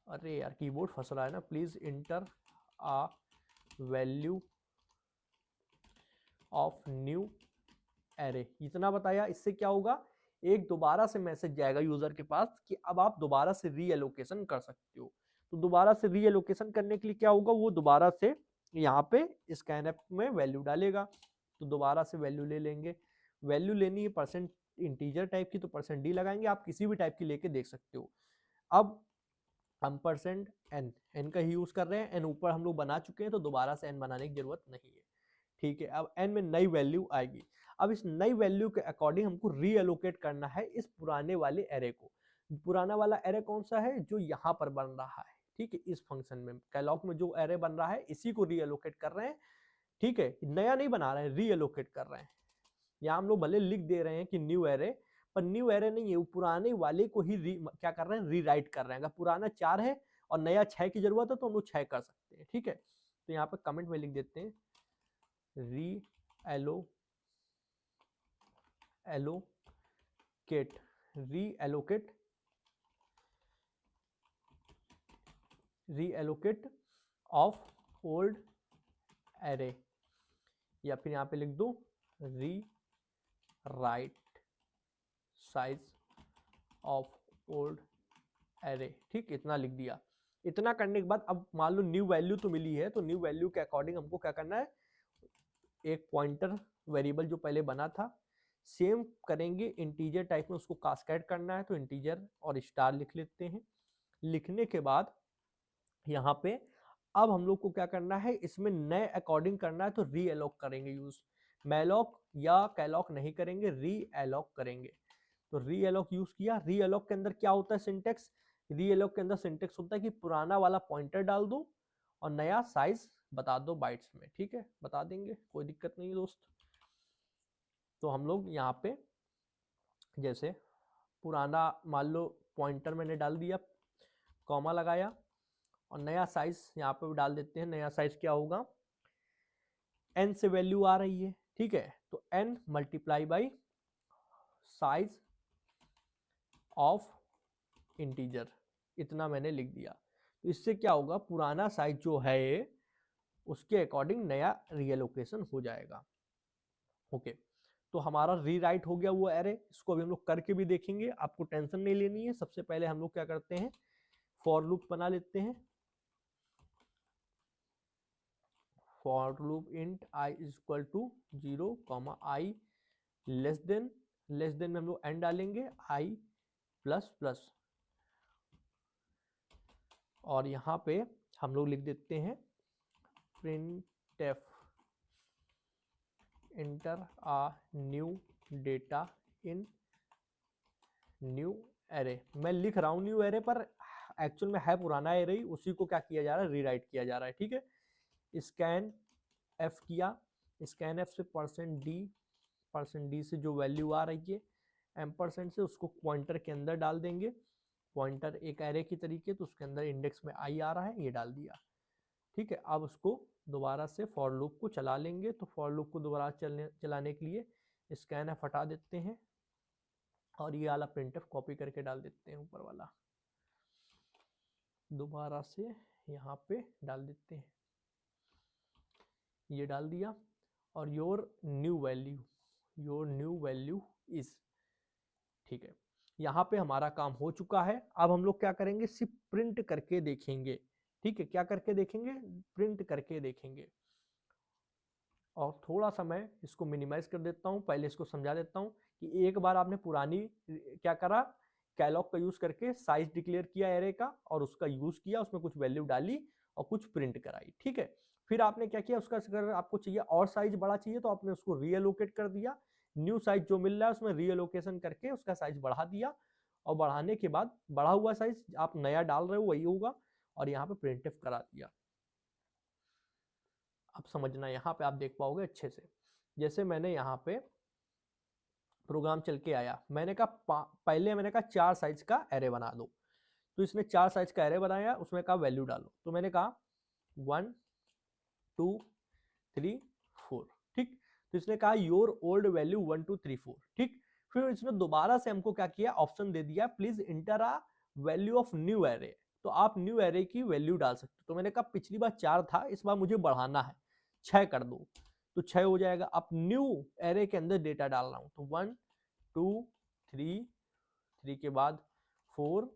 अरे यार कीबोर्ड फंस रहा है ना, please enter a value of new array, इतना बताया। इससे क्या होगा, एक दोबारा से मैसेज जाएगा यूजर के पास कि अब आप दोबारा से री एलोकेशन कर सकते हो। तो दोबारा से री एलोकेशन करने के लिए क्या होगा, वो दोबारा से यहाँ पे स्कैनएफ में वैल्यू डालेगा, तो दोबारा से वैल्यू ले लेंगे। वैल्यू लेनी है परसेंट इंटीजर टाइप की, तो परसेंट डी लगाएंगे, आप किसी भी टाइप की लेके देख सकते हो। अब हम परसेंट एन का ही यूज कर रहे हैं, एन ऊपर हम लोग बना चुके हैं तो दोबारा से एन बनाने की जरूरत नहीं है, ठीक है। अब एन में नई वैल्यू आएगी। अब इस नई वैल्यू के अकॉर्डिंग हमको रीएलोकेट करना है इस पुराने वाले एरे को। पुराना वाला एरे कौन सा है, जो यहाँ पर बन रहा है, ठीक है। इस फंक्शन में कैलॉग में जो एरे बन रहा है इसी को रीएलोकेट कर रहे हैं, ठीक है। नया नहीं बना रहे हैं, रीएलोकेट कर रहे हैं। यहाँ हम लोग भले लिख दे रहे हैं कि न्यू एरे, पर न्यू एरे नहीं है, वो पुराने वाले को ही क्या कर रहे हैं, रीराइट कर रहे हैं। अगर पुराना 4 है और नया 6 की जरूरत है तो हम लोग 6 कर सकते हैं, ठीक है। तो यहाँ पे कमेंट में लिख देते हैं रीएलोकेट ऑफ ओल्ड एरे, या फिर यहाँ पे लिख दो री right size of old array, ठीक। इतना लिख दिया। इतना करने के बाद अब मान लो न्यू वैल्यू तो मिली है, तो न्यू वैल्यू के अकॉर्डिंग हमको क्या करना है, एक पॉइंटर वेरिएबल जो पहले बना था सेम करेंगे, इंटीजर टाइप में उसको कास्केड करना है, तो इंटीजर और स्टार लिख लेते हैं। लिखने के बाद यहाँ पे अब हम लोग को क्या करना है, इसमें नए अकॉर्डिंग करना है, तो री एलॉक करेंगे यूज। मैलॉक या कैलॉक नहीं करेंगे, री एलॉक करेंगे। तो री एलॉक यूज किया। री एलॉक के अंदर क्या होता है सिंटेक्स, री एलॉक के अंदर सिंटेक्स होता है कि पुराना वाला पॉइंटर डाल दो और नया साइज बता दो बाइट्स में, ठीक है। बता देंगे, कोई दिक्कत नहीं है दोस्त। तो हम लोग यहाँ पे जैसे पुराना मान लो पॉइंटर मैंने डाल दिया, कॉमा लगाया, और नया साइज यहाँ पे डाल देते हैं। नया साइज क्या होगा, n से वैल्यू आ रही है, ठीक है, तो n multiply by size of integer, इतना मैंने लिख दिया। तो इससे क्या होगा, पुराना साइज जो है उसके अकॉर्डिंग नया रीएलोकेशन हो जाएगा। ओके, तो हमारा रीराइट हो गया वो एरे। इसको अभी हम लोग करके भी देखेंगे, आपको टेंशन नहीं लेनी है। सबसे पहले हम लोग क्या करते हैं, फॉर लूप बना लेते हैं। For loop int i is equal to 0, i less than में हम लोग n डालेंगे, i प्लस प्लस, और यहाँ पे हम लोग लिख देते हैं printf enter a new data in new array। मैं लिख रहा हूँ न्यू एरे, पर एक्चुअल में है पुराना एरे, उसी को क्या किया जा रहा है, रीराइट किया जा रहा है, ठीक है। स्कैन एफ किया, स्कैन एफ से परसेंट डी से जो वैल्यू आ रही है एम्परसेंट से, उसको पॉइंटर के अंदर डाल देंगे। पॉइंटर एक एरे की तरीके, तो उसके अंदर इंडेक्स में आई आ रहा है, ये डाल दिया, ठीक है। अब उसको दोबारा से फॉर लूप को चला लेंगे। तो फॉर लूप को दोबारा चलाने के लिए स्कैन एफ हटा देते हैं और ये वाला प्रिंटफ कॉपी करके डाल देते हैं, ऊपर वाला दोबारा से यहाँ पे डाल देते हैं, ये डाल दिया। और योर न्यू वैल्यू इज, ठीक है। यहाँ पे हमारा काम हो चुका है। अब हम लोग क्या करेंगे, सिर्फ प्रिंट करके देखेंगे, ठीक है। क्या करके देखेंगे, प्रिंट करके देखेंगे। और थोड़ा सा मैं इसको मिनिमाइज कर देता हूँ, पहले इसको समझा देता हूँ कि एक बार आपने पुरानी क्या करा, कैलॉग का यूज करके साइज डिक्लेयर किया एरे का, और उसका यूज किया, उसमें कुछ वैल्यू डाली और कुछ प्रिंट कराई, ठीक है। फिर आपने क्या किया, उसका अगर आपको चाहिए और साइज बड़ा चाहिए तो आपने उसको रीएलोकेट कर दिया। न्यू साइज जो मिल रहा है उसमें रीएलोकेशन करके उसका साइज बढ़ा दिया, और बढ़ाने के बाद बढ़ा हुआ साइज आप नया डाल रहे हो वही होगा, और यहाँ पे प्रिंटफ करा दिया। अब समझना, यहाँ पे आप देख पाओगे अच्छे से। जैसे मैंने यहाँ पे प्रोग्राम चल के आया, मैंने कहा पहले मैंने कहा 4 साइज का एरे बना दो, तो इसने 4 साइज का एरे बनाया, उसमें कहा वैल्यू डालो, तो मैंने कहा 1 2 3 4, ठीक। तो इसने कहा योर ओल्ड वैल्यू 1 2 3 4, ठीक। फिर इसने दोबारा से हमको क्या किया, ऑप्शन दे दिया please inter a value of new array, तो आप न्यू एरे की वैल्यू डाल सकते हो। तो मैंने कहा पिछली बार 4 था, इस बार मुझे बढ़ाना है, 6 कर दो, तो 6 हो जाएगा। अब न्यू एरे के अंदर डेटा डाल रहा हूं, तो 1 2 3 के बाद 4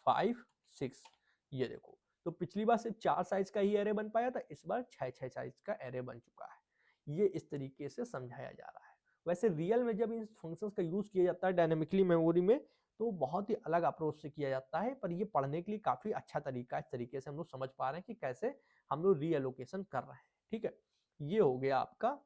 5 6, ये देखो। तो पिछली बार सिर्फ 4 साइज का ही एरे बन पाया था, इस बार 6 साइज का एरे बन चुका है। ये इस तरीके से समझाया जा रहा है। वैसे रियल में जब इन फंक्शंस का यूज किया जाता है डायनेमिकली मेमोरी में, तो बहुत ही अलग अप्रोच से किया जाता है, पर ये पढ़ने के लिए काफी अच्छा तरीका है। इस तरीके से हम लोग समझ पा रहे हैं कि कैसे हम लोग रीएलोकेशन कर रहे हैं। ठीक है, ये हो गया आपका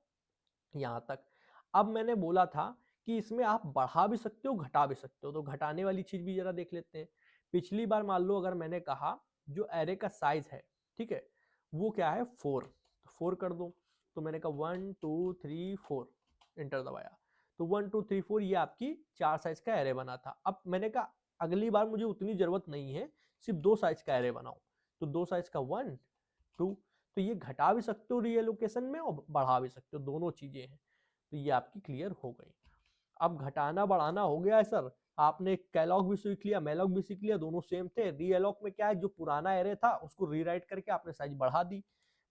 यहाँ तक। अब मैंने बोला था कि इसमें आप बढ़ा भी सकते हो, घटा भी सकते हो, तो घटाने वाली चीज भी जरा देख लेते हैं। पिछली बार मान लो अगर मैंने कहा जो एरे का साइज है, ठीक है, वो क्या है 4, तो 4 कर दो। तो मैंने कहा 1 2 3 4, एंटर दबाया, तो 1 2 3 4 ये आपकी 4 साइज का एरे बना था। अब मैंने कहा अगली बार मुझे उतनी जरूरत नहीं है, सिर्फ 2 साइज का एरे बनाओ, तो 2 साइज का 1 2, तो ये घटा भी सकते हो रीएलोकेशन में और बढ़ा भी सकते हो, दोनों चीजें हैं। तो ये आपकी क्लियर हो गई। अब घटाना बढ़ाना हो गया है सर, आपने कैलॉग भी सीख लिया, मैलॉग भी सीख लिया, दोनों सेम थे। रीएलॉक में क्या है, जो पुराना एरे था उसको रीराइट करके आपने साइज बढ़ा दी।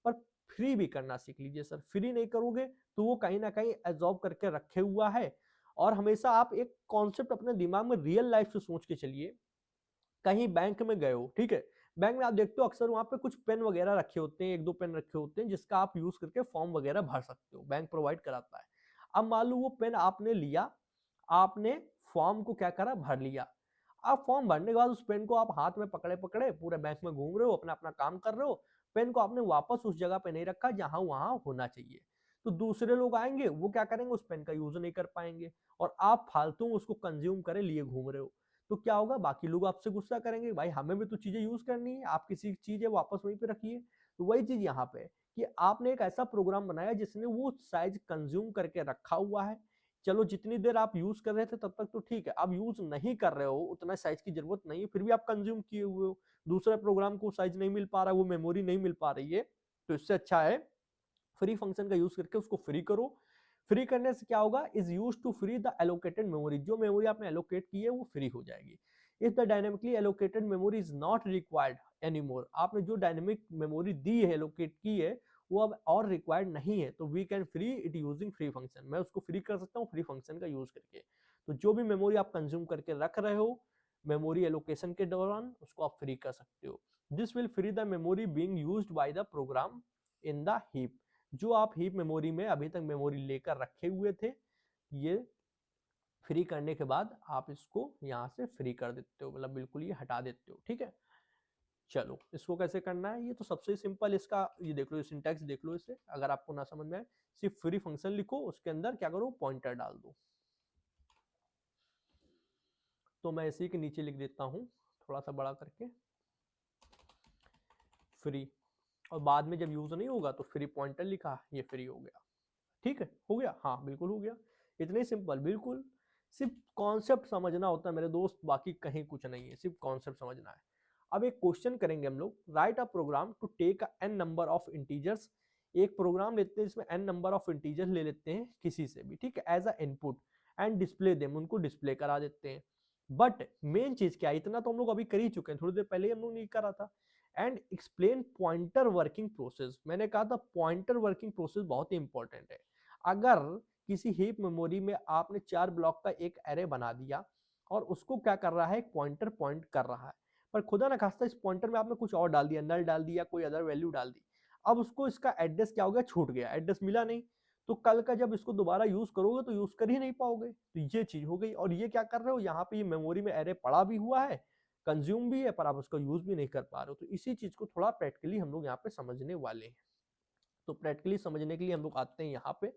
पर फ्री भी करना सीख लीजिए सर, फ्री नहीं करोगे तो वो कहीं ना कहीं एब्जॉर्ब करके रखे हुआ है। और हमेशा आप एक कॉन्सेप्ट अपने दिमाग में रियल लाइफ से सोच के चलिए। कहीं बैंक में गए हो, ठीक है, बैंक में आप देखते हो अक्सर वहां पे कुछ पेन वगैरह रखे होते हैं, 1 2 पेन रखे होते हैं जिसका आप यूज करके फॉर्म वगैरह भर सकते हो, बैंक प्रोवाइड कराता है। अब मान लो वो पेन आपने लिया, आपने फॉर्म को क्या करा, भर लिया। अब फॉर्म भरने के बाद उस पेन को आप हाथ में पकड़े पकड़े पूरे बैंक में घूम रहे हो, अपना अपना काम कर रहे हो, पेन को आपने वापस उस जगह पे नहीं रखा जहां वहां होना चाहिए। तो दूसरे लोग आएंगे, वो क्या करेंगे, उस पेन का यूज नहीं कर पाएंगे, और आप फालतू में उसको कंज्यूम करे लिए घूम रहे हो। तो क्या होगा, बाकी लोग आपसे गुस्सा करेंगे, भाई हमें भी तो चीजें यूज करनी है, आप किसी चीज है वापस वहीं पे रखिए। तो वही चीज यहाँ पे कि आपने एक ऐसा प्रोग्राम बनाया जिसने वो साइज कंज्यूम करके रखा हुआ है। चलो जितनी देर आप यूज कर रहे थे तब तक तो ठीक है, अब यूज नहीं कर रहे हो, उतना साइज की जरूरत नहीं है, फिर भी आप कंज्यूम किए हुए हो, दूसरे प्रोग्राम को साइज नहीं मिल पा रहा है, वो मेमोरी नहीं मिल पा रही है, तो इससे अच्छा है फ्री फंक्शन का यूज करके उसको फ्री करो। फ्री करने से क्या होगा, is use to free the allocated memory, जो मेमोरी आपने एलोकेट की है वो फ्री हो जाएगी। If the dynamically allocated memory is not required anymore, आपने जो डायनेमिक मेमोरी दी है, एलोकेट की है, वो अब और रिक्वायर्ड नहीं है, तो we can free it using free function, मैं उसको फ्री कर सकता हूँ फ्री फंक्शन का यूज करके। तो जो भी मेमोरी आप कंज्यूम करके रख रहे हो मेमोरी एलोकेशन के दौरान, उसको आप फ्री कर सकते हो। This will free the memory being used by the program in the heap, जो आप हीप मेमोरी में अभी तक मेमोरी लेकर रखे हुए थे, ये फ्री करने के बाद आप इसको यहां से फ्री कर देते हो, मतलब बिल्कुल ये हटा देते हो। ठीक है, चलो इसको कैसे करना है, ये तो सबसे सिंपल, इसका ये देख लो, सिंटैक्स देख लो इसे, अगर आपको ना समझ में आए सिर्फ फ्री फंक्शन लिखो, उसके अंदर क्या करो, पॉइंटर डाल दो। तो मैं इसी के नीचे लिख देता हूं थोड़ा सा बड़ा करके, फ्री, और बाद में जब यूज नहीं होगा तो फ्री पॉइंटर लिखा, ये फ्री हो गया। ठीक है, हो गया, हाँ बिल्कुल हो गया, इतना ही सिंपल, बिल्कुल सिर्फ कॉन्सेप्ट समझना होता है मेरे दोस्त, बाकी कहीं कुछ नहीं है, सिर्फ कॉन्सेप्ट समझना है। अब एक क्वेश्चन करेंगे हम लोग, write a program to take n number of integers, एक प्रोग्राम लेते हैं जिसमें एन नंबर ऑफ इंटीजर्स ले लेते हैं किसी से भी, ठीक है, as a input and display them, उनको डिस्प्ले करा देते हैं। बट मेन चीज क्या है, इतना तो हम लोग अभी कर ही चुके हैं, थोड़ी देर पहले ही हम लोग नहीं करा था। And explain pointer working process, मैंने कहा था पॉइंटर वर्किंग प्रोसेस बहुत ही इंपॉर्टेंट है। अगर किसी हीप मेमोरी में आपने 4 ब्लॉक का एक एरे बना दिया और उसको क्या कर रहा है, एक पॉइंटर पॉइंट कर रहा है, पर खुदा ना खास्ता इस पॉइंटर में आपने कुछ और डाल दिया, नल डाल दिया, कोई अदर वैल्यू डाल दी, अब उसको इसका एड्रेस क्या हो गया, छूट गया, एड्रेस मिला नहीं, तो कल का जब इसको दोबारा यूज करोगे तो यूज कर ही नहीं पाओगे, तो ये चीज हो गई। और ये क्या कर रहे हो, यहाँ पे ये मेमोरी में एरे पड़ा भी हुआ है, कंज्यूम भी है, पर आप उसका यूज भी नहीं कर पा रहे हो। तो इसी चीज को थोड़ा प्रैक्टिकली हम लोग यहाँ पे समझने वाले हैं। तो प्रैक्टिकली समझने के लिए हम लोग आते हैं यहाँ पे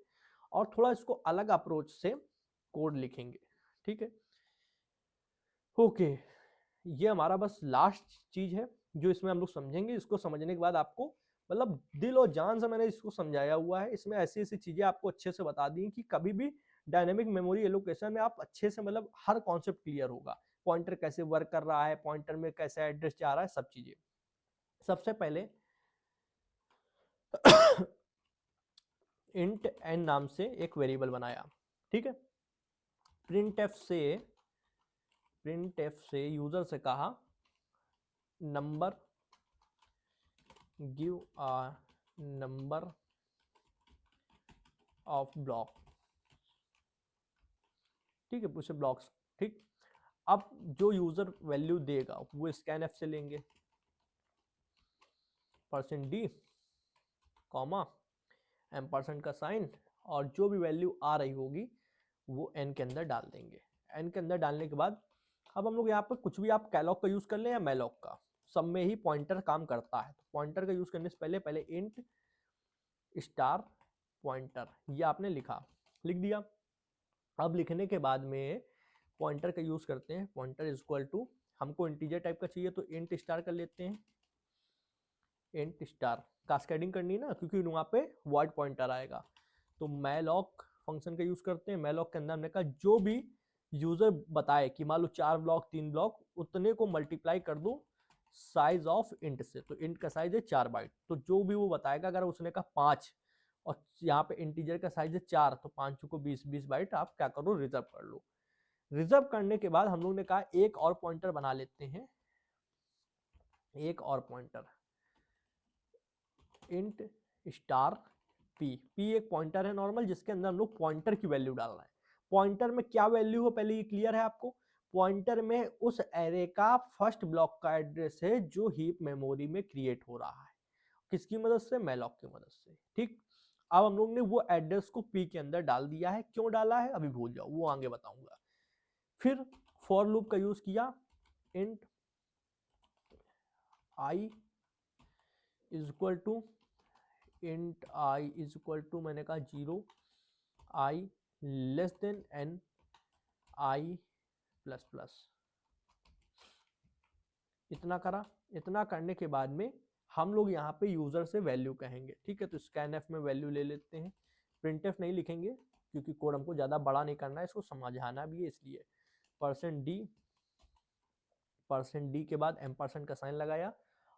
और थोड़ा इसको अलग अप्रोच से कोड लिखेंगे। ठीक है, ओके, ये हमारा बस लास्ट चीज है जो इसमें हम लोग समझेंगे। इसको समझने के बाद आपको मतलब दिल और जान से मैंने इसको समझाया हुआ है, इसमें ऐसी ऐसी चीजें आपको अच्छे से बता दी कि कभी भी डायनेमिक मेमोरी एलोकेशन में आप अच्छे से मतलब हर कॉन्सेप्ट क्लियर होगा, पॉइंटर कैसे वर्क कर रहा है, पॉइंटर में कैसे एड्रेस जा रहा है, सब चीजें। सबसे पहले इंट एन नाम से एक वेरिएबल बनाया, ठीक है, प्रिंट एफ से यूजर से कहा number, give a number of block, ठीक है, पूछे ब्लॉक्स, ठीक। अब जो यूजर वैल्यू देगा वो स्कैन एफ से लेंगे, परसेंट डी कॉमा एम्परसेंड का साइन, और जो भी वैल्यू आ रही होगी वो एन के अंदर डाल देंगे। एन के अंदर डालने के बाद अब हम लोग यहाँ पर कुछ भी, आप कैलॉग का यूज कर लें या मैलॉग का, सब में ही पॉइंटर काम करता है। तो पॉइंटर का यूज करने से पहले इंट स्टार पॉइंटर ये आपने लिख दिया। अब लिखने के बाद में पॉइंटर का यूज करते हैं। पॉइंटर इज इक्वल टू, हमको इंटीजर टाइप का चाहिए तो इंट स्टार कर लेते हैं। इंट स्टार कास्केडिंग करनी है ना, क्योंकि वहाँ पे वर्ड पॉइंटर आएगा। तो मैलॉक फंक्शन का यूज करते हैं। मैलॉक के अंदर हमने कहा जो भी यूजर बताए कि मान लो 4 ब्लॉक 3 ब्लॉक, उतने को मल्टीप्लाई कर दो साइज ऑफ इंट से। तो इंट का साइज है 4 बाइट, तो जो भी वो बताएगा, अगर उसने कहा 5 और यहाँ पे इंटीजर का साइज है 4, तो 5 को 20 बाइट आप क्या करो, रिजर्व कर लो। रिजर्व करने के बाद हम लोग ने कहा एक और पॉइंटर बना लेते हैं, एक और pointer int star P. P एक पॉइंटर है नॉर्मल, जिसके अंदर हम लोग पॉइंटर की वैल्यू डाल रहे हैं। पॉइंटर में क्या वैल्यू हो पहले ये क्लियर है आपको। पॉइंटर में उस एरे का फर्स्ट ब्लॉक का एड्रेस है जो हीप मेमोरी में क्रिएट हो रहा है। किसकी मदद से, मैलॉक की मदद से। ठीक, अब हम लोग ने वो एड्रेस को पी के अंदर डाल दिया है। क्यों डाला है अभी भूल जाओ, वो आगे बताऊंगा। फिर फॉर लूप का यूज किया, int i is equal to, int i is equal to मैंने कहा 0, i less than n i plus plus. इतना करा। इतना करने के बाद में हम लोग यहाँ पे यूजर से वैल्यू कहेंगे। ठीक है, तो स्कैनएफ में वैल्यू ले लेते हैं। प्रिंटएफ नहीं लिखेंगे क्योंकि कोड हमको ज्यादा बड़ा नहीं करना है, इसको समझाना भी है इसलिए। परसेंट डी के बाद एम्परसेंड का साइन लगाया।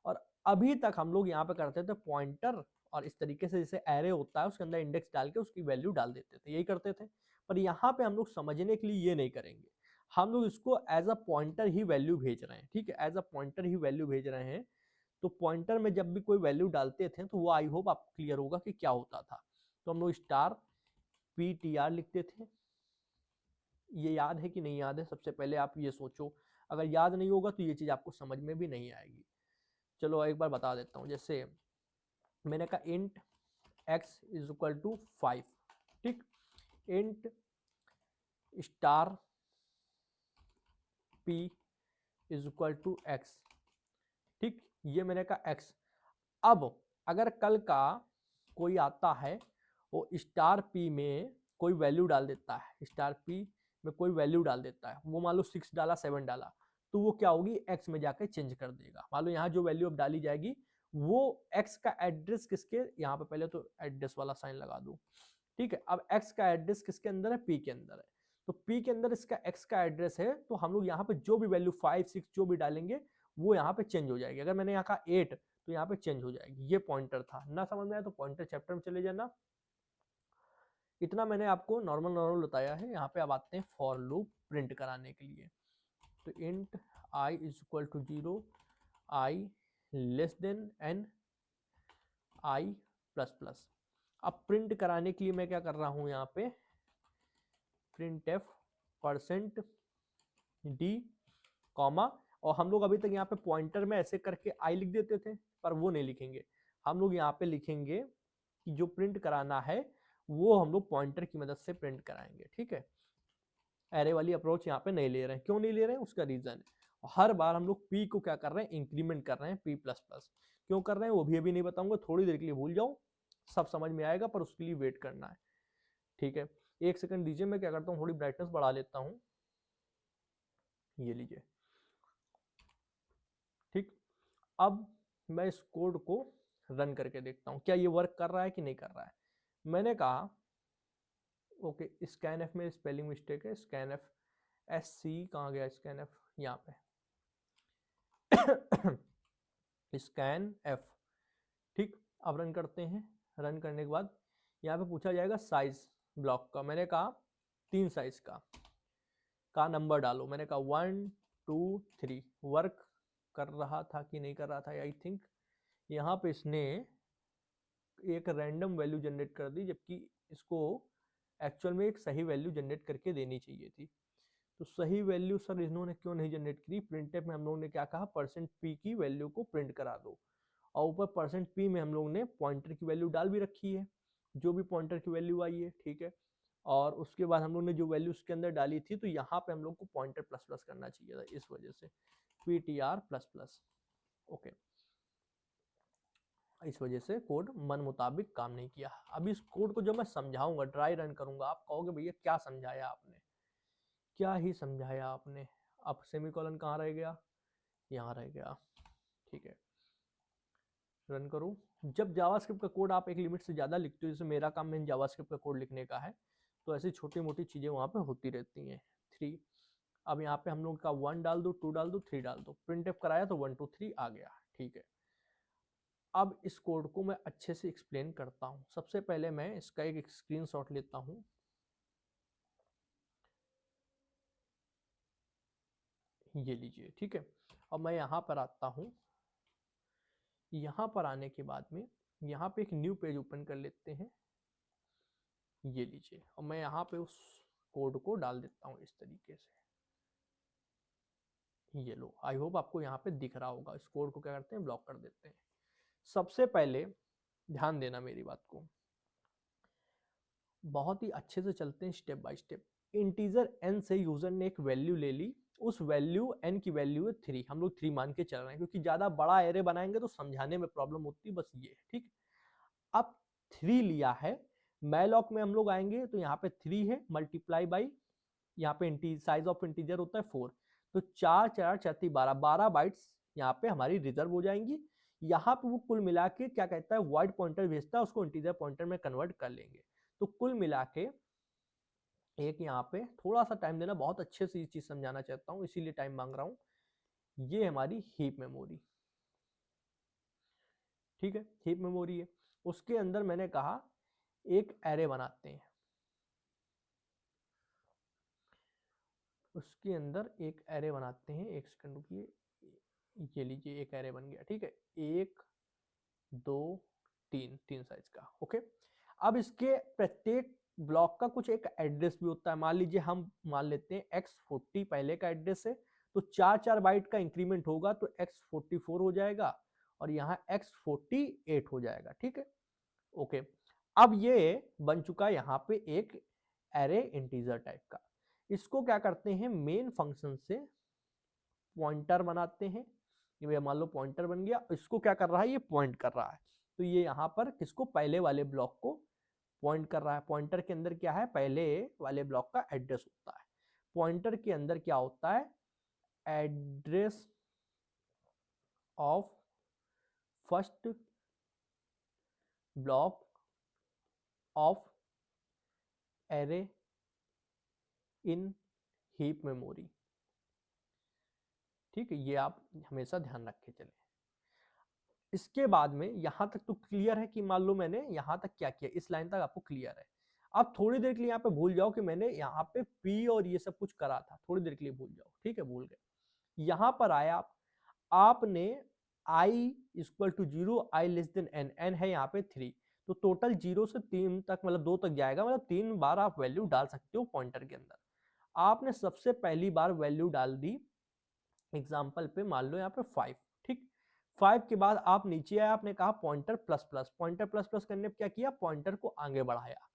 और अभी तक हम लोग यहाँ पे करते थे पॉइंटर, और इस तरीके से जैसे एरे होता है उसके अंदर इंडेक्स डाल के उसकी वैल्यू डाल देते थे, यही करते थे। पर यहाँ पे हम लोग समझने के लिए ये नहीं करेंगे, हम लोग इसको एज अ पॉइंटर ही वैल्यू भेज रहे हैं। ठीक है, एज अ पॉइंटर ही वैल्यू भेज रहे हैं। तो पॉइंटर में जब भी कोई वैल्यू डालते थे तो वो आई होप आपको क्लियर होगा कि क्या होता था। तो हम लोग स्टार पी टी आर लिखते थे। ये याद है कि नहीं याद है, सबसे पहले आप ये सोचो। अगर याद नहीं होगा तो ये चीज आपको समझ में भी नहीं आएगी। चलो एक बार बता देता हूँ। जैसे मैंने कहा int x is equal to 5। ठीक, int star p is equal to x। ठीक, ये मैंने कहा x। अब अगर कल का कोई आता है वो स्टार p में कोई वैल्यू डाल देता है, स्टार p में कोई वैल्यू डाल देता है, वो मान लो 6 डाला 7 डाला, तो वो क्या होगी, x में जाकर चेंज कर देगा। मान लो यहाँ जो वैल्यू अब डाली जाएगी वो x का एड्रेस किसके, यहाँ पे पहले तो एड्रेस वाला साइन लगा दूं। ठीक है, अब x का एड्रेस किसके अंदर है, p के अंदर है। तो p के अंदर इसका x का एड्रेस है, तो हम लोग यहाँ पे जो भी वैल्यू 5 6 जो भी डालेंगे वो यहाँ पे चेंज हो जाएगी। अगर मैंने यहाँ कहा 8 तो यहाँ पे चेंज हो जाएगी। ये पॉइंटर था, ना समझ में आया तो पॉइंटर चैप्टर में चले जाना। इतना मैंने आपको नॉर्मल बताया है। यहाँ पे अब आते हैं फॉर लूप प्रिंट कराने के लिए। तो int i is equal to 0, i less than n i plus plus. अब प्रिंट कराने के लिए मैं क्या कर रहा हूं, यहाँ पे print F percent D comma, और हम लोग अभी तक यहाँ पे पॉइंटर में ऐसे करके आई लिख देते थे, पर वो नहीं लिखेंगे। हम लोग यहाँ पे लिखेंगे कि जो प्रिंट कराना है वो हम लोग पॉइंटर की मदद से प्रिंट कराएंगे। ठीक है, एरे वाली अप्रोच यहाँ पे नहीं ले रहे हैं। क्यों नहीं ले रहे हैं, उसका रीजन है। हर बार हम लोग पी को क्या कर रहे हैं, इंक्रीमेंट कर रहे हैं, पी प्लस प्लस। क्यों कर रहे हैं वो भी अभी नहीं बताऊंगा, थोड़ी देर के लिए भूल जाओ, सब समझ में आएगा, पर उसके लिए वेट करना है। ठीक है, एक सेकंड दीजिए, मैं क्या करता हूँ थोड़ी ब्राइटनेस बढ़ा लेता हूँ, ये लीजिए। ठीक, अब मैं इस कोड को रन करके देखता हूँ क्या ये वर्क कर रहा है कि नहीं कर रहा है। मैंने कहा ओके, स्कैन एफ में स्पेलिंग मिस्टेक है, स्कैन एफ एस सी कहाँ गया, स्कैन एफ यहाँ पे स्कैन एफ। ठीक, अब रन करते हैं। रन करने के बाद यहाँ पे पूछा जाएगा साइज ब्लॉक का। मैंने कहा 3 साइज का नंबर डालो। मैंने कहा 1 2 3। वर्क कर रहा था कि नहीं कर रहा था, आई थिंक यहाँ पे इसने एक रैंडम वैल्यू जनरेट कर दी, जबकि इसको एक्चुअल में एक सही वैल्यू जनरेट करके देनी चाहिए थी। तो सही वैल्यू सर इन्होंने क्यों नहीं जनरेट की। प्रिंटएफ में हम लोगों ने क्या कहा, परसेंट पी की वैल्यू को प्रिंट करा दो। और ऊपर %p में हम लोग ने पॉइंटर की वैल्यू डाल भी रखी है, जो भी पॉइंटर की वैल्यू आई है, ठीक है। और उसके बाद हम लोग ने जो वैल्यू उसके अंदर डाली थी, तो यहाँ पे हम लोग को पॉइंटर प्लस प्लस करना चाहिए था, इस वजह से ptr प्लस प्लस, ओके। इस वजह से कोड मन मुताबिक काम नहीं किया। अभी इस कोड को जब मैं समझाऊंगा, ड्राई रन करूंगा, आप कहोगे भैया क्या समझाया आपने, क्या ही समझाया आपने। अब सेमीकोलन कहाँ रह गया, यहाँ रह गया, ठीक है। रन करूँ। जब जावास्क्रिप्ट का कोड आप एक लिमिट से ज़्यादा लिखते हो, जैसे मेरा काम मेन जावास्क्रिप्ट का कोड लिखने का है, तो ऐसी छोटी मोटी चीज़ें वहाँ पे होती रहती हैं। 3, अब यहाँ पे हम लोग का 1 डाल दो, 2 डाल दो, 3 डाल दो, प्रिंट एफ कराया तो 1 2 3 आ गया, ठीक है। अब इस कोड को मैं अच्छे से एक्सप्लेन करता हूँ। सबसे पहले मैं इसका एक स्क्रीनशॉट लेता हूँ, ये लीजिए, ठीक है। अब मैं यहाँ पर आता हूँ, यहाँ पर आने के बाद में यहाँ पे एक न्यू पेज ओपन कर लेते हैं, ये लीजिए। और मैं यहाँ पे उस कोड को डाल देता हूँ इस तरीके से, ये लो। आई होप आपको यहाँ पे दिख रहा होगा। इस कोड को क्या करते हैं, ब्लॉक कर देते हैं। सबसे पहले ध्यान देना मेरी बात को, बहुत ही अच्छे से चलते हैं step by step. Integer n से यूजर ने एक वैल्यू ले ली, उस वैल्यू n की वैल्यू है 3, हम लोग 3 मान के चल रहे हैं, क्योंकि ज्यादा बड़ा एरे बनाएंगे तो समझाने में प्रॉब्लम होती है, बस ये है, ठीक। अब 3 लिया है, मैलॉक में हम लोग आएंगे तो यहाँ पे 3 है, मल्टीप्लाई बाई यहाँ पे साइज ऑफ इंटीजर होता है 4, तो 4 4 34 12 बाइट्स यहाँ पे हमारी रिजर्व हो जाएंगी। यहाँ पे वो कुल मिला के क्या कहता है, वाइड पॉइंटर भेजता है, उसको इंटीजर पॉइंटर में कन्वर्ट कर लेंगे। तो कुल मिला के एक यहाँ पे थोड़ा सा टाइम देना, बहुत अच्छे से ये चीज समझाना चाहता हूँ, इसीलिए टाइम मांग रहा हूँ। ये हमारी हीप मेमोरी, ठीक है, हीप मेमोरी है। उसके अंदर मैंने कहा एक एरे बनाते हैं, उसके अंदर एक एरे बनाते हैं, एक सेकंड रुकिए, ये लीजिए एक एरे बन गया, ठीक है। 1 2 3 साइज का, ओके। अब इसके प्रत्येक ब्लॉक का कुछ एक एड्रेस भी होता है। मान लीजिए हम मान लेते हैं x40 पहले का एड्रेस है, तो 4 4 बाइट का इंक्रीमेंट होगा तो x44 हो जाएगा, और यहाँ x48 हो जाएगा, ठीक है, ओके। अब ये बन चुका यहाँ पे एक एरे इंटीजर टाइप का। इसको क्या करते हैं, मेन फंक्शन से पॉइंटर बनाते हैं। ये मान लो पॉइंटर बन गया, इसको क्या कर रहा है, ये पॉइंट कर रहा है, तो ये यहाँ पर किसको, पहले वाले ब्लॉक को पॉइंट कर रहा है। पॉइंटर के अंदर क्या है, पहले वाले ब्लॉक का एड्रेस होता है। पॉइंटर के अंदर क्या होता है, address of first block of array in heap memory, ठीक है। ये आप हमेशा ध्यान रख के चलें। इसके बाद में यहां तक तो क्लियर है कि मान लो मैंने यहां तक क्या किया, इस लाइन तक आपको क्लियर है। अब थोड़ी देर के लिए यहाँ पे भूल जाओ कि मैंने यहाँ पे पी और ये सब कुछ करा था, थोड़ी देर के लिए भूल जाओ, ठीक है, भूल गए। यहां पर आए आपने i equal to 0, i less than n है यहाँ पे 3, तो टोटल 0 से 3 तक मतलब 2 तक जाएगा, मतलब 3 बार आप वैल्यू डाल सकते हो पॉइंटर के अंदर। आपने सबसे पहली बार वैल्यू डाल दी एग्जाम्पल पे, मान लो यहाँ पे 5, ठीक। 5 के बाद आप नीचे आए, आपने कहा pointer plus plus, pointer plus plus करने पे क्या किया, पॉइंटर को आगे बढ़ाया।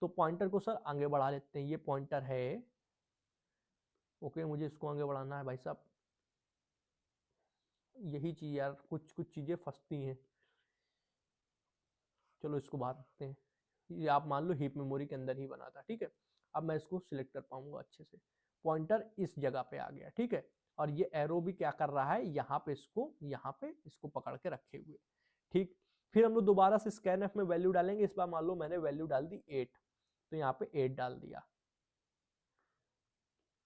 तो पॉइंटर को सर आगे बढ़ा लेते हैं, ये पॉइंटर है, ओके, मुझे इसको आगे बढ़ाना है भाई साहब। यही चीज यार, कुछ कुछ चीजें फंसती हैं, चलो इसको बाहर रखते हैं। ये आप मान लो हीप मेमोरी के अंदर ही बना था, ठीक है। अब मैं इसको सिलेक्ट कर पाऊंगा अच्छे से, पॉइंटर इस जगह पे आ गया, ठीक है। और ये एरो भी क्या कर रहा है, यहाँ पे इसको पकड़ के रखे हुए, ठीक। फिर हम लोग दोबारा से स्कैनएफ में वैल्यू डालेंगे। इस बार मान लो मैंने वैल्यू डाल दी 8, तो यहाँ पे 8 डाल दिया,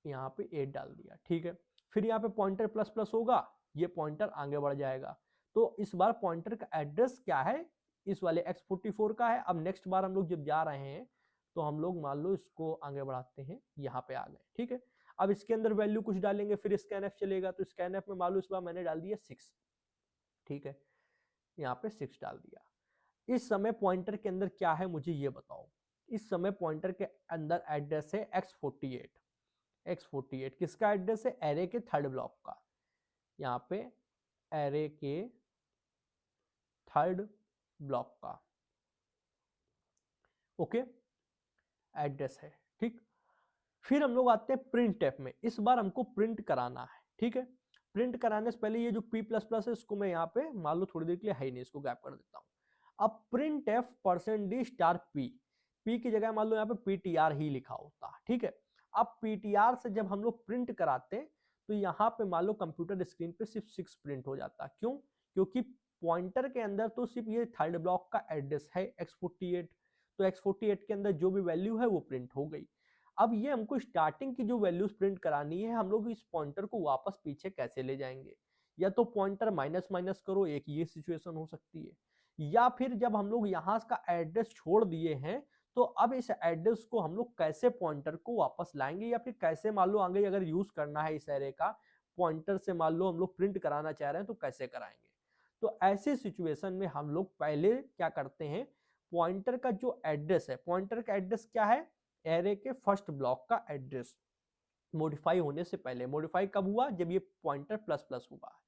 यहाँ पे 8 डाल दिया, ठीक है। फिर यहाँ पे पॉइंटर प्लस प्लस होगा, ये पॉइंटर आगे बढ़ जाएगा। तो इस बार पॉइंटर का एड्रेस क्या है, इस वाले x44 का है। अब नेक्स्ट बार हम लोग जब जा रहे हैं तो हम लोग मान लो इसको आगे बढ़ाते हैं, यहाँ पे आ गए, ठीक है। अब इसके अंदर वैल्यू कुछ डालेंगे, फिर स्कैनएफ चलेगा, तो स्कैनएफ में मान लो इस बार मैंने डाल दिया 6, ठीक है, यहाँ पे 6 डाल दिया। इस समय पॉइंटर के अंदर क्या है मुझे ये बताओ। इस समय पॉइंटर के अंदर एड्रेस है x48, x48 किसका एड्रेस है, एरे के थर्ड ब्लॉक का। यहाँ पे एरे के थर्ड ब्लॉक का ओके एड्रेस है। ठीक, फिर हम लोग आते हैं प्रिंट एफ में। इस बार हमको प्रिंट कराना है। ठीक है, प्रिंट कराने से पहले ये जो p प्लस प्लस है इसको मैं यहाँ पे मान लो थोड़ी देर के लिए है नहीं, इसको गैप कर देता हूँ। अब print F %d star P की जगह मान लो यहाँ पे ptr ही लिखा होता है। ठीक है, अब ptr से जब हम लोग प्रिंट कराते हैं तो यहाँ पे मान लो कंप्यूटर स्क्रीन पे सिर्फ 6 प्रिंट हो जाता है। क्यों? क्योंकि पॉइंटर के अंदर तो सिर्फ ये थर्ड ब्लॉक का एड्रेस है x48, तो x48 के अंदर जो भी वैल्यू है वो प्रिंट हो गई। अब ये हमको स्टार्टिंग की जो वैल्यूज प्रिंट करानी है, हम लोग इस पॉइंटर को वापस पीछे कैसे ले जाएंगे? या तो पॉइंटर माइनस माइनस करो, एक ये सिचुएशन हो सकती है, या फिर जब हम लोग यहाँ का एड्रेस छोड़ दिए हैं तो अब इस एड्रेस को हम लोग कैसे पॉइंटर को वापस लाएंगे, या फिर कैसे मान लो आगे अगर यूज करना है इस एरे का पॉइंटर से मान लो हम लोग प्रिंट कराना चाह रहे हैं तो कैसे कराएंगे? तो ऐसे सिचुएशन में हम लोग पहले क्या करते हैं, पॉइंटर का जो एड्रेस है, पॉइंटर का एड्रेस क्या है, एरे के फर्स्ट ब्लॉक का एड्रेस मॉडिफाई होने से पहले। मॉडिफाई कब हुआ? जब ये पॉइंटर प्लस प्लस हुआ है।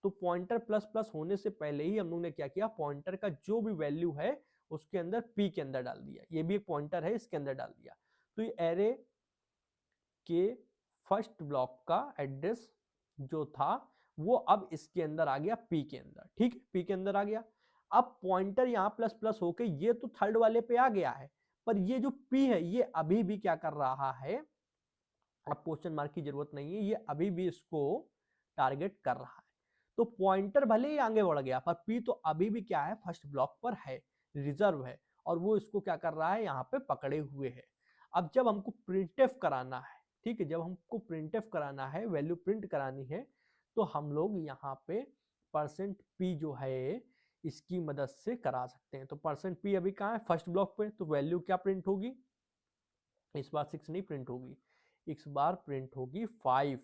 तो पॉइंटर प्लस प्लस होने से पहले ही हम लोग ने क्या किया, पॉइंटर का जो भी वैल्यू है उसके अंदर पी के अंदर डाल दिया। ये भी एक पॉइंटर है, इसके अंदर डाल दिया। तो ये एरे के फर्स्ट ब्लॉक का एड्रेस जो था वो अब इसके अंदर आ गया पी के अंदर। ठीक है, पी के अंदर आ गया। अब पॉइंटर यहाँ प्लस प्लस होके ये तो थर्ड वाले पे आ गया है, पर ये जो पी है ये अभी भी क्या कर रहा है, अब क्वेश्चन मार्क की जरूरत नहीं है, ये अभी भी इसको टारगेट कर रहा है। तो पॉइंटर भले ही आगे बढ़ गया पर पी तो अभी भी क्या है, फर्स्ट ब्लॉक पर है, रिजर्व है, और वो इसको क्या कर रहा है, यहाँ पे पकड़े हुए है। अब जब हमको प्रिंटफ कराना है, ठीक है, जब हमको प्रिंटफ कराना है, वैल्यू प्रिंट करानी है, तो हम लोग यहाँ पे %p जो है इसकी मदद से करा सकते हैं। तो %p अभी कहाँ है, फर्स्ट ब्लॉक पे, तो वैल्यू क्या प्रिंट होगी, इस बार 6 नहीं प्रिंट होगी, इस बार प्रिंट होगी 5।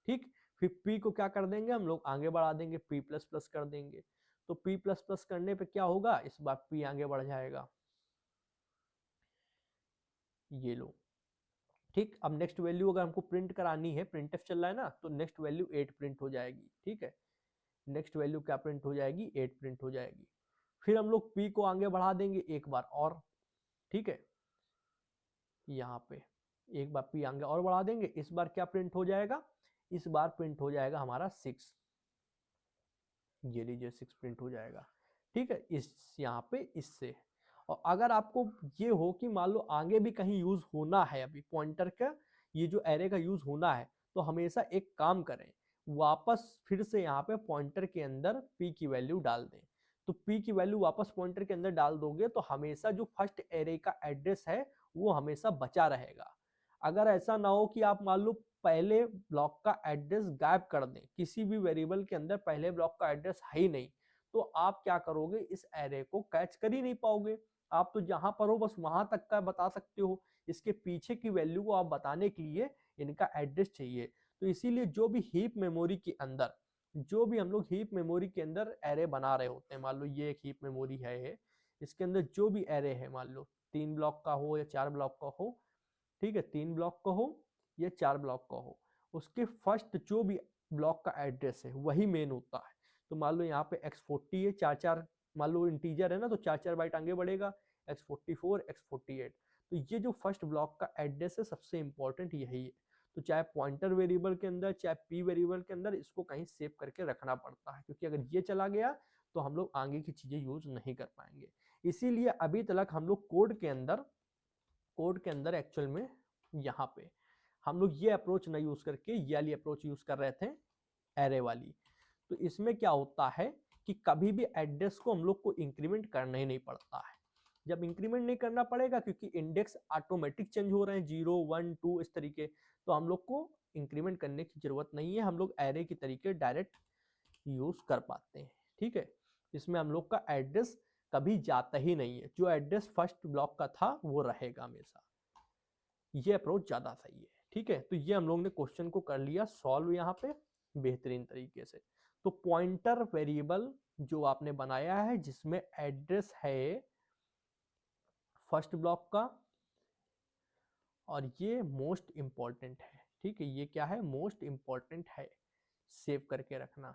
ठीक, फिर p को क्या कर देंगे हम लोग, आगे बढ़ा देंगे, p प्लस प्लस कर देंगे। तो p प्लस प्लस करने पे क्या होगा, इस बार p आगे बढ़ जाएगा, ये लो। ठीक, अब नेक्स्ट वैल्यू अगर हमको प्रिंट करानी है, प्रिंटफ चल रहा है ना, तो नेक्स्ट वैल्यू 8 प्रिंट हो जाएगी। ठीक है, नेक्स्ट वैल्यू क्या प्रिंट हो जाएगी, 8 प्रिंट हो जाएगी। फिर हम लोग p को आगे बढ़ा देंगे एक बार और। ठीक है, यहाँ पे एक बार p आगे और बढ़ा देंगे, इस बार क्या प्रिंट हो जाएगा, इस बार प्रिंट हो जाएगा हमारा 6, ये लीजिए 6 प्रिंट हो जाएगा। ठीक है, इस यहाँ पे इससे। और अगर आपको ये हो कि मान लो आगे भी कहीं यूज होना है, अभी पॉइंटर का ये जो एरे का यूज होना है, तो हमेशा एक काम करें, वापस फिर से यहाँ पे पॉइंटर के अंदर p की वैल्यू डाल दें। तो p की वैल्यू वापस पॉइंटर के अंदर डाल दोगे तो हमेशा जो फर्स्ट एरे का एड्रेस है वो हमेशा बचा रहेगा। अगर ऐसा ना हो कि आप मान लो पहले ब्लॉक का एड्रेस गायब कर दें, किसी भी वेरिएबल के अंदर पहले ब्लॉक का एड्रेस है ही नहीं, तो आप क्या करोगे, इस एरे को कैच कर ही नहीं पाओगे। आप तो जहां पर हो बस वहां तक का बता सकते हो, इसके पीछे की वैल्यू को आप बताने के लिए इनका एड्रेस चाहिए। तो इसीलिए जो भी हीप मेमोरी के अंदर, जो भी हम लोग हीप मेमोरी के अंदर एरे बना रहे होते हैं, मान लो ये एक हीप मेमोरी है, इसके अंदर जो भी एरे है, मान लो 3 ब्लॉक का हो या 4 ब्लॉक का हो, ठीक है, 3 ब्लॉक का हो या 4 ब्लॉक का हो, उसके फर्स्ट जो भी ब्लॉक का एड्रेस है वही मेन होता है। तो मान लो यहाँ पे x40 है, 4 मान लो इंटीजर है ना, तो 4 बाइट आगे बढ़ेगा, x44 x48। तो ये जो फर्स्ट ब्लॉक का एड्रेस है सबसे इंपॉर्टेंट यही है। तो चाहे पॉइंटर वेरिएबल के अंदर चाहे पी वेरिएबल के अंदर इसको कहीं सेव करके रखना पड़ता है, क्योंकि अगर ये चला गया तो हम लोग आगे की चीजें यूज नहीं कर पाएंगे। इसीलिए अभी तक हम लोग कोड के अंदर एक्चुअल में यहाँ पे हम लोग ये अप्रोच नहीं यूज करके ये वाली अप्रोच यूज कर रहे थे, एरे वाली। तो इसमें क्या होता है कि कभी भी एड्रेस को हम लोग को इंक्रीमेंट करना ही नहीं पड़ता है। जब इंक्रीमेंट नहीं करना पड़ेगा क्योंकि इंडेक्स ऑटोमेटिक चेंज हो रहे हैं, 0 1 2 इस तरीके, तो हम लोग को इंक्रीमेंट करने की जरूरत नहीं है, हम लोग एरे की तरीके डायरेक्ट यूज कर पाते हैं। ठीक है, इसमें हम लोग का एड्रेस कभी जाता ही नहीं है, जो एड्रेस फर्स्ट ब्लॉक का था वो रहेगा हमेशा। ये अप्रोच ज्यादा सही है। ठीक है, तो ये हम लोग ने क्वेश्चन को कर लिया सॉल्व यहाँ पे बेहतरीन तरीके से। तो पॉइंटर वेरिएबल जो आपने बनाया है जिसमें एड्रेस है फर्स्ट ब्लॉक का, और ये मोस्ट इंपॉर्टेंट है। ठीक है, ये क्या है, मोस्ट इंपॉर्टेंट है, सेव करके रखना।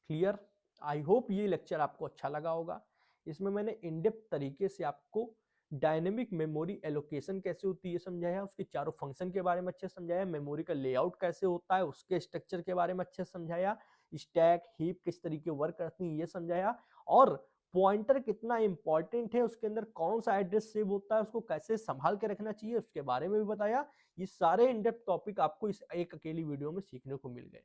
क्लियर? आई होप ये लेक्चर आपको अच्छा लगा होगा। इसमें मैंने इन डेप्थ तरीके से आपको डायनेमिक मेमोरी एलोकेशन कैसे होती है समझाया, उसके चारों फंक्शन के बारे में अच्छे समझाया, मेमोरी का लेआउट कैसे होता है उसके स्ट्रक्चर के बारे में अच्छे समझाया, स्टैक हीप किस तरीके वर्क करती है ये समझाया, और पॉइंटर कितना इंपॉर्टेंट है, उसके अंदर कौन सा एड्रेस सेव होता है, उसको कैसे संभाल के रखना चाहिए उसके बारे में भी बताया। ये सारे इन डेप्थ टॉपिक आपको इस एक अकेली वीडियो में सीखने को मिल गए।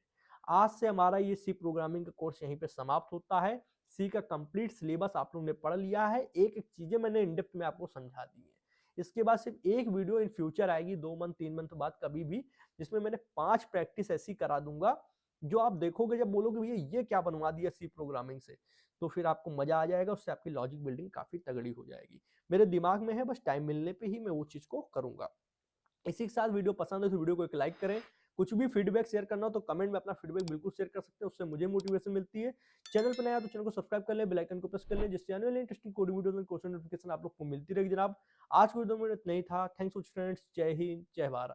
आज से हमारा ये सी प्रोग्रामिंग का कोर्स यहीं पे समाप्त होता है। सी का कंप्लीट सिलेबस आप लोगों ने पढ़ लिया है, एक एक चीजें मैंने इन डेप्थ में आपको समझा दी है। इसके बाद सिर्फ एक वीडियो इन फ्यूचर आएगी 2 मंथ 3 मंथ बाद कभी भी, जिसमें मैंने 5 प्रैक्टिस ऐसी करा दूंगा जो आप देखोगे जब बोलोगे भैया ये क्या बनवा दिया सी प्रोग्रामिंग से, तो फिर आपको मजा आ जाएगा, उससे आपकी लॉजिक बिल्डिंग काफी तगड़ी हो जाएगी। मेरे दिमाग में है, बस टाइम मिलने पे ही मैं वो चीज को करूंगा। इसी के साथ वीडियो पसंद है तो वीडियो को एक लाइक करें। कुछ भी फीडबैक शेयर करना हो तो कमेंट में अपना फीडबैक बिल्कुल शेयर कर सकते हैं, उससे मुझे मोटिवेशन मिलती है। चैनल पर नया तो चैनल को सब्सक्राइब कर लें, बेल आइकन को प्रेस कर लें, जिससे आने वाले इंटरेस्टिंग कोडिंग वीडियो में क्वेश्चन नोटिफिकेशन आप लोग को मिलती रहेगी जनाब। आज को वीडियो में इतना ही था। थैंक्स फ्रेंड्स, जय हिंद, जय भारत।